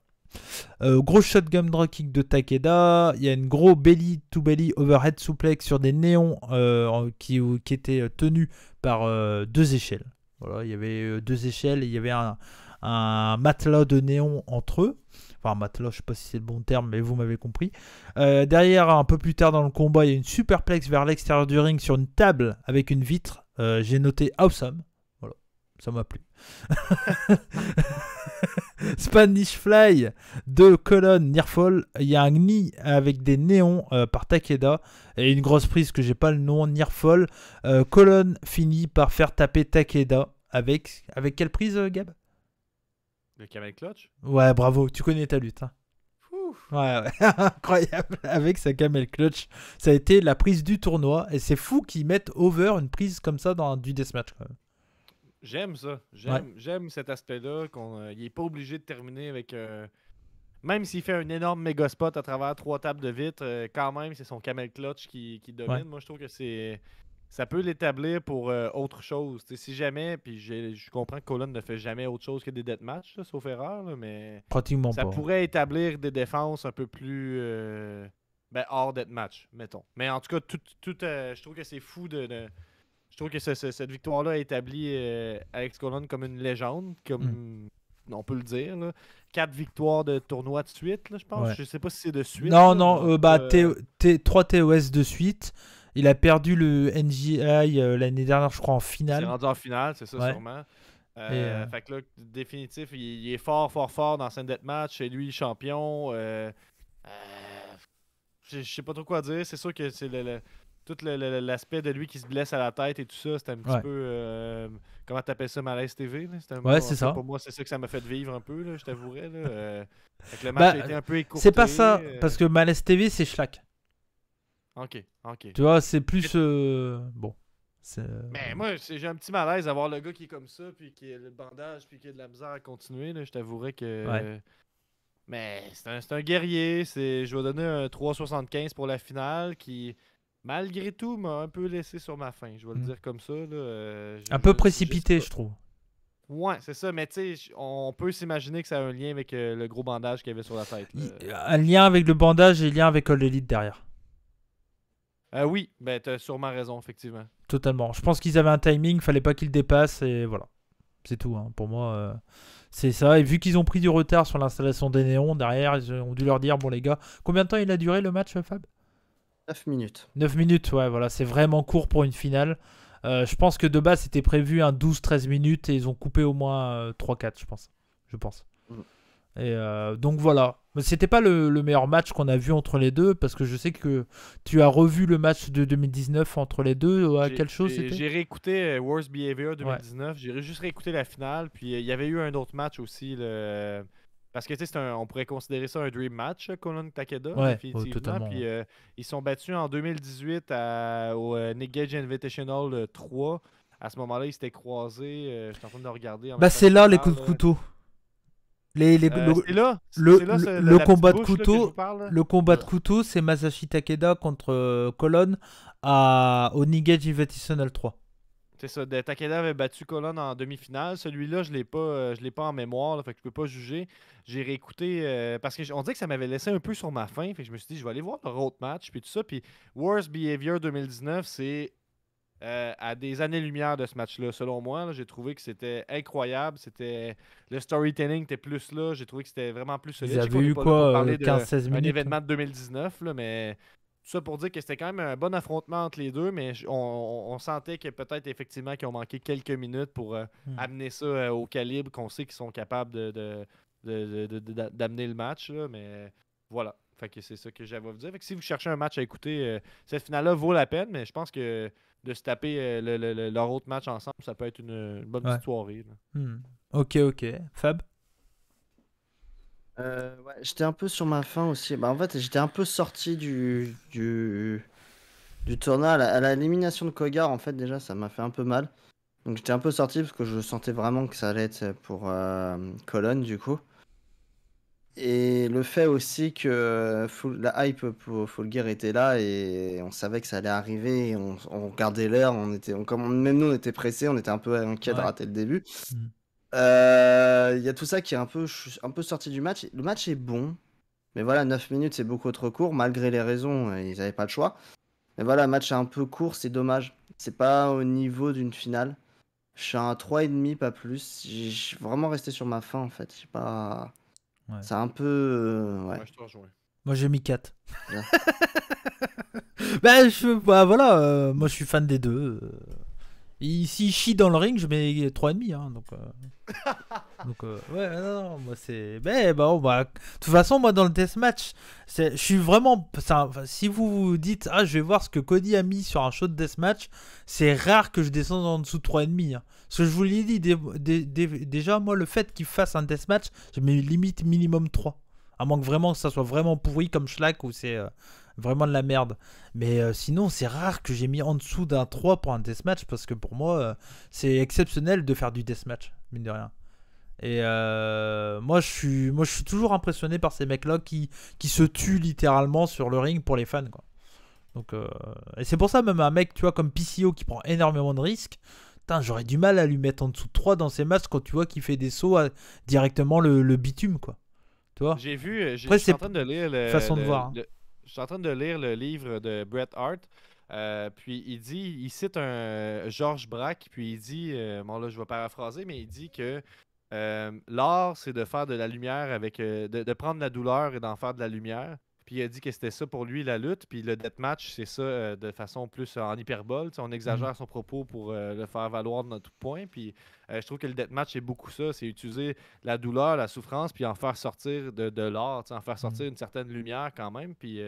Gros shotgun dropkick de Takeda. Il y a une gros belly to belly overhead suplex sur des néons qui étaient tenus par 2 échelles. Voilà, il y avait 2 échelles et il y avait un matelas de néons entre eux. Enfin, matelas, je sais pas si c'est le bon terme, mais vous m'avez compris. Derrière, un peu plus tard dans le combat, il y a une superplex vers l'extérieur du ring sur une table avec une vitre. J'ai noté awesome. Voilà, ça m'a plu. Spanish Fly de colonne Nearfall. Il y a un knee avec des néons par Takeda. Et une grosse prise que j'ai pas le nom. Nearfall. Colonne finit par faire taper Takeda. Avec quelle prise, Gab? Le camel clutch? Ouais, bravo, tu connais ta lutte. Hein. Ouais, incroyable. Avec sa camel clutch, ça a été la prise du tournoi. Et c'est fou qu'ils mettent over une prise comme ça dans du deathmatch. Quand même. J'aime ça. J'aime cet aspect-là. Il n'est pas obligé de terminer avec. Même s'il fait un énorme méga spot à travers 3 tables de vitre, quand même, c'est son camel clutch qui domine. Ouais. Moi, je trouve que ça peut l'établir pour autre chose. T'sais, si jamais, puis je comprends que Colon ne fait jamais autre chose que des deathmatchs, sauf erreur, là, mais Pratiquement ça pas. pourrait établir des défenses un peu plus hors deathmatch, mettons. Mais en tout cas, je trouve que c'est fou je trouve que cette victoire-là a établi Alex Colon comme une légende, comme on peut le dire. Là. 4 victoires de tournoi de suite, là, je pense. Ouais. Je sais pas si c'est de suite. Non, là, 3 TOS de suite. Il a perdu le NGI l'année dernière, je crois, en finale. C'est rendu en finale, c'est ça, Ouais. sûrement. Fait que là, définitif, il est fort dans ce deathmatch. C'est lui, champion. Je sais pas trop quoi dire. C'est sûr que c'est tout l'aspect de lui qui se blesse à la tête et tout ça, c'était un petit Ouais. peu. Comment t'appelles ça, Malaise TV? Là? Ouais, c'est ça. Pour moi, c'est ça que ça m'a fait vivre un peu, là, je t'avouerais. Là. Fait que le Bah, match a été un peu écourté. C'est pas ça, parce que Malaise TV, c'est Schlack. Ok. Tu vois, c'est plus. Bon. Mais moi, j'ai un petit malaise à voir le gars qui est comme ça, puis qui a le bandage, puis qui a de la misère à continuer. Là, je t'avouerais que. Ouais. Mais c'est un guerrier. Je vais donner un 3,75 pour la finale qui, malgré tout, m'a un peu laissé sur ma faim. Je vais le dire comme ça. Là. Un peu sais précipité, pas. je trouve. Ouais, c'est ça. Mais tu sais, on peut s'imaginer que ça a un lien avec le gros bandage qu'il y avait sur la tête. Un lien avec le bandage et lien avec All Elite derrière. Oui, ben t'as sûrement raison, effectivement. Totalement. Je pense qu'ils avaient un timing, fallait pas qu'ils le dépassent et voilà. C'est tout. Hein. Pour moi, c'est ça. Et vu qu'ils ont pris du retard sur l'installation des néons derrière, ils ont dû leur dire bon les gars, combien de temps il a duré le match, Fab? 9 minutes. 9 minutes, ouais, voilà, c'est vraiment court pour une finale. Je pense que de base c'était prévu un 12-13 minutes et ils ont coupé au moins 3-4, je pense. Et donc voilà. Mais c'était pas le meilleur match qu'on a vu entre les deux parce que je sais que tu as revu le match de 2019 entre les deux. À quelle chose c'était? J'ai réécouté Worst Behavior 2019. J'ai juste réécouté la finale. Puis il y avait eu un autre match aussi. Parce que tu sais, on pourrait considérer ça un dream match, Colin Takeda, Ouais, définitivement. totalement. Puis ils sont battus en 2018 au Nick Gage Invitational 3. À ce moment-là, ils s'étaient croisés. Je suis en train de regarder. Bah c'est là les coups de couteau. Le combat de couteau, le combat de couteau, c'est Masashi Takeda contre Colon au Nigage Invitational 3. C'est ça. Takeda avait battu Colon en demi-finale. Celui-là, je l'ai pas en mémoire, là, fait que je peux pas juger. J'ai réécouté parce que on dirait que ça m'avait laissé un peu sur ma faim. Fait que je me suis dit, je vais aller voir leur autre match puis tout ça. Puis Worst Behavior 2019, c'est à des années-lumière de ce match-là, selon moi. Là, j'ai trouvé que c'était incroyable. Le storytelling était plus là. J'ai trouvé que c'était vraiment plus solide. Ils avaient eu quoi, 15-16 minutes? Un événement de 2019, là, mais tout ça pour dire que c'était quand même un bon affrontement entre les deux, mais on sentait que peut-être effectivement qu'ils ont manqué quelques minutes pour amener ça au calibre qu'on sait qu'ils sont capables d'amener le match. Là, mais voilà. Fait que c'est ça que j'avais à vous dire. Fait que si vous cherchez un match à écouter, cette finale-là vaut la peine, mais je pense que de se taper leur autre match ensemble, ça peut être une bonne petite soirée. Ok. Fab? Ouais, j'étais un peu sur ma faim aussi. Bah, en fait, j'étais un peu sorti du tournoi à l'élimination de Kogar. En fait, déjà, ça m'a fait un peu mal. Donc, j'étais un peu sorti parce que je sentais vraiment que ça allait être pour Cologne, du coup. Et le fait aussi que la hype pour Full Gear était là et on savait que ça allait arriver. Et on regardait l'heure, même nous, on était pressés, on était un peu inquiets de rater le début. Il y a tout ça qui est un peu sorti du match. Le match est bon, mais voilà, 9 minutes c'est beaucoup trop court, malgré les raisons, ils n'avaient pas le choix. Mais voilà, le match est un peu court, c'est dommage. C'est pas au niveau d'une finale. Je suis à un 3,5, pas plus. J'ai vraiment resté sur ma faim en fait. Je sais pas. Ouais. C'est un peu. Ouais. Moi, je te rejoins. Moi j'ai mis 4. Bien. Voilà, moi je suis fan des deux. S'il chie dans le ring, je mets 3,5. Hein, donc, ouais, non, moi c'est. De toute façon, moi dans le deathmatch, je suis vraiment. Si vous dites, je vais voir ce que Cody a mis sur un show de deathmatch, c'est rare que je descende en dessous de 3,5. Hein. Parce que je vous l'ai dit, déjà, moi, le fait qu'il fasse un deathmatch, je mets limite minimum 3. À moins que vraiment que ça soit vraiment pourri comme Schlack ou c'est. Vraiment de la merde. Mais sinon, c'est rare que j'ai mis en dessous d'un 3 pour un deathmatch parce que pour moi, c'est exceptionnel de faire du deathmatch, mine de rien. Et moi, je suis toujours impressionné par ces mecs-là qui se tuent littéralement sur le ring pour les fans, quoi. Donc, et c'est pour ça, même un mec, tu vois, comme PCO qui prend énormément de risques, j'aurais du mal à lui mettre en dessous de 3 dans ses matchs quand tu vois qu'il fait des sauts directement le bitume, quoi. Tu vois? J'ai vu, Après, je suis en train de lire façon de voir. Je suis en train de lire le livre de Bret Hart. Puis il cite un Georges Braque, puis il dit, bon là je vais paraphraser, mais il dit que l'art c'est de faire de la lumière de prendre la douleur et d'en faire de la lumière. Puis il a dit que c'était ça pour lui la lutte. Puis le deathmatch, c'est ça de façon plus en hyperbole. On exagère son propos pour le faire valoir de notre point. Puis je trouve que le deathmatch, c'est beaucoup ça. C'est utiliser la douleur, la souffrance, puis en faire sortir de l'art, en faire sortir une certaine lumière quand même. Puis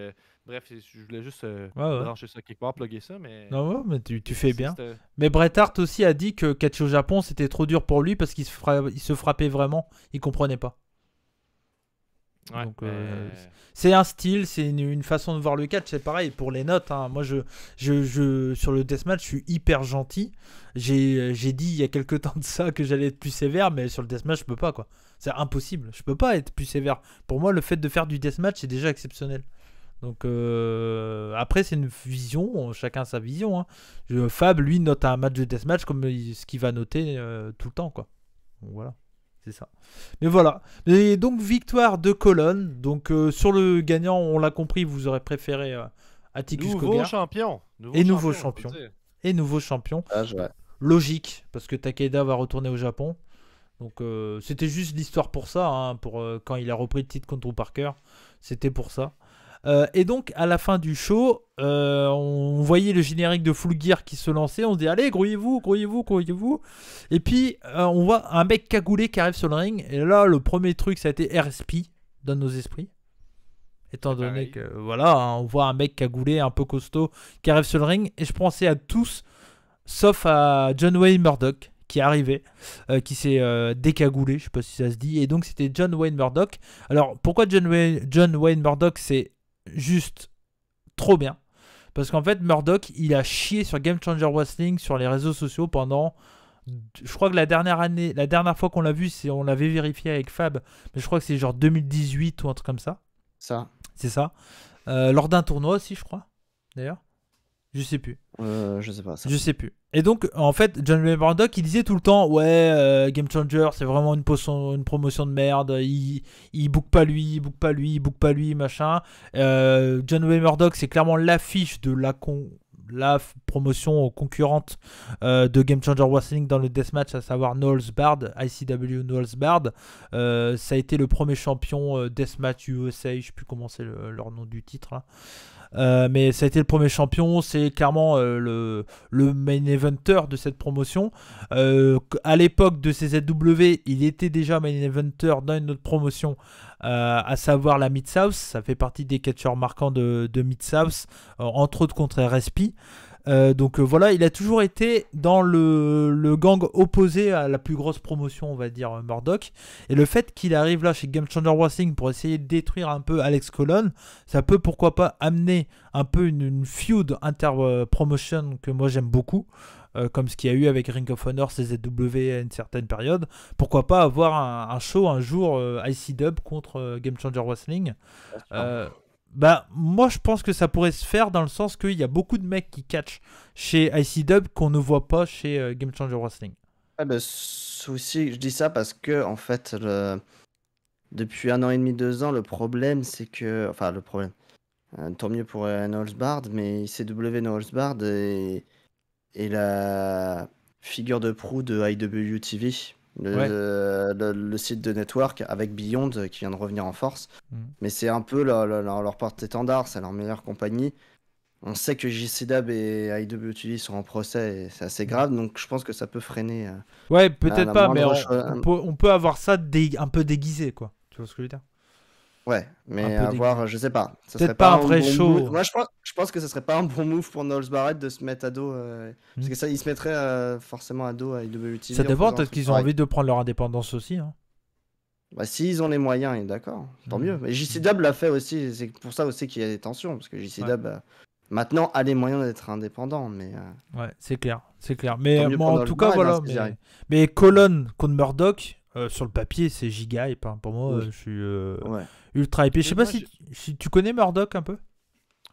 bref, je voulais juste brancher ça quelque part, plugger ça. Mais Non, ouais, mais tu fais bien. c'était- Mais Bret Hart aussi a dit que catch au Japon, c'était trop dur pour lui parce qu'il se frappait vraiment. Il comprenait pas. Ouais, Donc, mais- c'est un style, c'est une façon de voir le catch, c'est pareil pour les notes. Moi, sur le deathmatch, je suis hyper gentil. J'ai dit il y a quelques temps de ça que j'allais être plus sévère, mais sur le deathmatch, je peux pas, quoi. C'est impossible, je peux pas être plus sévère. Pour moi, le fait de faire du deathmatch, c'est déjà exceptionnel. Donc, après, c'est une vision, chacun sa vision. Fab, lui, note un match de deathmatch comme ce qu'il va noter tout le temps, quoi. Donc, voilà. C'est ça. Mais voilà. Et donc, victoire de Colonne. Donc, sur le gagnant, on l'a compris, vous aurez préféré Atticus Nouveau Cogar. champion. Et nouveau on champion. peut dire. Et nouveau champion. Ouais. Logique, parce que Takeda va retourner au Japon. Donc, c'était juste l'histoire pour ça. Pour quand il a repris le titre contre Drew Parker. C'était pour ça. Et donc, à la fin du show, on voyait le générique de Full Gear qui se lançait. On se dit, allez, grouillez-vous, grouillez-vous, grouillez-vous. Et puis, on voit un mec cagoulé qui arrive sur le ring. Et là, le premier truc, ça a été RSP dans nos esprits. Étant donné pareil. que, voilà, on voit un mec cagoulé, un peu costaud, qui arrive sur le ring. Et je pensais à tous, sauf à John Wayne Murdoch, qui est arrivé, qui s'est décagoulé, je sais pas si ça se dit. Et donc, c'était John Wayne Murdoch. Alors, pourquoi John Wayne Murdoch, c'est juste trop bien, parce qu'en fait Murdoch il a chié sur Game Changer Wrestling sur les réseaux sociaux pendant, je crois que la dernière fois qu'on l'a vu, on l'avait vérifié avec Fab, mais je crois que c'est genre 2018 ou un truc comme ça, Ça. c'est ça, lors d'un tournoi aussi je crois, d'ailleurs, je sais plus. Je sais pas. Ça. Je sais plus. Et donc, en fait, John Wayne Murdoch, il disait tout le temps, ouais, Game Changer, c'est vraiment une promotion de merde. Il book pas lui, il book pas lui, il book pas lui, machin. John Wayne Murdoch, c'est clairement l'affiche de la promotion concurrente de Game Changer Wrestling dans le deathmatch, à savoir Knowles Bard, ICW Knowles Bard. Ça a été le premier champion deathmatch USA, je sais plus comment c'est leur nom du titre là. Mais ça a été le premier champion, c'est clairement le main eventer de cette promotion. À l'époque de CZW, il était déjà main eventer dans une autre promotion, à savoir la Mid-South. Ça fait partie des catcheurs marquants de Mid-South, entre autres contre RSP. Donc voilà, il a toujours été dans le gang opposé à la plus grosse promotion, on va dire, Murdoch. Et le fait qu'il arrive là chez Game Changer Wrestling pour essayer de détruire un peu Alex Colon, ça peut pourquoi pas amener un peu une feud inter-promotion que moi j'aime beaucoup, comme ce qu'il y a eu avec Ring of Honor, CZW à une certaine période. Pourquoi pas avoir un show un jour IC-Dub contre Game Changer Wrestling. Moi je pense que ça pourrait se faire dans le sens qu'il y a beaucoup de mecs qui catchent chez IC-Dub qu'on ne voit pas chez Game Changer Wrestling. Aussi, je dis ça parce que en fait, depuis 1 an et demi, 2 ans, le problème c'est que, enfin le problème, tant mieux pour Knowles Bard, mais ICW Knowles Bard est la figure de proue de IWTV, le site de network avec Beyond qui vient de revenir en force. Mais c'est un peu leur porte-étendard, c'est leur meilleure compagnie. On sait que JCW et IWTV sont en procès et c'est assez grave, donc je pense que ça peut freiner. Ouais, peut-être pas, mais moindre on peut avoir ça un peu déguisé, quoi. Tu vois ce que je veux dire? Ouais, mais Un peu avoir, je sais pas. Ça Peut-être serait pas un bon vrai show. move. Moi, je pense que ce serait pas un bon move pour Knowles Barrett de se mettre à dos. Parce que ça, il se mettrait forcément à dos à IWTV. Ça en dépend, faisant un peut-être truc qu'ils ont pareil. envie de prendre leur indépendance aussi. Bah, s'ils ont les moyens, d'accord, tant mieux. Mais JCW l'a fait aussi, c'est pour ça aussi qu'il y a des tensions, parce que JCW maintenant a les moyens d'être indépendant. Mais Ouais, c'est clair, c'est clair. Mais tant mieux moi, pour en Knowles tout cas, Barrett, voilà. hein, s'ils y arrivent. Mais Colon contre Murdoch, sur le papier, c'est giga hype. Pour moi, Oui. je suis Ouais. ultra hypé. Je sais pas Moi, si tu connais Murdoch un peu.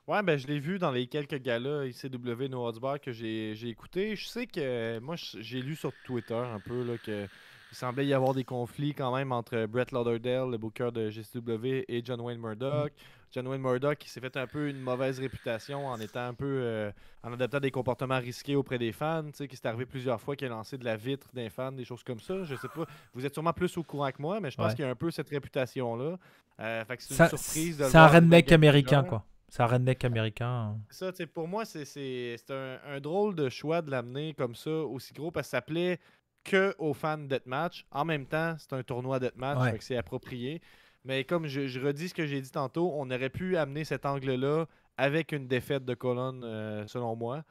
Ouais, ben je l'ai vu dans les quelques galas ICW No Odds Bar que j'ai écouté. Je sais que moi j'ai lu sur Twitter un peu là, que il semblait y avoir des conflits quand même entre Brett Lauderdale, le booker de GCW, et John Wayne Murdoch. John Wayne Murdoch qui s'est fait un peu une mauvaise réputation en étant un peu en adoptant des comportements risqués auprès des fans, tu sais, qui s'est arrivé plusieurs fois qu'il a lancé de la vitre des fans, des choses comme ça. Je sais pas, vous êtes sûrement plus au courant que moi, mais je pense Ouais. qu'il y a un peu cette réputation-là. Fait que c'est une Ça, surprise de le c'est un voir comme redneck game américain, changer. quoi. C'est un redneck américain. Ça, tu sais, pour moi, c'est un drôle de choix de l'amener comme ça, aussi gros, parce que ça plaît que aux fans de Deathmatch. En même temps, c'est un tournoi Deathmatch, Ouais. fait que c'est approprié. Mais comme je redis ce que j'ai dit tantôt, on aurait pu amener cet angle-là avec une défaite de Colon, selon moi,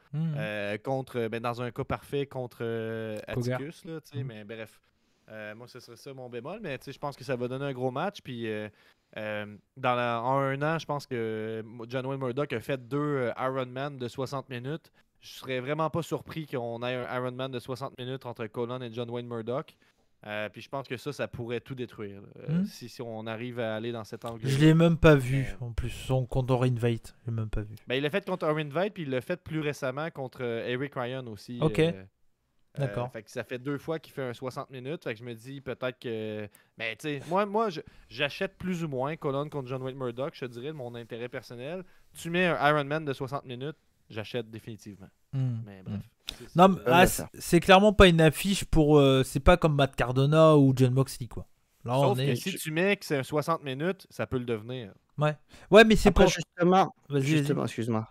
contre, dans un cas parfait contre Cougar. Atticus, là, tu sais, mais bref. Moi, ce serait ça mon bémol, mais tu sais, je pense que ça va donner un gros match, puis en un an, je pense que John Wayne Murdoch a fait 2 Ironman de 60 minutes. Je serais vraiment pas surpris qu'on ait un Ironman de 60 minutes entre Colon et John Wayne Murdoch. Puis je pense que ça pourrait tout détruire. Si on arrive à aller dans cet angle. Je l'ai même pas vu, en plus, son contre Invite. Je l'ai même pas vu. Ben, il l'a fait contre Orin Veit, puis il l'a fait plus récemment contre Eric Ryan aussi. Ok. D'accord. Fait que ça fait 2 fois qu'il fait un 60 minutes. Fait que je me dis peut-être que. Mais tu sais, moi j'achète plus ou moins Colon contre John Wayne Murdoch, je te dirais, de mon intérêt personnel. Tu mets un Ironman de 60 minutes, j'achète définitivement. Mais bref. Non, mais, c'est clairement pas une affiche pour. C'est pas comme Matt Cardona ou John Moxley, quoi. Là, Sauf que si tu mets que c'est un 60 minutes, ça peut le devenir. Ouais, mais c'est Après, pour. justement, excuse-moi.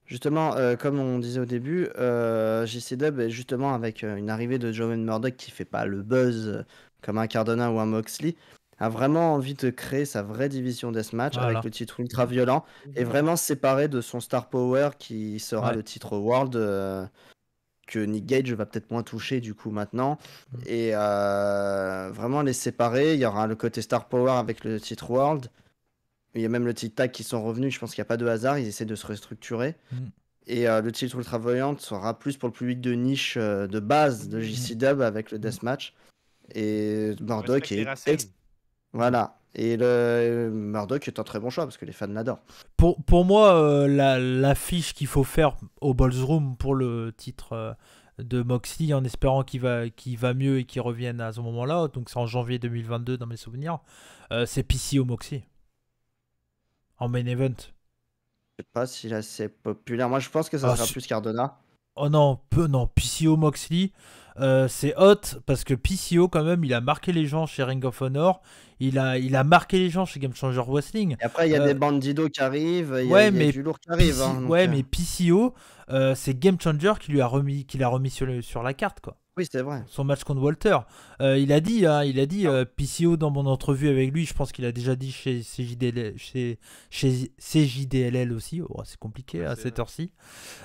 Justement, comme on disait au début, JCW est justement avec une arrivée de John Wayne Murdoch qui fait pas le buzz comme un Cardona ou un Moxley, a vraiment envie de créer sa vraie division deathmatch Voilà. avec le titre ultra violent et vraiment séparé de son Star Power qui sera le titre World que Nick Gage va peut-être moins toucher du coup maintenant. Et vraiment les séparer. Il y aura le côté Star Power avec le titre World. Il y a même le titre tag qui sont revenus. Je pense qu'il n'y a pas de hasard. Ils essaient de se restructurer. Et le titre Ultra Voyant sera plus pour le public de niche de base de JCW avec le Deathmatch. Et Murdoch est. Voilà. Et le Murdoch est un très bon choix parce que les fans l'adorent. Pour moi, l'affiche qu'il faut faire au Ballroom pour le titre de Moxley, en espérant qu'il va mieux et qu'il revienne à ce moment-là, donc c'est en janvier 2022 dans mes souvenirs, c'est PCO Moxley. En main event. Je sais pas si là c'est populaire. Moi je pense que ça sera plus Cardona. Oh non, PCO Moxley, c'est hot parce que PCO quand même, il a marqué les gens chez Ring of Honor, il a marqué les gens chez Game Changer Wrestling. Et après il y a des Bandidos qui arrivent, il y a du lourd qui arrive. Mais PCO, c'est Game Changer qui l'a remis sur la carte, quoi. Oui, c'est vrai. Son match contre Walter. Il a dit PCO dans mon entrevue avec lui, je pense qu'il a déjà dit chez CJDLL aussi. Oh, c'est compliqué à cette heure-ci.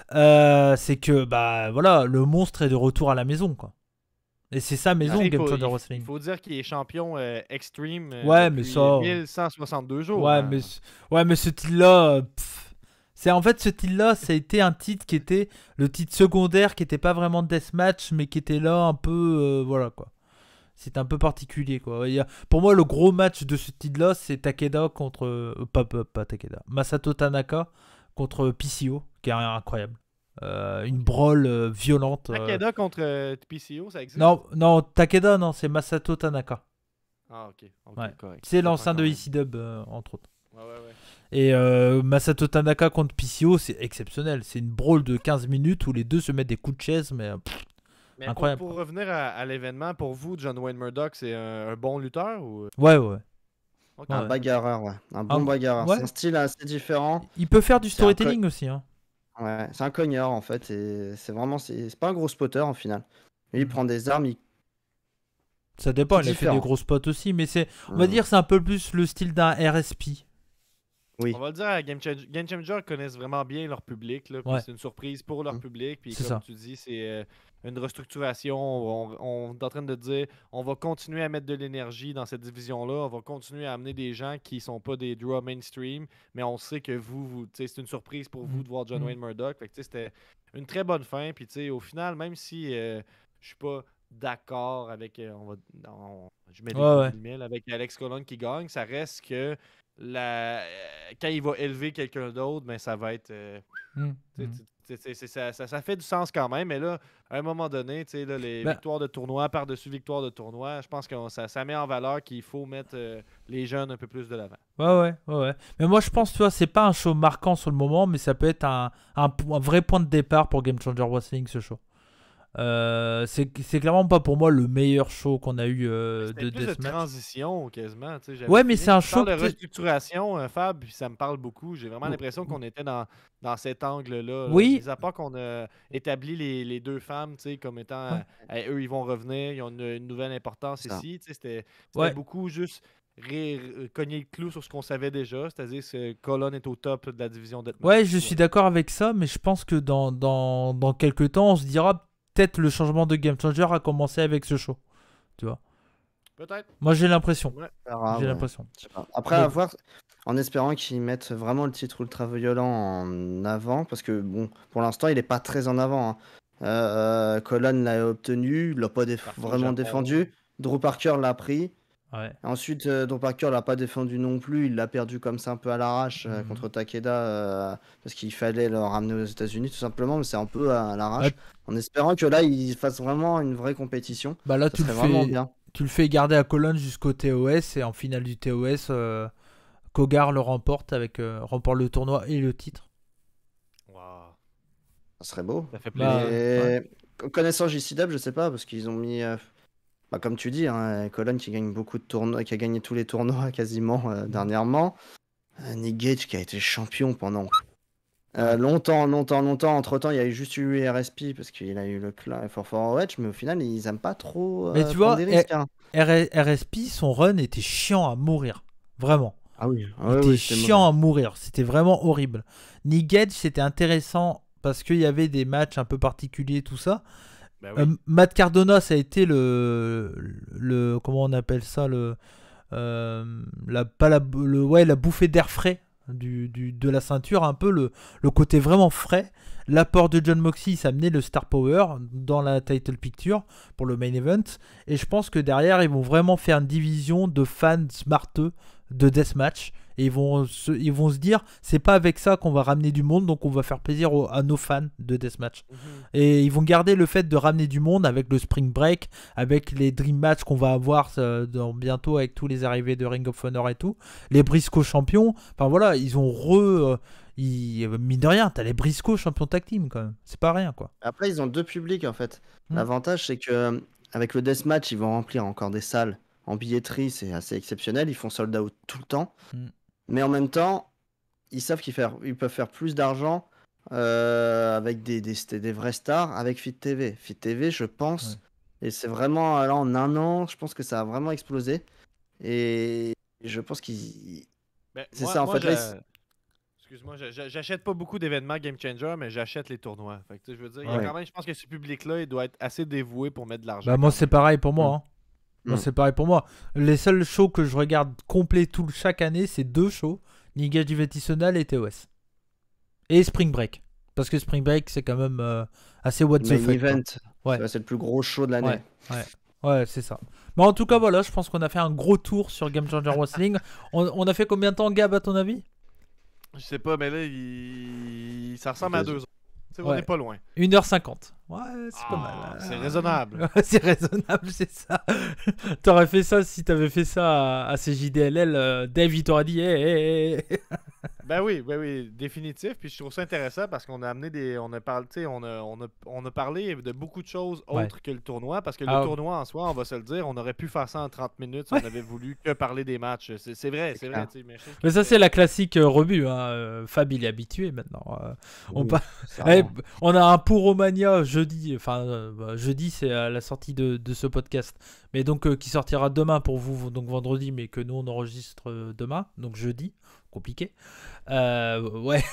C'est que voilà, le monstre est de retour à la maison, quoi. Et c'est sa maison, Game Changer Wrestling. Il faut dire qu'il est champion Extreme mais ça... 1162 jours. Ouais, mais ce titre-là... En fait, ce titre-là, ça a été un titre qui était le titre secondaire, qui n'était pas vraiment deathmatch, mais qui était là un peu... voilà, quoi. C'est un peu particulier, quoi. Pour moi, le gros match de ce titre-là, c'est Takeda contre... pas Takeda. Masato Tanaka contre PCO, qui est incroyable. Une brawl violente. Takeda contre PCO, ça existe? Non, Takeda, non, c'est Masato Tanaka. Ah, ok. Ouais. Correct. C'est l'ancien de ECW, entre autres. Ouais. Et Masato Tanaka contre PCO, c'est exceptionnel. C'est une brawl de 15 minutes où les deux se mettent des coups de chaise, mais incroyable. Pour revenir à l'événement, pour vous, John Wayne Murdoch, c'est un bon lutteur ou... Ouais. Okay. Un bagarreur, ouais. Un bon bagarreur. Ouais. C'est un style assez différent. Il peut faire du storytelling aussi. Hein. Ouais, c'est un cogneur en fait. Et c'est vraiment... C'est pas un gros spotter en final. Lui, il prend des armes, Ça dépend, il a fait des gros spots aussi, mais on va dire c'est un peu plus le style d'un RSP. Oui. On va le dire, Game Changer connaissent vraiment bien leur public. Là, c'est une surprise pour leur public. Puis comme tu dis, c'est une restructuration. On est en train de dire, on va continuer à mettre de l'énergie dans cette division-là. On va continuer à amener des gens qui sont pas des draws mainstream. Mais on sait que vous c'est une surprise pour vous de voir John Wayne Murdoch. Fait que c'était une très bonne fin. Puis au final, même si je suis pas d'accord avec je mets des guillemets avec Alex Colon qui gagne, ça reste que quand il va élever quelqu'un d'autre, mais ça va être Ça fait du sens quand même, mais là, à un moment donné, tu sais, là, les Ben, victoires de tournoi par-dessus victoires de tournoi, je pense que ça met en valeur qu'il faut mettre les jeunes un peu plus de l'avant. ouais. Mais moi, je pense, tu vois, c'est pas un show marquant sur le moment, mais ça peut être un vrai point de départ pour Game Changer Wrestling, ce show. C'est clairement pas pour moi le meilleur show qu'on a eu C'était de plus de Deathmatch. transition, quasiment. Tu sais, j'avais Ouais, mais fini. c'est un Tu parles show de restructuration, Fab, puis ça me parle beaucoup. J'ai vraiment l'impression qu'on était dans cet angle-là. Oui, Mis à part qu'on a établi les deux femmes, tu sais, comme étant, ouais, eux, ils vont revenir, ils ont une nouvelle importance Ça. ici. Tu sais, c'était ouais. beaucoup juste cogner le clou sur ce qu'on savait déjà, c'est-à-dire que Colon est au top de la division Deathmatch. Ouais, je suis d'accord avec ça, mais je pense que dans quelques temps, on se dira peut-être le changement de Game Changer a commencé avec ce show. Tu vois. Peut-être. Moi, j'ai l'impression. Ouais. J'ai l'impression. Je sais pas. Après, Mais- à voir, en espérant qu'ils mettent vraiment le titre ultra violent en avant, parce que bon, pour l'instant, il est pas très en avant. Hein. Colon l'a obtenu, il l'a pas Partout au vraiment Japon. défendu. Drew Parker l'a pris. Ouais. Ensuite, Drew Parker l'a pas défendu non plus. Il l'a perdu comme ça un peu à l'arrache Mhm. contre Takeda parce qu'il fallait le ramener aux États-Unis tout simplement, mais c'est un peu à l'arrache. Ouais. En espérant que là, il fasse vraiment une vraie compétition. Bah là, Ça serait vraiment bien. tu le fais garder à Cologne jusqu'au TOS et en finale du TOS, Kogar le remporte remporte le tournoi et le titre. Wow. Ça serait beau. Ça fait plaisir. Bah, ouais. Connaissant JCW, je sais pas, parce qu'ils ont mis, comme tu dis, hein, Colon qui gagne beaucoup de tournois, qui a gagné tous les tournois quasiment dernièrement. Nick Gage qui a été champion pendant longtemps. Entre-temps, il y a eu juste eu RSP parce qu'il a eu le for Wedge, mais au final, ils aiment pas trop Mais tu prendre vois, des risques. Hein. RSP, son run était chiant à mourir. Vraiment. Ah oui, Il était chiant à mourir. C'était vraiment horrible. Nick Gage, c'était intéressant parce qu'il y avait des matchs un peu particuliers, tout ça. Ben oui. Matt Cardona, ça a été comment on appelle ça, la bouffée d'air frais de la ceinture, un peu le côté vraiment frais. L'apport de John Moxley, ça amenait le Star Power dans la title picture pour le main event. Et je pense que derrière, ils vont vraiment faire une division de fans smarteux de deathmatch. Et ils vont se dire, c'est pas avec ça qu'on va ramener du monde, donc on va faire plaisir à nos fans de deathmatch. Et ils vont garder le fait de ramener du monde avec le Spring Break, avec les Dream Match qu'on va avoir bientôt avec tous les arrivées de Ring of Honor et tout. Les Briscoe champions, enfin voilà, ils ont mine de rien, t'as les Briscoe champions tag team quand même. C'est pas rien quoi. Après, ils ont deux publics en fait. Hmm. L'avantage, c'est que avec le deathmatch, ils vont remplir encore des salles. En billetterie, c'est assez exceptionnel. Ils font sold out tout le temps. Mais en même temps, ils savent ils peuvent faire plus d'argent avec des vrais stars avec Fit TV. Fit TV, je pense, et c'est vraiment là en un an, je pense que ça a vraiment explosé. Et je pense qu'ils. Ben, C'est moi- ça en moi, fait. Là, Excuse-moi, j'achète pas beaucoup d'événements Game Changer, mais j'achète les tournois. Fait que, tu sais, je veux dire, il y a Ouais. quand même, je pense que ce public-là, il doit être assez dévoué pour mettre de l'argent. Bah moi quand c'est même. pareil pour moi. Hein. Moi Mm. c'est pareil pour moi. Les seuls shows que je regarde complet chaque année, c'est deux shows, Niga Divettisional et TOS. Et Spring Break. Parce que Spring Break c'est quand même assez what the main fuck. quoi. event, Ouais. c'est le plus gros show de l'année. Ouais, c'est ça. Mais en tout cas, voilà, je pense qu'on a fait un gros tour sur Game Changer Wrestling. On a fait combien de temps, Gab, à ton avis? Je sais pas, mais là, ça ressemble à 2 heures. Tu sais, on Ouais. n'est pas loin. 1h50. Ouais, c'est pas mal. C'est raisonnable. C'est raisonnable, c'est ça. T'aurais fait ça si t'avais fait ça à CJDLL. Dave, il t'aurait dit hey. Ben oui, définitif. Puis je trouve ça intéressant parce qu'on a amené on a parlé de beaucoup de choses Ouais. autres que le tournoi. Parce que Ah. le tournoi en soi, on va se le dire, on aurait pu faire ça en 30 minutes si on avait voulu que parler des matchs. C'est vrai, c'est vrai. clair. tu sais, mais je trouve Mais que ça, c'est la classique rebut. Hein. Fab, il est habitué maintenant. On Oui, pa- c'est Eh, vraiment- on a un pour Romania jeudi. Enfin, jeudi, c'est à la sortie de ce podcast. Mais donc, qui sortira demain pour vous, donc vendredi, mais que nous, on enregistre demain. Donc, jeudi. Compliqué. Ouais.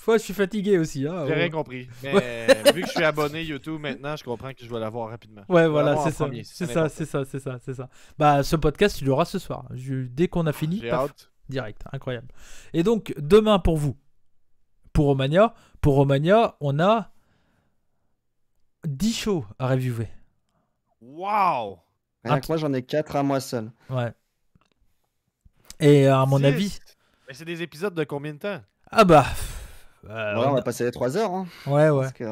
Moi, je suis fatigué aussi. Hein. j'ai rien compris. Mais vu que je suis abonné YouTube maintenant, je comprends que je dois l'avoir rapidement. Ouais, Je dois voilà, l'avoir en c'est ça. premier, C'est n'importe. ça, c'est ça. Bah, ce podcast, tu l'auras ce soir. Dès qu'on a fini, J'ai paf, hâte. direct. Incroyable. Et donc, demain pour vous, pour Romania, on a 10 shows à reviewer. Wow! Rien que moi, j'en ai 4 à moi seul. Ouais. Et à mon 10. avis, Mais c'est des épisodes de combien de temps? ah bah, on va passer les 3 heures. Hein, Ouais. parce que,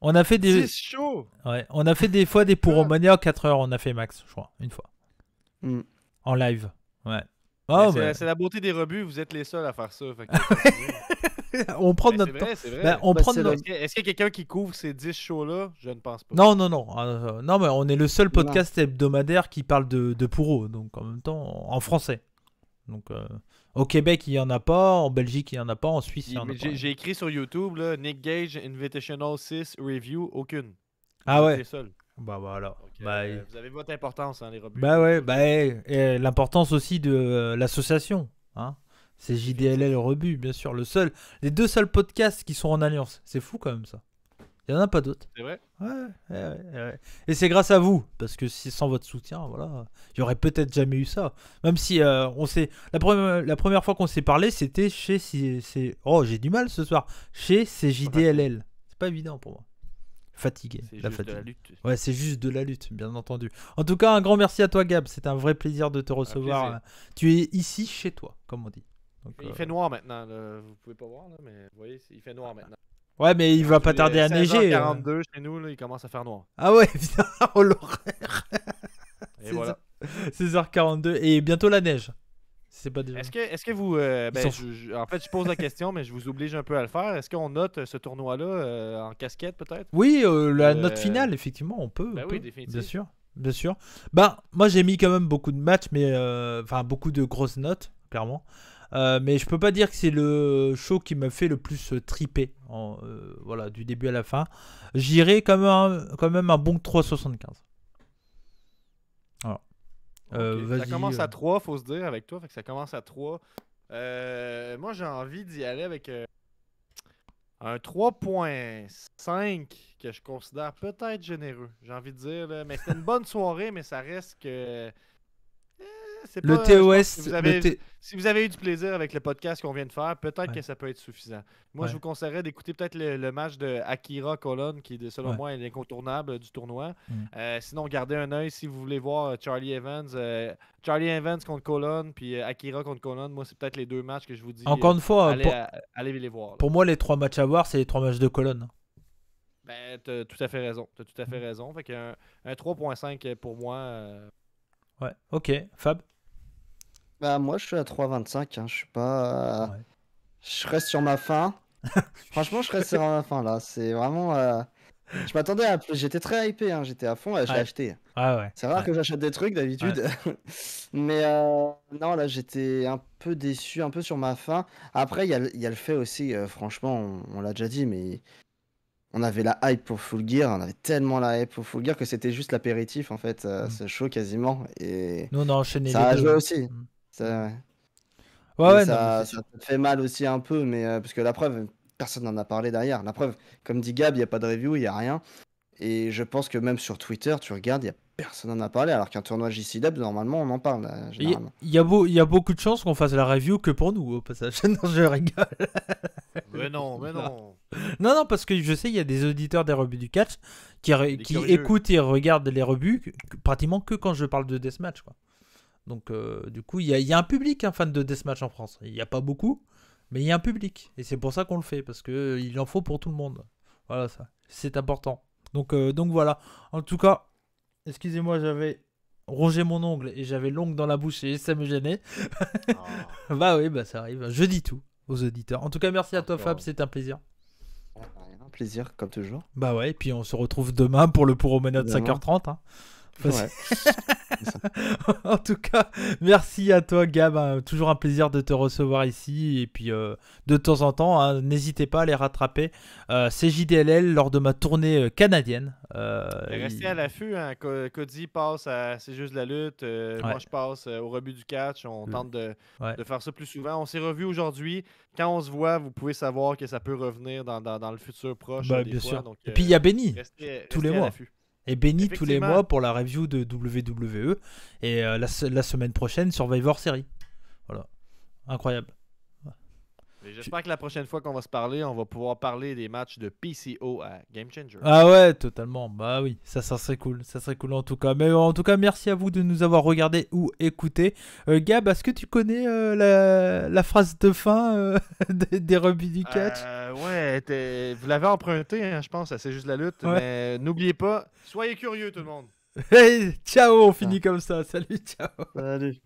On a fait des... 10 shows! Ouais, on a fait des fois des Puromania 4 heures, on a fait max, je crois, une fois. Hmm. En live. Ouais. Mais Oh, c'est la beauté des rebuts, vous êtes les seuls à faire ça. Fait que on prend Mais notre c'est temps. vrai, c'est vrai. Ben, on Bah, prend c'est notre... Est-ce qu'il y a quelqu'un qui couvre ces 10 shows-là? Je ne pense pas. Non, non, mais on est le seul Non. podcast hebdomadaire qui parle de Puro, donc en même temps en français. Donc au Québec il y en a pas, en Belgique il y en a pas, en Suisse il y en a Mais pas. j'ai écrit sur YouTube, là, Nick Gage Invitational 6 Review, aucune. Ah Vous êtes ouais. les seuls. Bah voilà. Donc, Bah, vous avez votre importance, hein, les rebuts. bah ouais, bah et l'importance aussi de l'association, hein. C'est JDLL Rebut, bien sûr, les 2 seuls podcasts qui sont en alliance. C'est fou quand même ça. Il y en a pas d'autres. C'est vrai? Ouais. Et c'est grâce à vous, parce que sans votre soutien, voilà, il y aurait peut-être jamais eu ça. Même si on s'est, la première fois qu'on s'est parlé, c'était chez oh, j'ai du mal ce soir, chez CJDLL. C'est pas évident pour moi. Fatigué. C'est La juste de fatigue. la lutte. Ouais, c'est juste de la lutte, bien entendu. En tout cas, un grand merci à toi, Gab. C'est un vrai plaisir de te recevoir. plaisir. Tu es ici chez toi, comme on dit. Donc, Il fait noir maintenant, là. Vous pouvez pas voir, là, mais vous voyez, il fait noir maintenant. Ouais, mais il va pas tarder à neiger. 16h42 chez nous, là, il commence à faire noir. Ah ouais, putain, oh l'horreur. Et voilà. 16h42 et bientôt la neige. C'est pas déjà. Est-ce que vous. s'en En fait, je pose la question, mais je vous oblige un peu à le faire. Est-ce qu'on note ce tournoi-là en casquette, peut-être? Oui, la note finale, effectivement, on peut. Ben on oui, peut, définitivement. bien sûr. Bah, moi j'ai mis quand même beaucoup de matchs, mais enfin beaucoup de grosses notes, clairement. Mais je peux pas dire que c'est le show qui m'a fait le plus triper, voilà, du début à la fin. J'irai quand même un bon 3,75. Voilà. Ok. Ça Vas-y, commence à 3, faut se dire, avec toi. Fait que ça commence à 3. Moi, j'ai envie d'y aller avec un 3.5 que je considère peut-être généreux. J'ai envie de dire, là. Mais c'était une bonne soirée, mais ça reste que. C'est le pas- TOS, je pense que le si vous avez eu du plaisir avec le podcast qu'on vient de faire, peut-être Ouais. que ça peut être suffisant. Moi, Ouais. je vous conseillerais d'écouter peut-être le match de Akira Colon, qui, selon Ouais. moi, est l'incontournable du tournoi. Mm. Sinon, gardez un œil si vous voulez voir Charlie Evans. Charlie Evans contre Colon, puis Akira contre Colon. Moi, c'est peut-être les 2 matchs que je vous dis. Encore une fois, Allez les voir. Là. pour moi, les 3 matchs à voir, c'est les 3 matchs de colonne. Ben, t'as tout à fait raison. T'as tout à fait raison. Fait qu'un 3.5 pour moi. Ouais, ok. Fab. Bah, moi, je suis à 3,25. Hein, je suis pas. Ouais. Je reste sur ma faim. Franchement, je reste sur ma faim là. C'est vraiment. Je m'attendais à. J'étais très hypé. Hein. J'étais à fond. Je l'ai Ouais. acheté. Ah ouais. C'est rare Ouais. que j'achète des trucs d'habitude. Mais non, là, j'étais un peu déçu, un peu sur ma faim. Après, il y a le fait aussi, franchement, on l'a déjà dit, mais on avait la hype pour Full Gear. On avait tellement la hype pour Full Gear que c'était juste l'apéritif, en fait, ce show quasiment. Et Nous, on a enchaîné ça a les joué deux. aussi. Mm. Ça, Ouais, et ouais, non, mais ça, c'est ça te fait mal aussi un peu, mais parce que la preuve, personne n'en a parlé derrière. La preuve, comme dit Gab, il n'y a pas de review, il n'y a rien. Et je pense que même sur Twitter, tu regardes, il n'y a personne n'en a parlé, alors qu'un tournoi JCW, normalement, on en parle, généralement. Il y a beaucoup de chances qu'on fasse la review que pour nous, au passage. Non, je rigole. Mais non, mais non. Non, parce que je sais, il y a des auditeurs des rebuts du catch qui curieux. écoutent et regardent les rebuts pratiquement que quand je parle de deathmatch, quoi. Donc, du coup, il y a un public, hein, fan de deathmatch en France. Il n'y a pas beaucoup, mais il y a un public. Et c'est pour ça qu'on le fait, parce qu'il en faut pour tout le monde. Voilà, ça. C'est important. Donc voilà. En tout cas, excusez-moi, j'avais rongé mon ongle et j'avais l'ongle dans la bouche et ça me gênait. Bah oui, bah ça arrive. Je dis tout aux auditeurs. En tout cas, merci à toi, Fab, c'est un plaisir. Un plaisir, comme toujours. Bah ouais, et puis on se retrouve demain pour le Puromania de Évidemment. 5h30. Hein. Ouais. En tout cas, merci à toi, Gab. Hein. Toujours un plaisir de te recevoir ici. Et puis, de temps en temps, hein, n'hésitez pas à les rattraper. C'est JDLL lors de ma tournée canadienne. Restez à l'affût. Hein. Cody passe à C'est juste la lutte. Moi, je passe au rebut du catch. On tente de faire ça plus souvent. On s'est revus aujourd'hui. Quand on se voit, vous pouvez savoir que ça peut revenir dans le futur proche. Bah, des bien fois. sûr. Donc, et puis, il y a Benny tous les restez à mois. l'affût. Et Benny tous les Effectivement. mois pour la review de WWE. Et la semaine prochaine, Survivor Series. Voilà. Incroyable. Et j'espère que la prochaine fois qu'on va se parler, on va pouvoir parler des matchs de PCO à Game Changer. Ah ouais, totalement. Bah oui, ça serait cool. Ça serait cool en tout cas. Mais en tout cas, merci à vous de nous avoir regardé ou écouté. Gab, est-ce que tu connais la phrase de fin des rugby du catch? Ouais, vous l'avez emprunté, hein, je pense, C'est juste la lutte. Ouais. Mais n'oubliez pas, soyez curieux tout le monde. Hey, ciao, on finit comme ça. Salut, ciao. Salut.